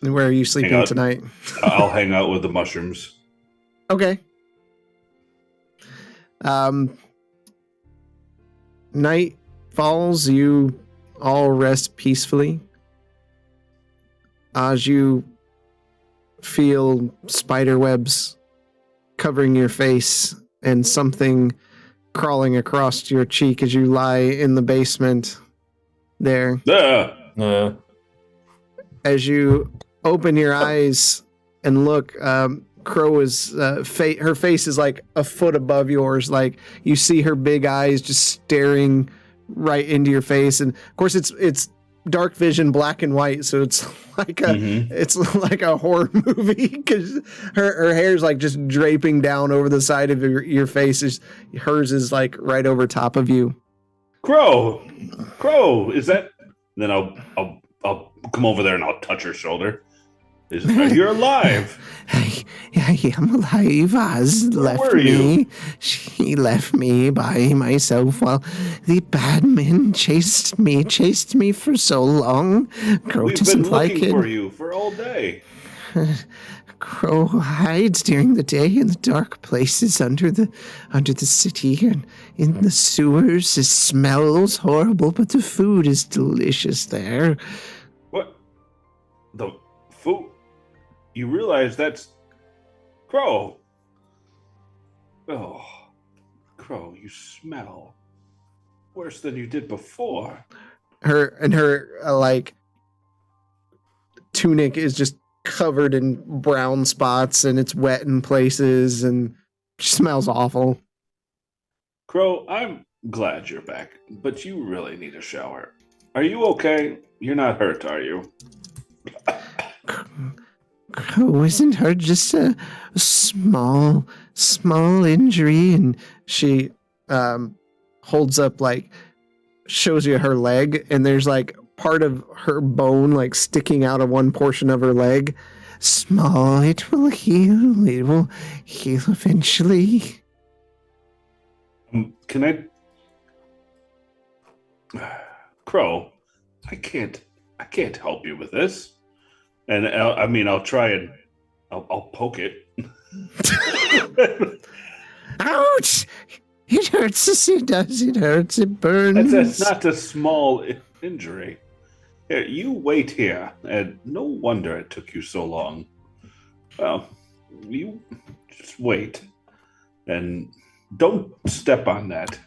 And where are you sleeping tonight? I'll hang out with the mushrooms. Okay. Night falls. You all rest peacefully as you feel spider webs covering your face and something crawling across your cheek as you lie in the basement there. As you open your eyes and look, Crow is her face is like a foot above yours. Like you see her big eyes just staring right into your face, and of course it's dark vision, black and white, so it's like a horror movie because her hair's like just draping down over the side of your face. Hers is like right over top of you. Crow, is that? Then I'll come over there and I'll touch her shoulder. You're alive. I am alive. Oz left me. She left me by myself while the bad men chased me for so long. Crow We've doesn't been like looking it. for you for all day. Crow hides during the day in the dark places under the city and in the sewers. It smells horrible, but the food is delicious there. What? The food? You realize that's Crow. Oh, Crow, you smell worse than you did before. Her like tunic is just covered in brown spots and it's wet in places and she smells awful. Crow, I'm glad you're back, but you really need a shower. Are you okay? You're not hurt, are you? Crow isn't hurt, just a small injury. And she holds up, like, shows you her leg, and there's like part of her bone like sticking out of one portion of her leg. Small, it will heal. It will heal eventually. Can I... Crow, I can't help you with this. And I'll try and I'll poke it. Ouch! It hurts. It does. It hurts. It burns. That's not a small injury. Here, you wait here, and no wonder it took you so long. Well, you just wait, and don't step on that.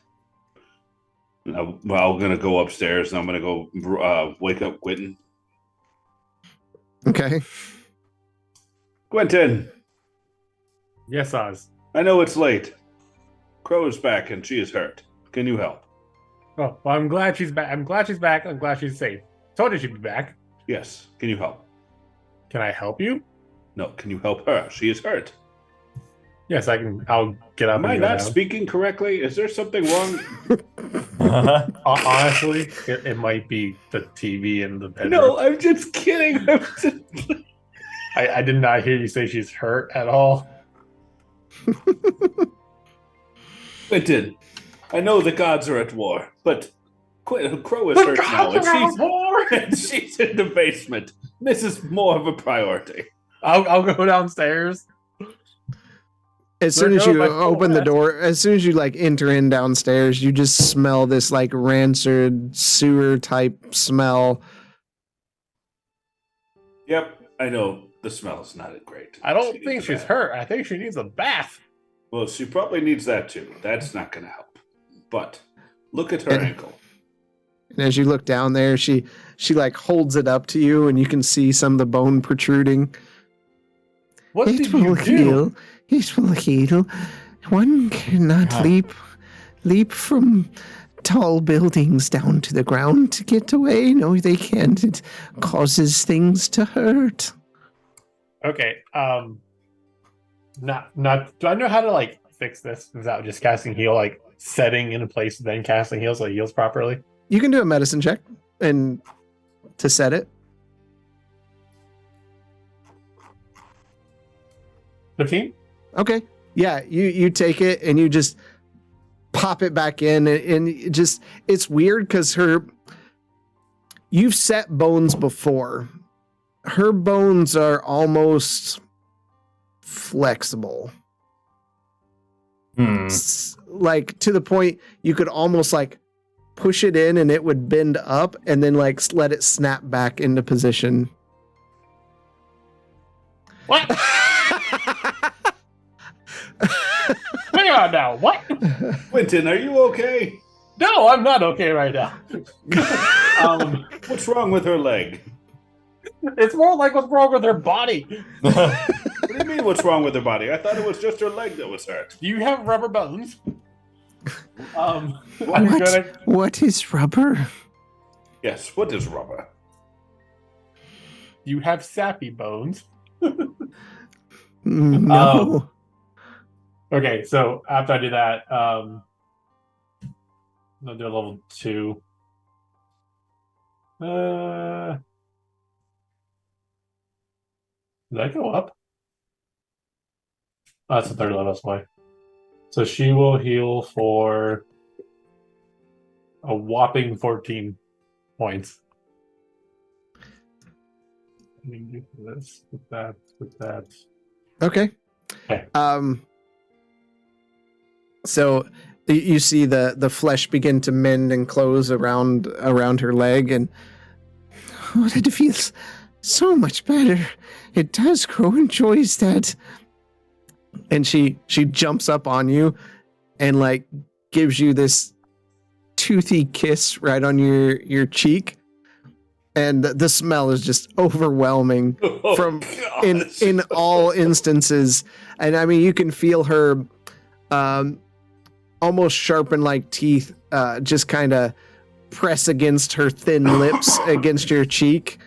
I'm gonna go upstairs, and I'm gonna go wake up Quentin. Okay. Quentin. Yes, Oz. I know it's late. Crow is back and she is hurt. Can you help? Oh, well, I'm glad she's back. I'm glad she's back. I'm glad she's safe. Told her she'd be back. Yes. Can you help? Can I help you? No, can you help her? She is hurt. Yes, I can. I'll get up. Am I not speaking correctly? Is there something wrong? Honestly, it might be the TV in the bedroom. No, I'm just kidding. I did not hear you say she's hurt at all. Quentin, I know the gods are at war, but Crow is hurt now, and she's in the basement. This is more of a priority. I'll go downstairs. As soon as you open the door, as soon as you like enter in downstairs, you just smell this like rancid sewer type smell. Yep, I know the smell's not great. I don't think she's hurt. I think she needs a bath. Well, she probably needs that too. That's not going to help. But look at her ankle. And as you look down there, she like holds it up to you, and you can see some of the bone protruding. What It did will you do? heal. It will heal. One cannot leap from tall buildings down to the ground to get away. No, they can't. It causes things to hurt. Okay. Not. Do I know how to like fix this without just casting heal, like setting in a place then casting heal so it heals properly? You can do a medicine check and to set it. 15? Okay. Yeah, you take it and you just pop it back in, and it just, it's weird because you've set bones before. Her bones are almost flexible. Like to the point you could almost like push it in and it would bend up and then like let it snap back into position. What? Hang on now. What? Quentin, are you okay? No, I'm not okay right now. What's wrong with her leg? It's more like what's wrong with her body. What do you mean what's wrong with her body? I thought it was just her leg that was hurt. You have rubber bones. What is rubber? Yes, what is rubber? You have sappy bones. No. Okay, so after I do that, I'll do a level 2. Did I go up? Oh, that's the third level, that's why. So she will heal for a whopping 14 points. Let me do this with that, with that. Okay. So you see the flesh begin to mend and close around her leg, and it feels so much better. It does. Crow enjoys that. And she jumps up on you and like gives you this toothy kiss right on your cheek. And the smell is just overwhelming in all instances. And I mean, you can feel her almost sharpened like teeth just kind of press against her thin lips against your cheek.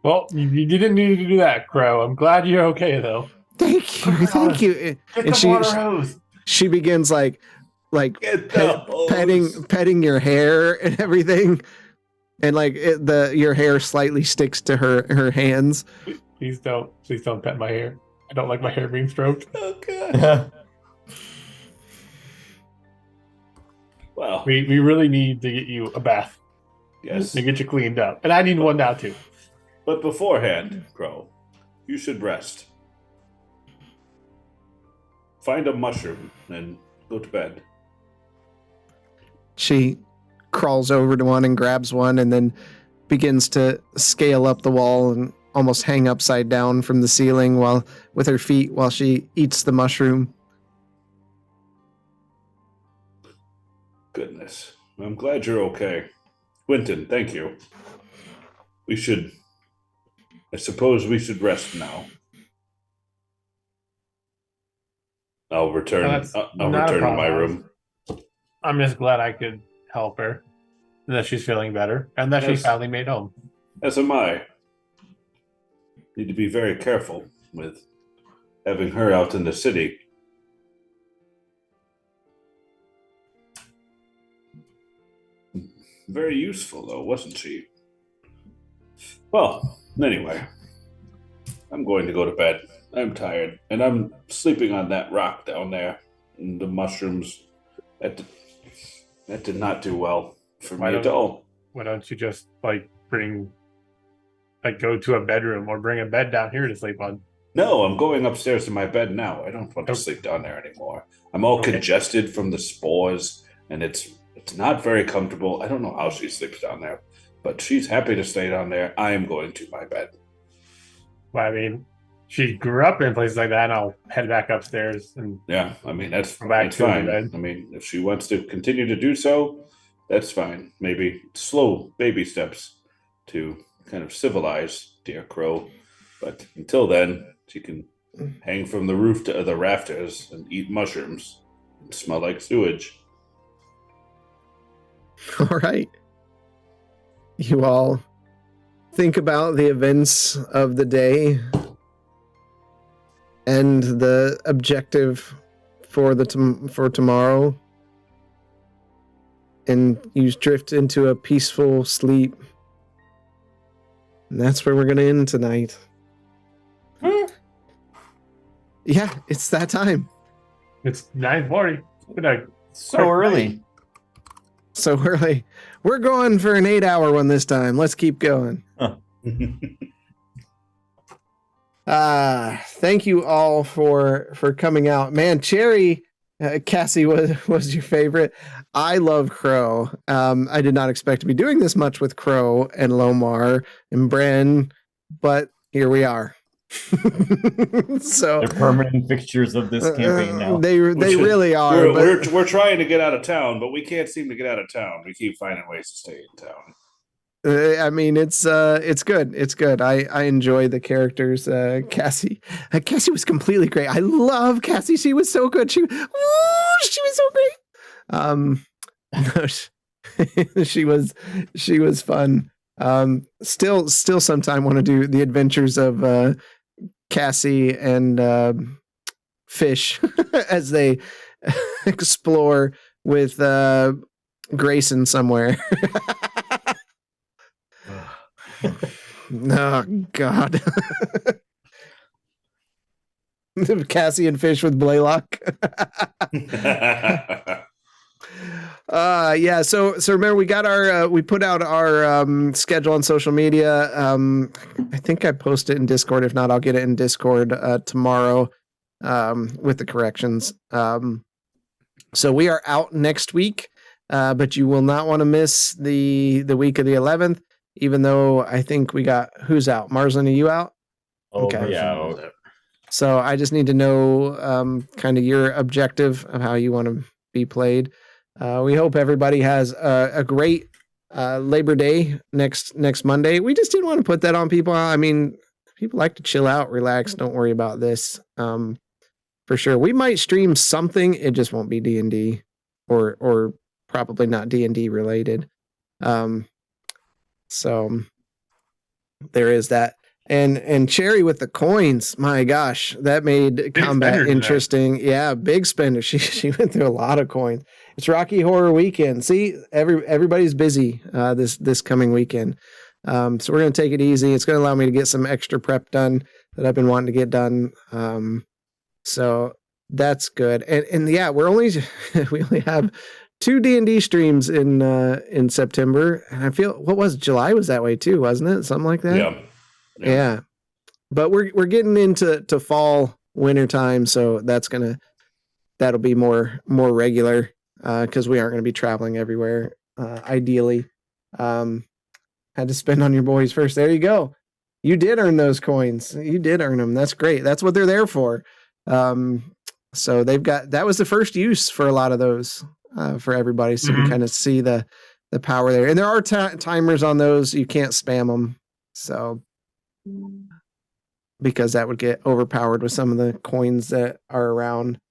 Well, you didn't need to do that, Crow. I'm glad you're okay, though. Thank you. And she begins like petting your hair and everything, and like your hair slightly sticks to her hands. Please don't pet my hair. I don't like my hair being stroked. Oh god. Well, we really need to get you a bath. Yes, to get you cleaned up, and I need one now too. But beforehand, Crow, you should rest. Find a mushroom and go to bed. She crawls over to one and grabs one, and then begins to scale up the wall and almost hang upside down from the ceiling with her feet while she eats the mushroom. Goodness. I'm glad you're okay. Quentin, thank you. I suppose we should rest now. I'll return to my room. I'm just glad I could help her, and that she's feeling better, and that she finally made home. As am I. Need to be very careful with having her out in the city. Very useful, though, wasn't she? Well, anyway, I'm going to go to bed. I'm tired, and I'm sleeping on that rock down there. And the mushrooms, that did not do well for me at all. Why don't you just go to a bedroom or bring a bed down here to sleep on? No, I'm going upstairs to my bed now. I don't want to sleep down there anymore. I'm all congested from the spores, and it's not very comfortable. I don't know how she sleeps down there, but she's happy to stay down there. I am going to my bed. Well, I mean, she grew up in places like that, and I'll head back upstairs. And yeah, I mean, that's fine. Bed. I mean, if she wants to continue to do so, that's fine. Maybe slow baby steps to kind of civilize dear Crow. But until then, she can hang from the roof to the rafters and eat mushrooms and smell like sewage. All right. You all think about the events of the day and the objective for tomorrow, and you drift into a peaceful sleep. And that's where we're going to end tonight. Yeah, it's that time. It's 9:40. So early. So early. We're going for an 8-hour one this time. Let's keep going. Thank you all for coming out. Man, Cherry, Cassie was your favorite. I love Crow. I did not expect to be doing this much with Crow and Lomar and Bren, but here we are. So they're permanent fixtures of this campaign now. They really are. We're trying to get out of town, but we can't seem to get out of town. We keep finding ways to stay in town. I mean, it's good. It's good. I enjoy the characters. Cassie was completely great. I love Cassie. She was so good. She was so great. She was fun. Still sometime want to do the adventures of Cassie and Fish as they explore with Grayson somewhere. Oh God. Cassie and Fish with Blaylock. Yeah, so remember we got our we put out our schedule on social media. I think I posted it in Discord. If not, I'll get it in Discord tomorrow with the corrections. So we are out next week, but you will not want to miss the week of the 11th, even though I think we got who's out. Marsland, are you out? Okay. Yeah. So I just need to know kind of your objective of how you want to be played. We hope everybody has a great Labor Day next Monday. We just didn't want to put that on people. I mean, people like to chill out, relax. Don't worry about this. For sure, we might stream something. It just won't be D&D, or probably not D&D related. So there is that. And Cherry with the coins, my gosh, that made big combat interesting. Yeah, big spender. She went through a lot of coins. It's Rocky Horror Weekend. See, everybody's busy this coming weekend. So we're gonna take it easy. It's gonna allow me to get some extra prep done that I've been wanting to get done. So that's good. And yeah, we only have 2 D&D streams in September, and I feel July was that way too, wasn't it? Something like that. Yeah. But we're getting into fall, winter time, so that'll be more regular because we aren't going to be traveling everywhere. Ideally, had to spend on your boys first. There you go. You did earn those coins. You did earn them. That's great. That's what they're there for. So that was the first use for a lot of those for everybody, so you can kind of see the power there. And there are timers on those. You can't spam them. So. Because that would get overpowered with some of the coins that are around.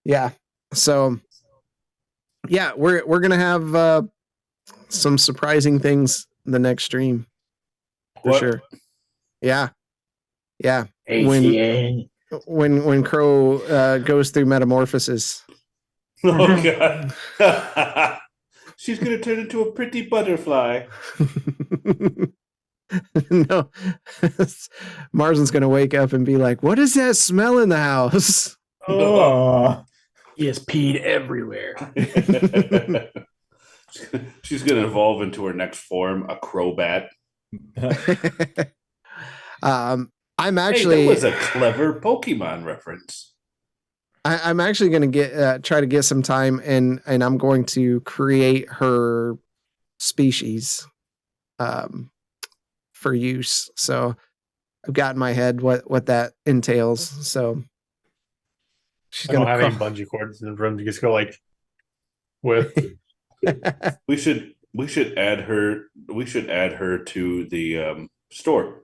Yeah. So yeah, we're gonna have some surprising things the next stream for What? sure. Yeah. ACA. When Crow goes through metamorphosis. Oh god. She's gonna turn into a pretty butterfly. No, Marsden's gonna wake up and be like, "What is that smell in the house?" Oh, he has peed everywhere. She's gonna evolve into her next form, a crowbat. I'm Hey, actually that was a clever Pokemon reference. I'm actually going to try to get some time and I'm going to create her species for use. So I've got in my head what that entails. So she's I don't going have any bungee cords in the room to just go like with. We should add her. We should add her to the store.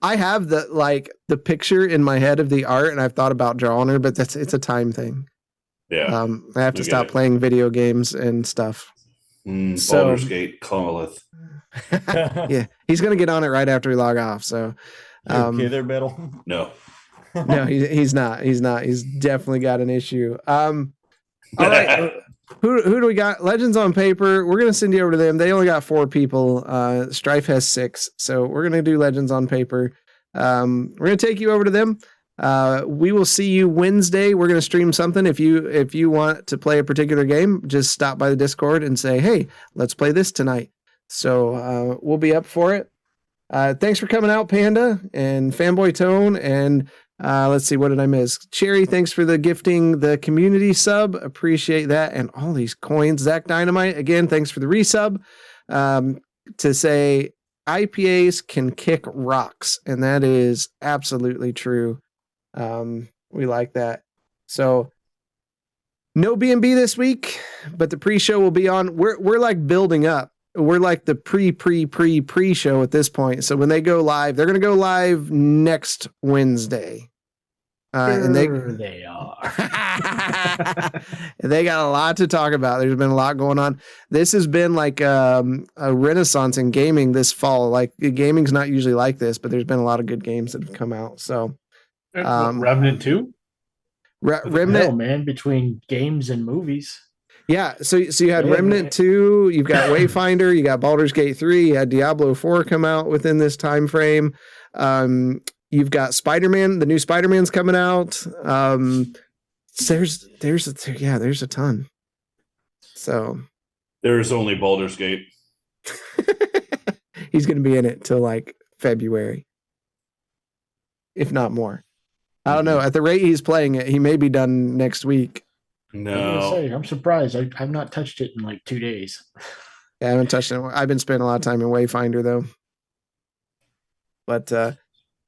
I have the picture in my head of the art and I've thought about drawing her, but it's a time thing. Yeah. I have to stop playing video games and stuff. Baldur's Gate calleth. Yeah, he's gonna get on it right after we log off. So, okay, there, Metal. No. No, he's not. He's not. He's definitely got an issue. All right, who do we got? Legends on Paper. We're gonna send you over to them. They only got 4 people. Strife has 6, so we're gonna do Legends on Paper. We're gonna take you over to them. We will see you Wednesday. We're gonna stream something. If you want to play a particular game, just stop by the Discord and say, "Hey, let's play this tonight." So we'll be up for it. Thanks for coming out, Panda and Fanboy Tone, and let's see, what did I miss? Cherry, thanks for the gifting the community sub. Appreciate that. And all these coins. Zach Dynamite, again, thanks for the resub. To say IPAs can kick rocks, and that is absolutely true. We like that. So no B&B this week, but the pre-show will be on. We're like building up. We're like the pre-show at this point. So when they go live, they're going to go live next Wednesday. And they are. They got a lot to talk about. There's been a lot going on. This has been like a renaissance in gaming this fall. Like gaming's not usually like this, but there's been a lot of good games that have come out. So Revenant 2? Remnant, hell, man, between games and movies. yeah. So you had Remnant 2, you've got Wayfinder, you got Baldur's Gate 3, you had Diablo 4 come out within this time frame. You've got Spider-Man, the new Spider-Man's coming out. There's a ton. So There's only Baldur's Gate. he's going to be in it till like February, if not more. I don't know. At the rate he's playing it, he may be done next week. No. I'm surprised. I've not touched it in like 2 days. Yeah, I haven't touched it. I've been spending a lot of time in Wayfinder though. But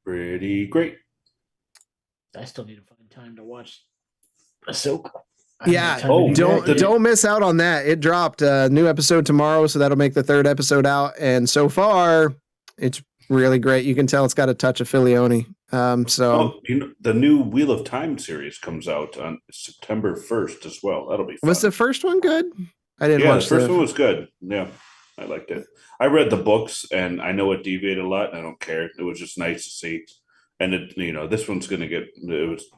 Pretty great. I still need to find time to watch Ahsoka. yeah, don't miss out on that. It dropped a new episode tomorrow, so that'll make the 3rd episode out. And so far, it's really great. You can tell it's got a touch of Filioni. The new Wheel of Time series comes out on September 1st as well. That'll be fun. Was the first one good? I didn't watch the first one was good. Yeah, I liked it. I read the books and I know it deviated a lot and I don't care. It was just nice to see. And this one's gonna get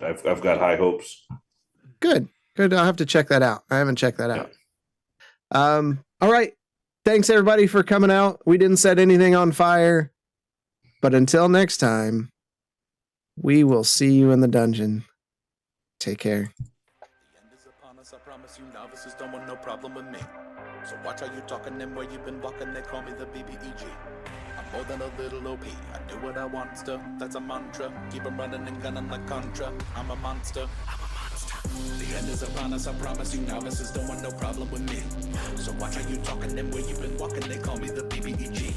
I've got high hopes. Good. I'll have to check that out. I haven't checked that out. All right. Thanks everybody for coming out. We didn't set anything on fire. But until next time, we will see you in the dungeon. Take care. The end is upon us, I promise you novices don't want no problem with me. So watch how you talking and where you been walking, they call me the BBEG. I'm more than a little OP, I do what I want to, that's a mantra. Keep 'em running and gunning like Contra, I'm a monster. The end is upon us, I promise you novices don't want no problem with me. So watch how you talking and where you been walking, they call me the BBEG.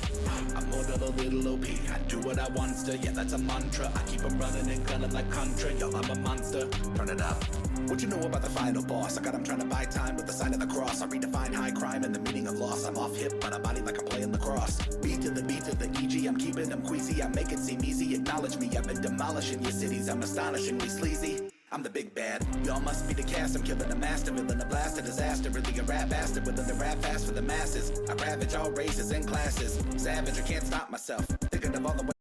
I'm more than a little OP, I do what I want to, yeah that's a mantra. I keep 'em running and gunning like Contra, yo I'm a monster. Turn it up. What you know about the final boss? I got him trying to buy time with the sign of the cross. I redefine high crime and the meaning of loss. I'm off hip, but I body like I'm playing lacrosse. Beat to the EG, I'm keeping them queasy. I make it seem easy, acknowledge me. I've been demolishing your cities, I'm astonishingly sleazy. I'm the big bad. Y'all must be the cast. I'm killing the master, villain, a blast, a disaster. Really a rap bastard, willing to rap fast for the masses. I ravage all races and classes. Savage, I can't stop myself. Thinking of all the